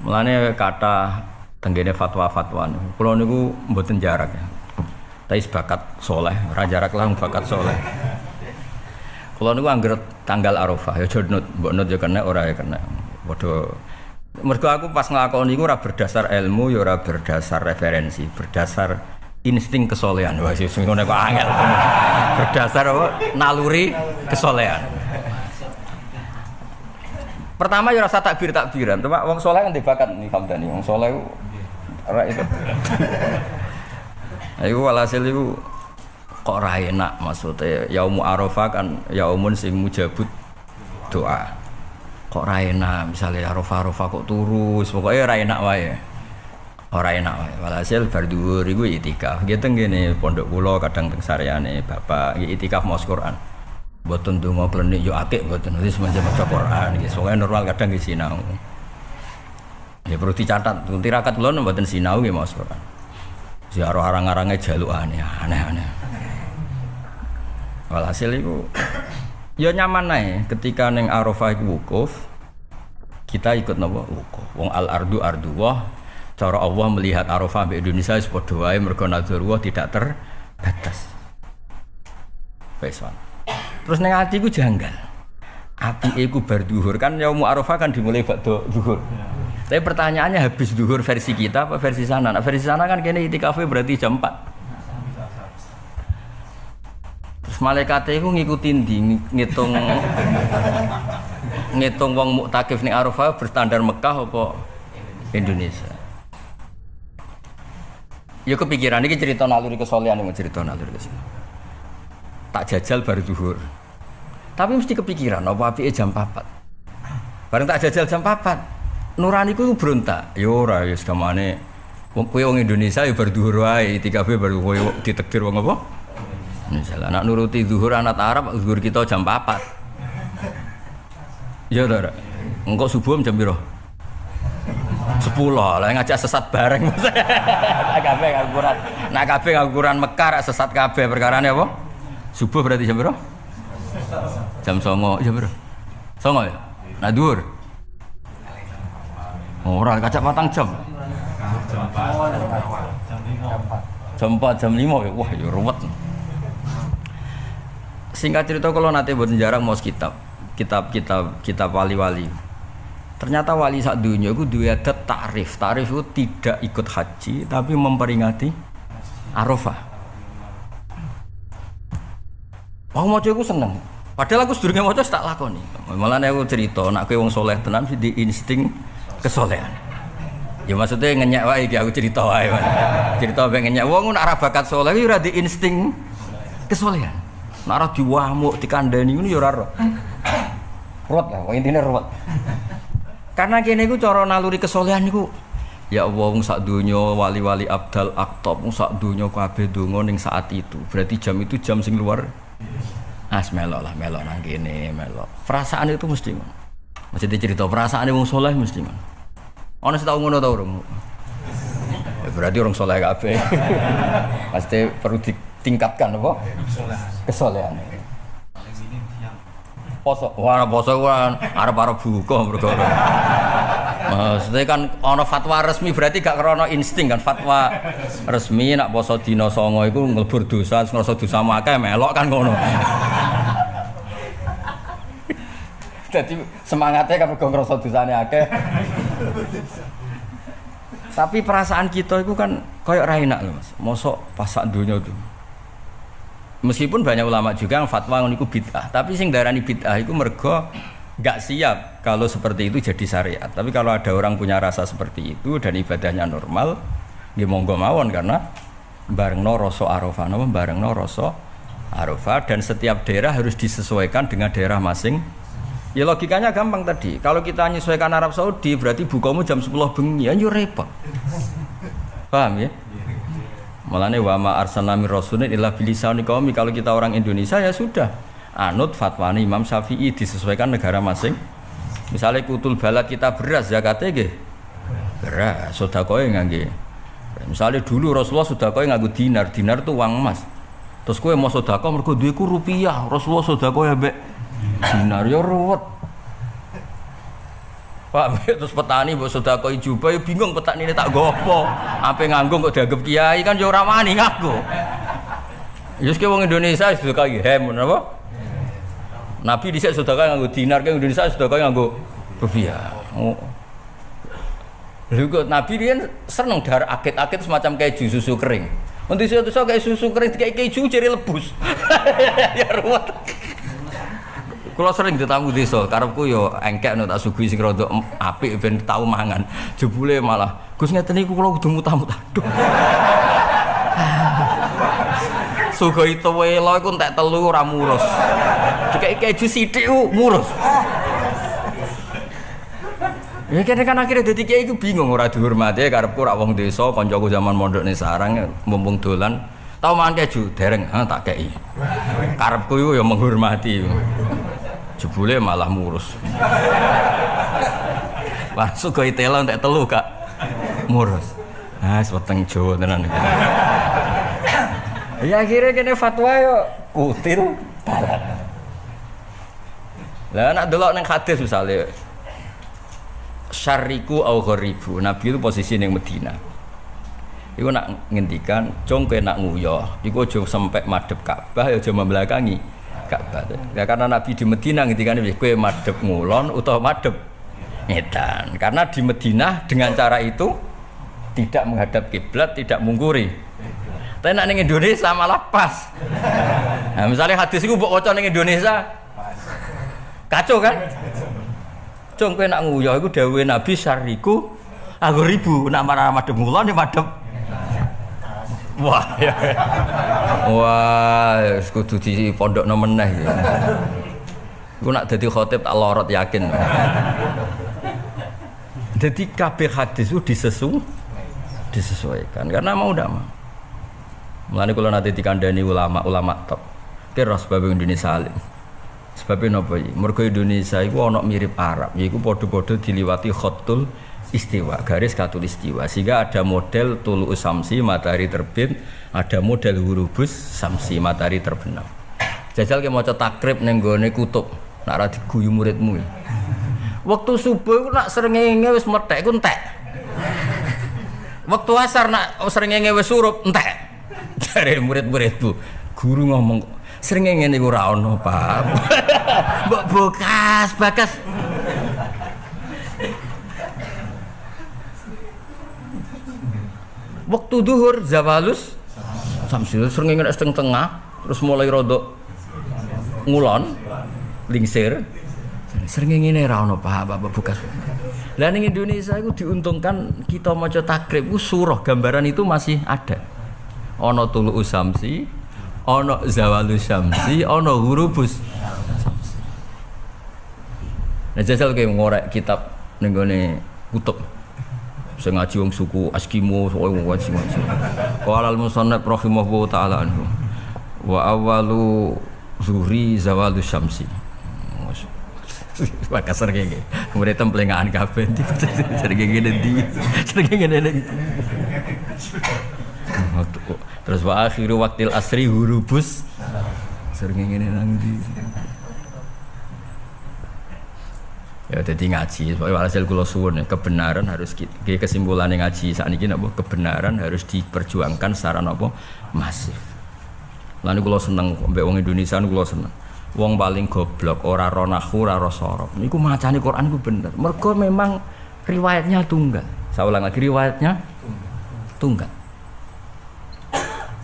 Mulane kata tenggene fatwa-fatwa kula niku mboten jarak ya. Tapi bakat soleh, ora jarak lah bakat soleh. Kula niku anggere tanggal Arafah ya jodnut, mbok nut ya kena ora ya kena. Padha mergo aku pas nglakoni iku ora berdasar ilmu ya ora berdasar referensi, berdasar insting kesolehan. Wah sing ngono kok angel. Berdasar apa? Naluri kesolehan. Pertama ya rasa takbir-takbiran, cuma wong saleh kan bakat nih Hamdani, wong saleh ora itu. Ayo walhasil iku kok ora enak maksudnya yaumu Arafah kan yaumun sing mujabut doa. Kok ora enak misalnya Arafah kok turu, pokoknya ora enak wae. Ora enak wae. Walhasil bar dhuwur iku itikaf. Nggih teng ngene pondok kula kadang teng sareane bapak nggih itikaf maos Quran. Mboten donga klenik yo akeh mboten wis maca Quran nggih soalé normal kadang nggih sinau. Ya perlu dicatat tirakat kula mboten sinau nggih maos Quran. Ziarah arang-arange jalukane aneh-aneh. Walhasil iku ya nyaman ae ketika ning Arafah iku wukuf kita ikut napa wukuf. Wong al-ardu ardullah cara Allah melihat Arafah di Indonesia wis padha wae mergo nadzarullah tidak terbatas. Wis terus ning ati ku janggal. Apike ku bar zuhur kan yaum Arafah kan dimulai badhe zuhur. Tapi pertanyaannya habis zuhur versi kita apa versi sana? Nah, versi sana kan kene itikafe berarti jam 4. Terus malaikate iku ngikutin di ngitung wong muktakif ning Arafah berstandar Mekah apa Indonesia. Ya kepikiran iki cerita naluri kesolehan iki cerita naluri kesolehan. Tak jajal baru zuhur. Tapi mesti kepikiran apa apike jam 4. Bareng tak jajal jam 4. Nuraniku berontak. Ya ora ya segamane kowe wong Indonesia ya bar zuhur wae, itikafe baru kowe ditakdir wong apa? Misalnya anak nuruti zuhur anak Arab, zuhur kita jam 4. Ya ora. Engko subuh jam piro? 10 lah ngajak sesat bareng. Kabeh ngaguran. Nak kabeh ngaguran Mekar sesat kabeh perkarane apa? Subuh berarti jam piro? Jam 09.00 jam piro? 09.00 ya? Nah dhuwur. Ora kacak patang jam. Jam 4 jam 5 ya. Wah ya ruwet. Singkat cerita kalau nanti buat jarang mau kitab wali-wali. Ternyata wali sak dunya iku duwe adat takrif. Takrif itu tidak ikut haji tapi memperingati Arafah. Wong maca iku seneng. Padahal aku sedurunge maca tak lakoni. Malah aku cerita nek kowe wong saleh tenan di insting kesolehan. Ya maksudnya ngenyek wae iki aku cerita wae. Cerita ben ngenyek wong nek ora bakat saleh iki ora di insting kesolehan. Nek ora diwamuk dikandani ngono ya ora ro. Ruwet lah, intine ruwet. Karena kene iku cara naluri kesolehan niku ya Allah wong sak donya wali-wali abdal aktab wong sak donya kabeh donga ning saat itu. Berarti jam itu jam sing luar. Melok lah, melok nang kene, melok. Perasaan itu mesti ngono. Mesti cerita perasaane wong saleh mesti ngono. Ana sing tau ngono ta urung? Ya berarti orang saleh kabeh. Pasti perlu ditingkatkan apa? Kesolehan. Poso, wah poso kan arep-arep buka mergo. Maksudnya kan ana fatwa resmi berarti gak krana insting kan fatwa resmi nak poso dina 9 iku nglebur dosa, ngrasa dosamu akeh melok kan ngono. Jadi semangatnya kan mergo ngrasa dosane akeh. Tapi perasaan kita itu kan koyo ra enak lho Mas. Mosok pas sak donya itu. Meskipun banyak ulama juga yang fatwa niku bid'ah, tapi sing darani bid'ah iku mergo enggak siap kalau seperti itu jadi syariat. Tapi kalau ada orang punya rasa seperti itu dan ibadahnya normal, nggih monggo mawon karena barengno rasa Arafah, napa barengno rasa Arafah dan setiap daerah harus disesuaikan dengan daerah masing. Ya logikanya gampang tadi. Kalau kita menyesuaikan Arab Saudi berarti bukamu jam 10 bengi, ya yo repot. Paham ya? Malane wa ma arsalna mir rasulin illa bilisani qaumi. Kalau kita orang Indonesia ya sudah anut fatwane Imam Syafi'i disesuaikan negara masing. Misalnya kutul balad kita beras zakate nggih. Beras sedekahe ngangge. Misalnya dulu Rasulullah sedekahe nganggo dinar. Dinar itu uang emas. Terus kowe mau sedekah mergo duweku rupiah. Rasulullah sedekahe ambek dinar ya ruwet. Pak, terus petani mbok sedekah jubah ya bingung petani ini tak gopo. Ape nganggo kok dianggap kiai kan ya ora wani nganggo. Ya wis wong Indonesia sedekah hem napa? Nabi dhisik sedekah nganggo dinar, ke Indonesia sedekah nganggo rupiah. Oh. Lha kok Nabi riyen seneng dar akit-akit semacam keju susu kering. Nanti suatu kayak susu kering kayak keju jadi lebus. Ya ruwet. Kalau sering ditamu desa, karepku yo engkek no tak sugih sing rada apik ben tau mangan. Jebule malah Gus ngeten niku kula kudu muta-muta. Aduh. Sugih tuwelo iku entek telu ora murus. Dikek keju sithik murus. Ya kene kan akhirnya dadi kiai iku bingung ora dihormati karepku ora wong desa, kancaku zaman mondok ning sarang mumpung dolan tau mangan keju dereng tak kei. Karepku iku ya menghormati. Jebule malah murus. Langsung kaya telo entek telu Kak. Murus. Ah, weteng Jawa tenan iki. Ya akhirnya kene fatwa yo kutil barat. Lah nek delok ning hadis misale syariku au gharibu. Nabi itu posisi ning Madinah. Iku nak ngendikan, "Jong kowe nak nguyoh, iku aja sampai madhep Ka'bah ya aja membelakangi Ka'bah." Ya karena Nabi di Madinah ngendikane kowe madhep ngulon utawa madhep ngetan. Karena di Madinah dengan cara itu tidak menghadap kiblat, tidak mungkuri. Tapi nek ning Indonesia malah pas. Nah, misalnya hadis iku mbok waca ning Indonesia kacau kan? Jong kowe nak nguyoh iku dawuhe Nabi syariku aku ribu nak marah madhep ngulon ya madhep. Wah, ya. Wah, kudu di pondokno meneh. Iku nak dadi khatib tak lorot yakin. Jadi kabeh hadis itu disesuaikan karena mau ndak mau. Mulane kula nate dikandani ulama-ulama top. Kira sebab Indonesia alim. Sebabnya napa iki? Mergo Indonesia iku ana mirip Arab, yaiku padha-padha diliwati khatul istiwa, garis khatulistiwa. Sehingga ada model tulu samsi matahari terbit, ada model hurubus samsi matahari terbenam. Jajal ki maca takrib ning gone kutub, nak ra diguyu muridmu. Waktu subuh iku nak srengenge wis methek iku entek. Waktu asar nak srengenge wis surup entek. Jare murid-muridku, guru ngomong srengenge niku ora ono, Pak. Mbok bakas. Waktu duhur zawalus samsul srengenge nek setengah tengah terus mulai rodok ngulon lingsir srengenge ora ono Pak bekas. Lah ning Indonesia iku diuntungkan kita maca takrib ku surah gambaran itu masih ada. Ana tulu samsi, ana zawalus samsi, ana hurubus samsi. Nah jajal kowe ngorek kitab ning gone kutub. Sing ngaji wong suku Eskimo, wong ngaji. Qala al-musannaf rahimahullahu taala anhu. Wa awwalu zuhri zawalus syamsi. Wah kasar gege. Kemudian templengaan kabeh di sering ngene. Terus wa akhiru waqtil asri hurubus sering ngene nang ndi. Ya jadi ngaji, pokoknya hasil kula suwun ya, kebenaran harus kesimpulan ngaji saat ini napa kebenaran harus diperjuangkan secara napa masif. Lan kula seneng mbek wong Indonesia kula seneng. Wong paling goblok ora ro nahwu ora ro sorop. Niku macane Quran iku bener. Mergo memang riwayatnya tunggal. Saya ulang lagi riwayatnya tunggal.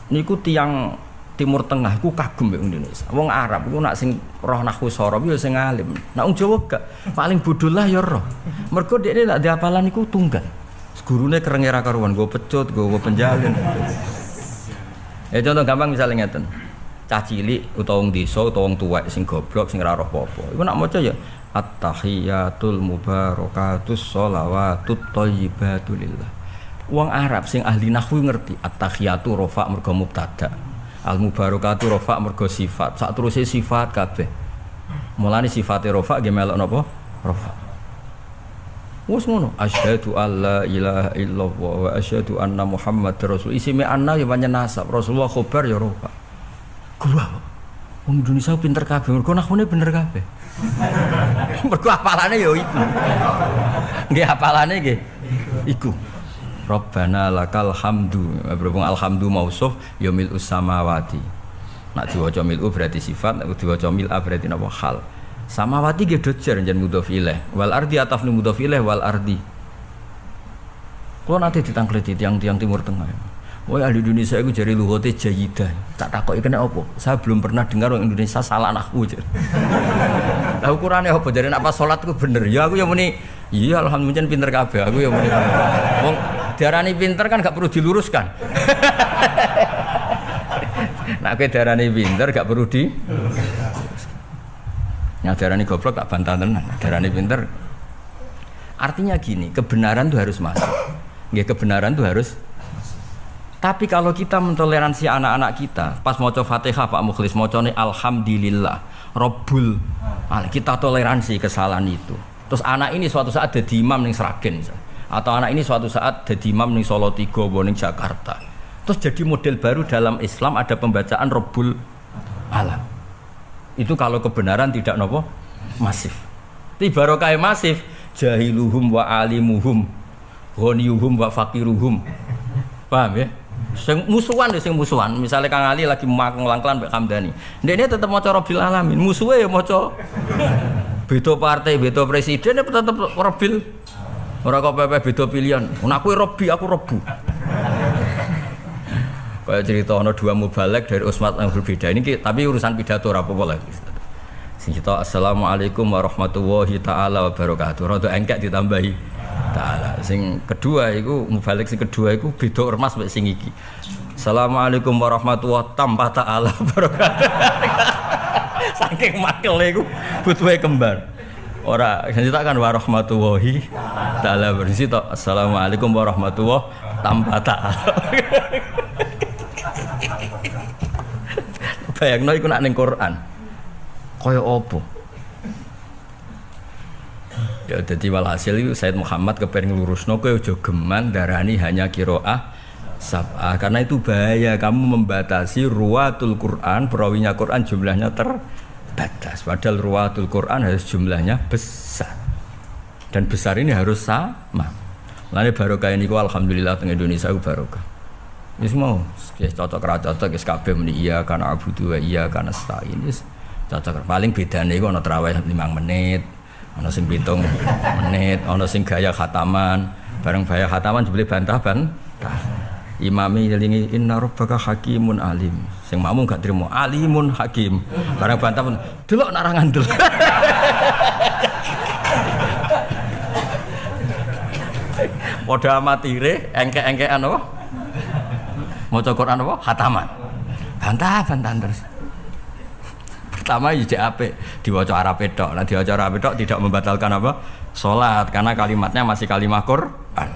Niku tiang Timur Tengah iku kagum mbek Indonesia. Wong Arab iku nak sing roh nahwu sorab ya sing alim. Nak wong Jawa gak paling bodoh lah ya roh. Mergo dekne nak diapalan iku tunggal. Gurune kereng ra karuan, go pecut, go penjalin. Ya contoh gampang misalnya ngeten. Cah cilik utawa wong desa utawa wong tuwek sing goblok sing ora roh apa-apa. Iku nak maca ya at-tahiyatul mubarakatus sholawatut thayyibatul lillah. Wong Arab sing ahli nahwu ngerti at-tahiyatu rafa mergo mubtada. Al-mubarakatu rafa mergo sifat. Sak teruse sifat kabeh. Mulane sifate rafa nggih melok napa? Rafa. Wes ngono, asyhadu alla ilaha illallah wa asyhadu anna Muhammadar rasul. Isime anna ya pancen nasab, Rasulullah khobar ya rafa. Gua wong Indonesia pinter kabeh, mergo nahwune bener kabeh. Mergo hafalane ya iku. Nggih hafalane nggih iku. Rabbana lakal hamdu. Berhubung alhamdu mausuf ya mil'us samawati. Nak diwaca mil'u berarti sifat, nek diwaca mil'a berarti napa hal. Samawati ge dojer jan mudhof ilaih. Wal ardi atafnu mudhof ilaih wal ardi. Kulo nate ditangkleti tiang-tiang Timur Tengah. Woi ahli Indonesia iku jari luhote jayidah. Tak takoki kena apa? Saya belum pernah dengar orang Indonesia salah nahwu. Lah ukurane apa jare nek pas salat ku bener. Ya aku ya muni iya alhamdulillah pinter kabeh. Aku ya muni. Wong diarani pinter kan gak perlu diluruskan. Nek kowe diarani pinter gak perlu di Darani goblok tak bantah tenan. Darani pinter. Artinya gini, kebenaran itu harus masuk. Nggih, kebenaran itu harus. Tapi kalau kita mentoleransi anak-anak kita, pas maca Fatihah Pak Mukhlis macane alhamdulillah Rabbul Alamin. Kita toleransi kesalahan itu. Terus anak ini suatu saat jadi imam ning Sragen atau anak ini suatu saat jadi imam ning Solo Tigo ning Jakarta. Terus jadi model baru dalam Islam ada pembacaan Rabbul Alamin. Itu kalau kebenaran tidak nopo masif. Tapi barokah masif jahiluhum wa alimuhum ghaniyuhum wa faqiruhum. Paham ya? Sing musuhan misalnya Kang Ali lagi mangklan Mbak Hamdani. Ndekne tetep maca Rabbil Alamin, musuhe ya maca beda partai, beda presiden tetep Rabbil. Ora kok pepe beda pilihan. Nek aku Robbi, aku Rebu. Kayak cerita ana dua mubalek dari usmat yang berbeda ini tapi urusan pidato ora apa-apa lagi. Sing kita assalamualaikum warahmatullahi taala wabarakatuh. Rada engkek ditambahi taala. Sing kedua iku mubalek sing kedua iku beda ormas mek sing iki. Assalamualaikum warahmatullahi tambah taala wabarakatuh. Saking makele iku butuhe kembar. Ora ceritakan warahmatullahi taala bersih tok assalamualaikum warahmatullahi tambah taala. Bayangno iku nak ning Quran. Kaya apa? Ya dadi walhasil iku Said Muhammad kepengin nglurusno kowe aja geman darani hanya qiraah sab'ah karena itu bahaya kamu membatasi ruwatul Quran, perawinya Quran jumlahnya terbatas. Padahal ruwatul Quran harus jumlahnya besar. Dan besar ini harus sama. Lane barokah niku alhamdulillah teng Indonesia ku barokah. Wis mau, wis cocok ra cocok wis kabeh muni iya kana abudu wa iya kana stain wis cocok. Paling bedane iku ana tarawih 5 menit, ana sing 7 menit, ana sing gaya khataman, bareng gaya khataman jebule bantah-bantah. Imami nyelingi inna rabbaka hakimun alim. Sing makmum gak trimo alimun hakim. Bareng bantah pun delok nak ra ngandel. Padha amatire engke-engkean apa? Maca Quran apa? Khataman. Bantah-bantahan terus. Pertama ijek apik diwaca Arab tok. Nah diwaca Arab tok tidak membatalkan apa? Salat karena kalimatnya masih kalimat Quran.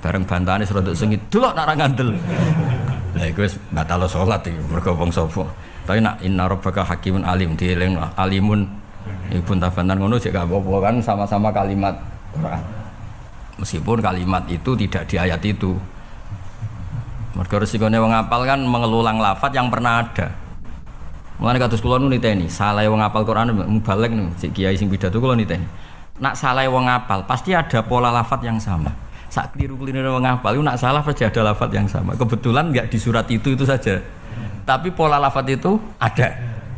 Bareng bantahane serodok sengit delok nak ra ngandel. Lah iku wis batal salat iki mergo wong sapa. Tapi nak inna rabbaka hakimun alim dieling alimun iku bantah-bantahan ngono jek gak apa-apa kan sama-sama kalimat Quran. Meskipun kalimat itu tidak di ayat itu. Mergo resikone wong ngapal kan mengelulang lafaz yang pernah ada. Mulane kados kula nu niteni, salah wong ngapal Quran mubalek niku, sik kiai sing pidato kula niteni. nak salah wong ngapal pasti ada pola lafaz yang sama. Sak keliru-keliru wong ngapal itu nak salah pasti ada lafaz yang sama. Kebetulan enggak di surat itu saja. Tapi pola lafaz itu ada.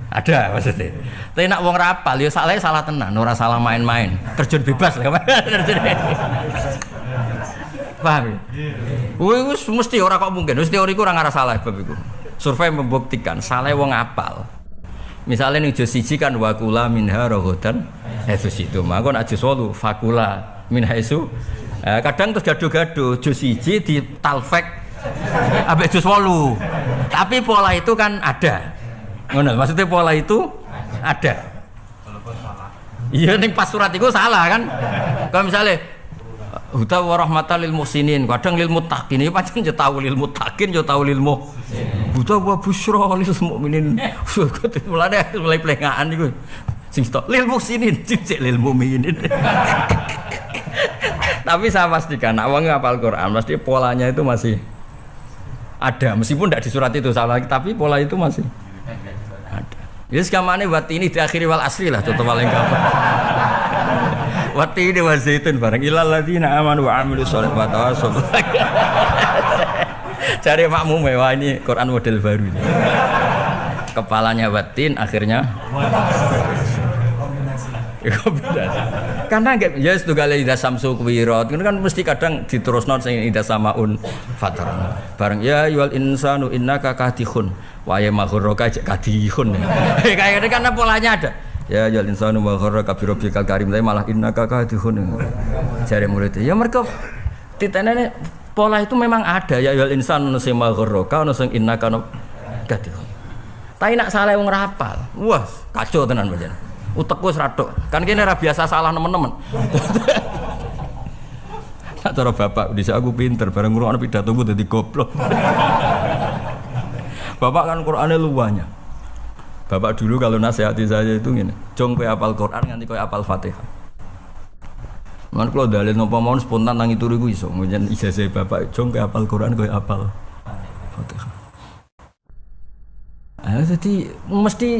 Ada maksudnya. Tapi nak wong rapal ya salah tenan, ora salah main-main. Terjun bebas lah. Paham ya? Wis mesti ora kok mungkin. Wis teoriku ora ngarah salah bab iku. Survei membuktikan salah wong apal. Misalnya ning juz 1 kan waqula minha raghadan itu situ. Maka nek juz 8 faqula minha isu. Kadang terus gaduh-gaduh juz 1 di talfek ambek juz 8. Tapi pola itu kan ada. Ngono, maksudnya pola itu ada. Iya ning pas surat itu salah kan. Kalau misalnya huda wa rahmatan lil muhsinin, kadang lil muttaqin, ya pancen yo tau lil muttaqin, yo tau lil huda wa busyra lil mukminin. Mulai plengaan iku. Sing stok lil muhsinin, cicik lil mukminin. Tapi saya pastikan, nak wong ngapal Quran, pasti polanya itu masih ada, meskipun tidak di surat itu salah, tapi pola itu masih ada. Ya sekamane wati ini diakhiri wal asri lah, contoh paling gampang. Wati ini wa zaitun bareng ilal ladzina amanu wa amilus sholihati wa tawassaw. Cari makmum wah ini Quran model baru ini. Kepalanya watin, akhirnya karena enggak ya setugale ida samsu kuwirat kan mesti kadang diterusno sing ida samaun fataran bareng ya yual insanu innaka kadihun wa ya maghurraka kadihun kayak karena polanya ada ya yual insanu maghurraka bi rabbikal karim tapi malah innaka kadihun jare murid ya mereka titenane pola itu memang ada ya yual insanu sing maghurraka ono sing innaka kadihun tapi nak salah wong rapal wah kacau tenan pancen utekku seratok kan kene ora biasa salah teman-teman. Nak cara bapak dhisik aku pinter bareng ngrungokno pidatoku dadi goblok. Bapak kan Qur'ane luwahnya. Bapak dulu kalau nasihati saya itu ngene, jong kowe hafal Qur'an nganti kowe hafal Fatihah. Man kula dalil napa mawon spontan nang turu iku iso. Njen ijazah bapak jong kowe hafal Qur'an kowe hafal Fatihah. Jadi mesti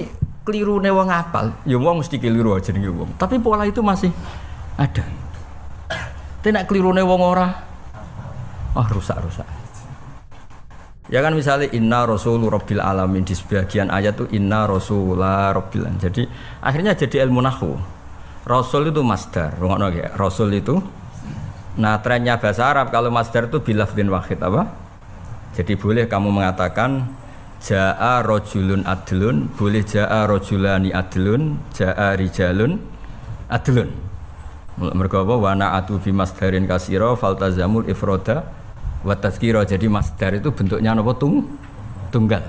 keliru nih wong apal, ya wong mesti keliru aja nih wong. Tapi pola itu masih ada. Tidak keliru nih wong ora, rusak. Ya kan misalnya inna rasulu rabbil alamin di sebagian ayat tuh inna rasula rabbil alamin. Jadi akhirnya jadi ilmu nahwu. Rasul itu masdar, rungokno ya. Rasul itu, nah trennya bahasa Arab kalau masdar itu bilafdin wahid apa? Jadi boleh kamu mengatakan Ja'a rajulun adlun, boleh ja'a rajulani adlun, ja'a rijalun adlun. Mergo apa wa na'atu bi masdarin kasira faltazamul ifrada wa tazkira. Jadi masdar itu bentuknya napa tunggal.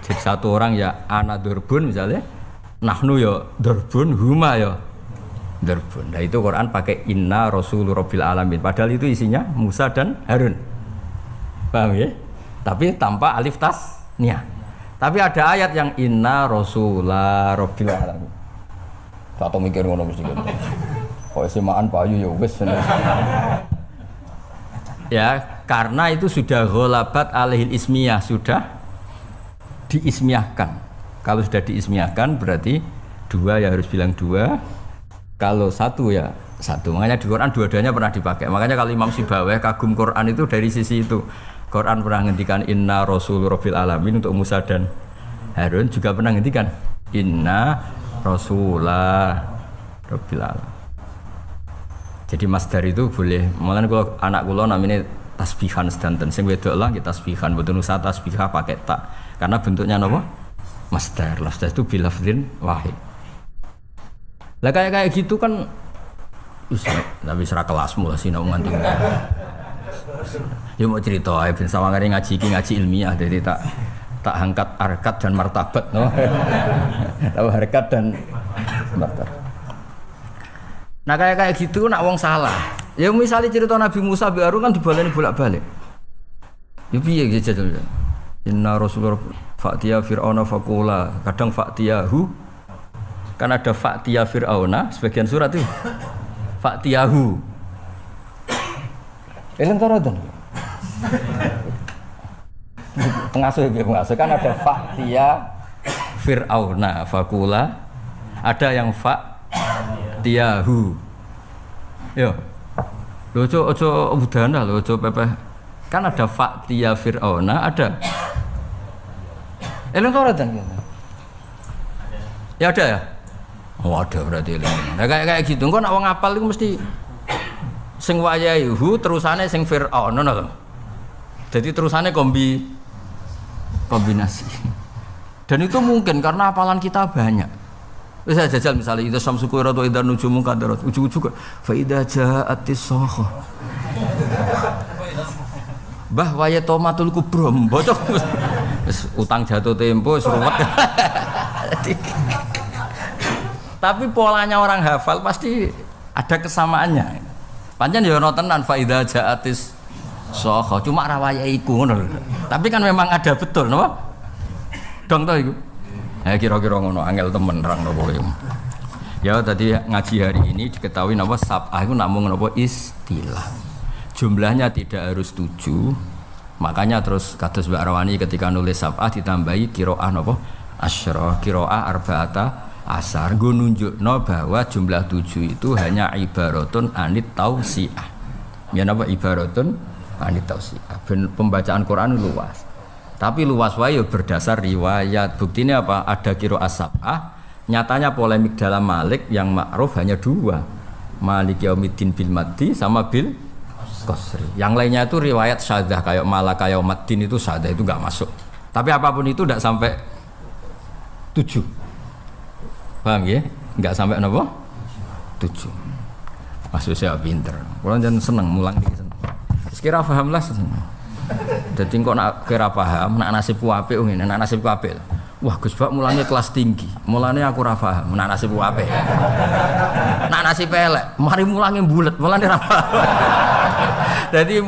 Jadi satu orang ya ana durbun misalnya, nahnu ya durbun, huma ya durbun. Nah itu Quran pakai inna rasulur rabbil alamin. Padahal itu isinya Musa dan Harun. Paham ya? Tapi tanpa alif tas nia. Tapi ada ayat yang inna rasula rabbil alamin. Satu mikir ngono mesti gitu. Kok semaan payu ya wis. Ya, karena itu sudah ghalabat alaihil ismiyah, sudah diismiyahkan. Kalau sudah diismiyahkan berarti dua ya harus bilang dua. Kalau satu ya satu. Makanya di Quran dua-duanya pernah dipakai. Makanya kalau Imam Sibawayh kagum Quran itu dari sisi itu. Quran pernah ngendikan inna rasul rabbil alamin untuk Musa dan Harun, juga pernah ngendikan inna rasulah rabbil alamin. Jadi masdar itu boleh. Mulane kalau anak kula namanya tasbihan sedanten sing wedok lah kita tasbihan, mboten usah tasbihah pakai tak. Karena bentuknya napa? Masdar. Lafaz itu bilafdin wahid. Lah kayak gitu kan tapi serah kelasmu lah sinau nganti. Ya mau cerita ae ben sawangane ngaji ilmiah jadi tak angkat harkat dan martabat no. Tahu harkat dan martabat. Nah kayak gitu nak wong salah. Ya misalnya cerita Nabi Musa bi Harun kan dibaleni bolak-balik. Ya piye gitu jajal. Inna rasulullah fa'tiya fir'auna faqula, kadang fa'tiyahu kan ada fa'tiya fir'auna sebagian surat itu. Fa'tiyahu. Eleng taradan. Pengasuh kan ada fa'tiya fir'auna faqula, ada yang fa'tiyahu Yo. Lho ojo udana lho ojo pepeh. Kan ada Fa'tiya Fir'auna, ada. Eling ora dan. Ya ada ya? Oh ada berarti eling. Nah kayak gitu. Engko nek wong apal iku mesti sing wayahe hu terusane sing Fir'aun ngono lho. Jadi terusane kombinasi. Dan itu mungkin karena hafalan kita banyak. Bisa jajal misalnya itu samsu kuiratu idza nujumu qadarat ujug-ujug fa idza ja'atis sakha Mbah waya tomatul kubra mbocok wis utang jatuh tempo wis ruwet. Tapi polanya orang hafal pasti ada kesamaannya. Pancen ya ono tenan fa idza ja'atis sakha cuma ra waya iku ngono lho. Tapi kan memang ada betul napa? Dong to iku. Kira-kira ngono angel temen rang napa kowe. Ya tadi ngaji hari ini diketahui napa sab'ah itu namung napa istilah. Jumlahnya tidak harus 7. Makanya terus kados Mbak Rawani ketika nulis sab'ah ditambahi qiraah napa asyra, qiraah arba'ata asar. Nggo nunjukno bahwa jumlah 7 itu hanya ibaratun anit tausiah. Ya napa ibaratun anit tausiah. Pembacaan Quran luas. Tapi luas wae berdasar riwayat. Buktinya apa? Ada qiraah sab'ah. Nyatanya polemik dalam Malik yang ma'ruf hanya 2. Malik Yaumiddin bil maddi sama bil qasri. Yang lainnya itu riwayat syadzah kayak Malaka Yaumiddin itu syadzah itu enggak masuk. Tapi apapun itu enggak sampai 7. Paham ya? Enggak sampai napa? 7. Maksud saya pinter. Kulo jangan seneng mulang iki seneng. Wis kira paham lah seneng. Jadi kok nak kira paham, nak nasibku apik ngene, nak nasibku apik. Wah, Gus Bak mulane kelas tinggi. Mulane aku ora paham, nak nasibku apik. Nak nasib elek, mari mulange bulet, mulane ora paham. Dadi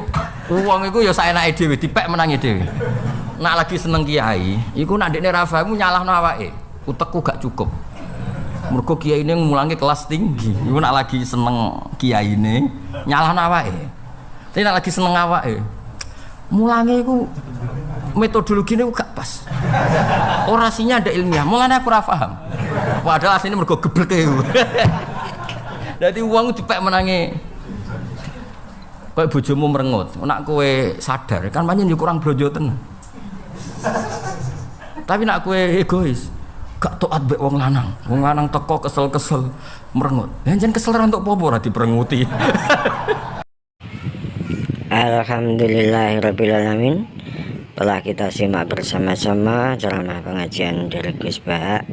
wong iku ya saenake dhewe, dipek menangi dhewe. Nak lagi seneng kiai, iku nak ndekne ra paham nyalahno awake. Utekku gak cukup. Mergo kiyaine mulange kelas tinggi. Iku nak lagi seneng kiyaine nyalahno awake. Tapi nak lagi seneng awake mulange iku metodologine gak pas. Orasinya ada ilmiah, mulane aku ora paham. Padahal asline mergo gebleke. Dadi wong dipek menangi. Kayak bojomu merengut, nek kowe sadar kan pancen yo kurang blonjo tenan. Tapi nek kowe egois, gak taat mbek wong lanang. Wong lanang teko kesel-kesel merengut. Ya jan kesel ra entuk apa ora diperenguti. Alhamdulillahirrabbilalamin. Telah kita simak bersama-sama ceramah pengajian dari Gus Bak.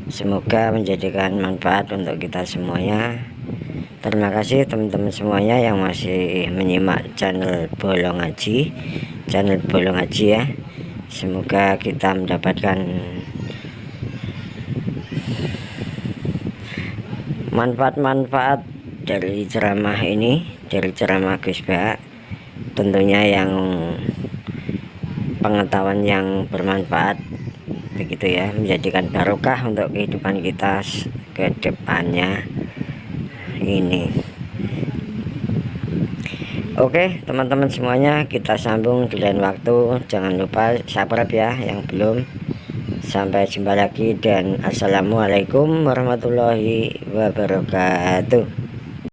Semoga menjadikan manfaat untuk kita semuanya. Terima kasih teman-teman semuanya yang masih menyimak channel Bolong Ngaji. Channel Bolong Ngaji ya. Semoga kita mendapatkan manfaat-manfaat dari ceramah ini, dari ceramah Gus Bak. Tentunya yang pengetahuan yang bermanfaat begitu ya, menjadikan barokah untuk kehidupan kita ke depannya ini. Oke teman-teman semuanya, kita sambung di lain waktu. Jangan lupa subscribe ya yang belum. Sampai jumpa lagi dan assalamualaikum warahmatullahi wabarakatuh.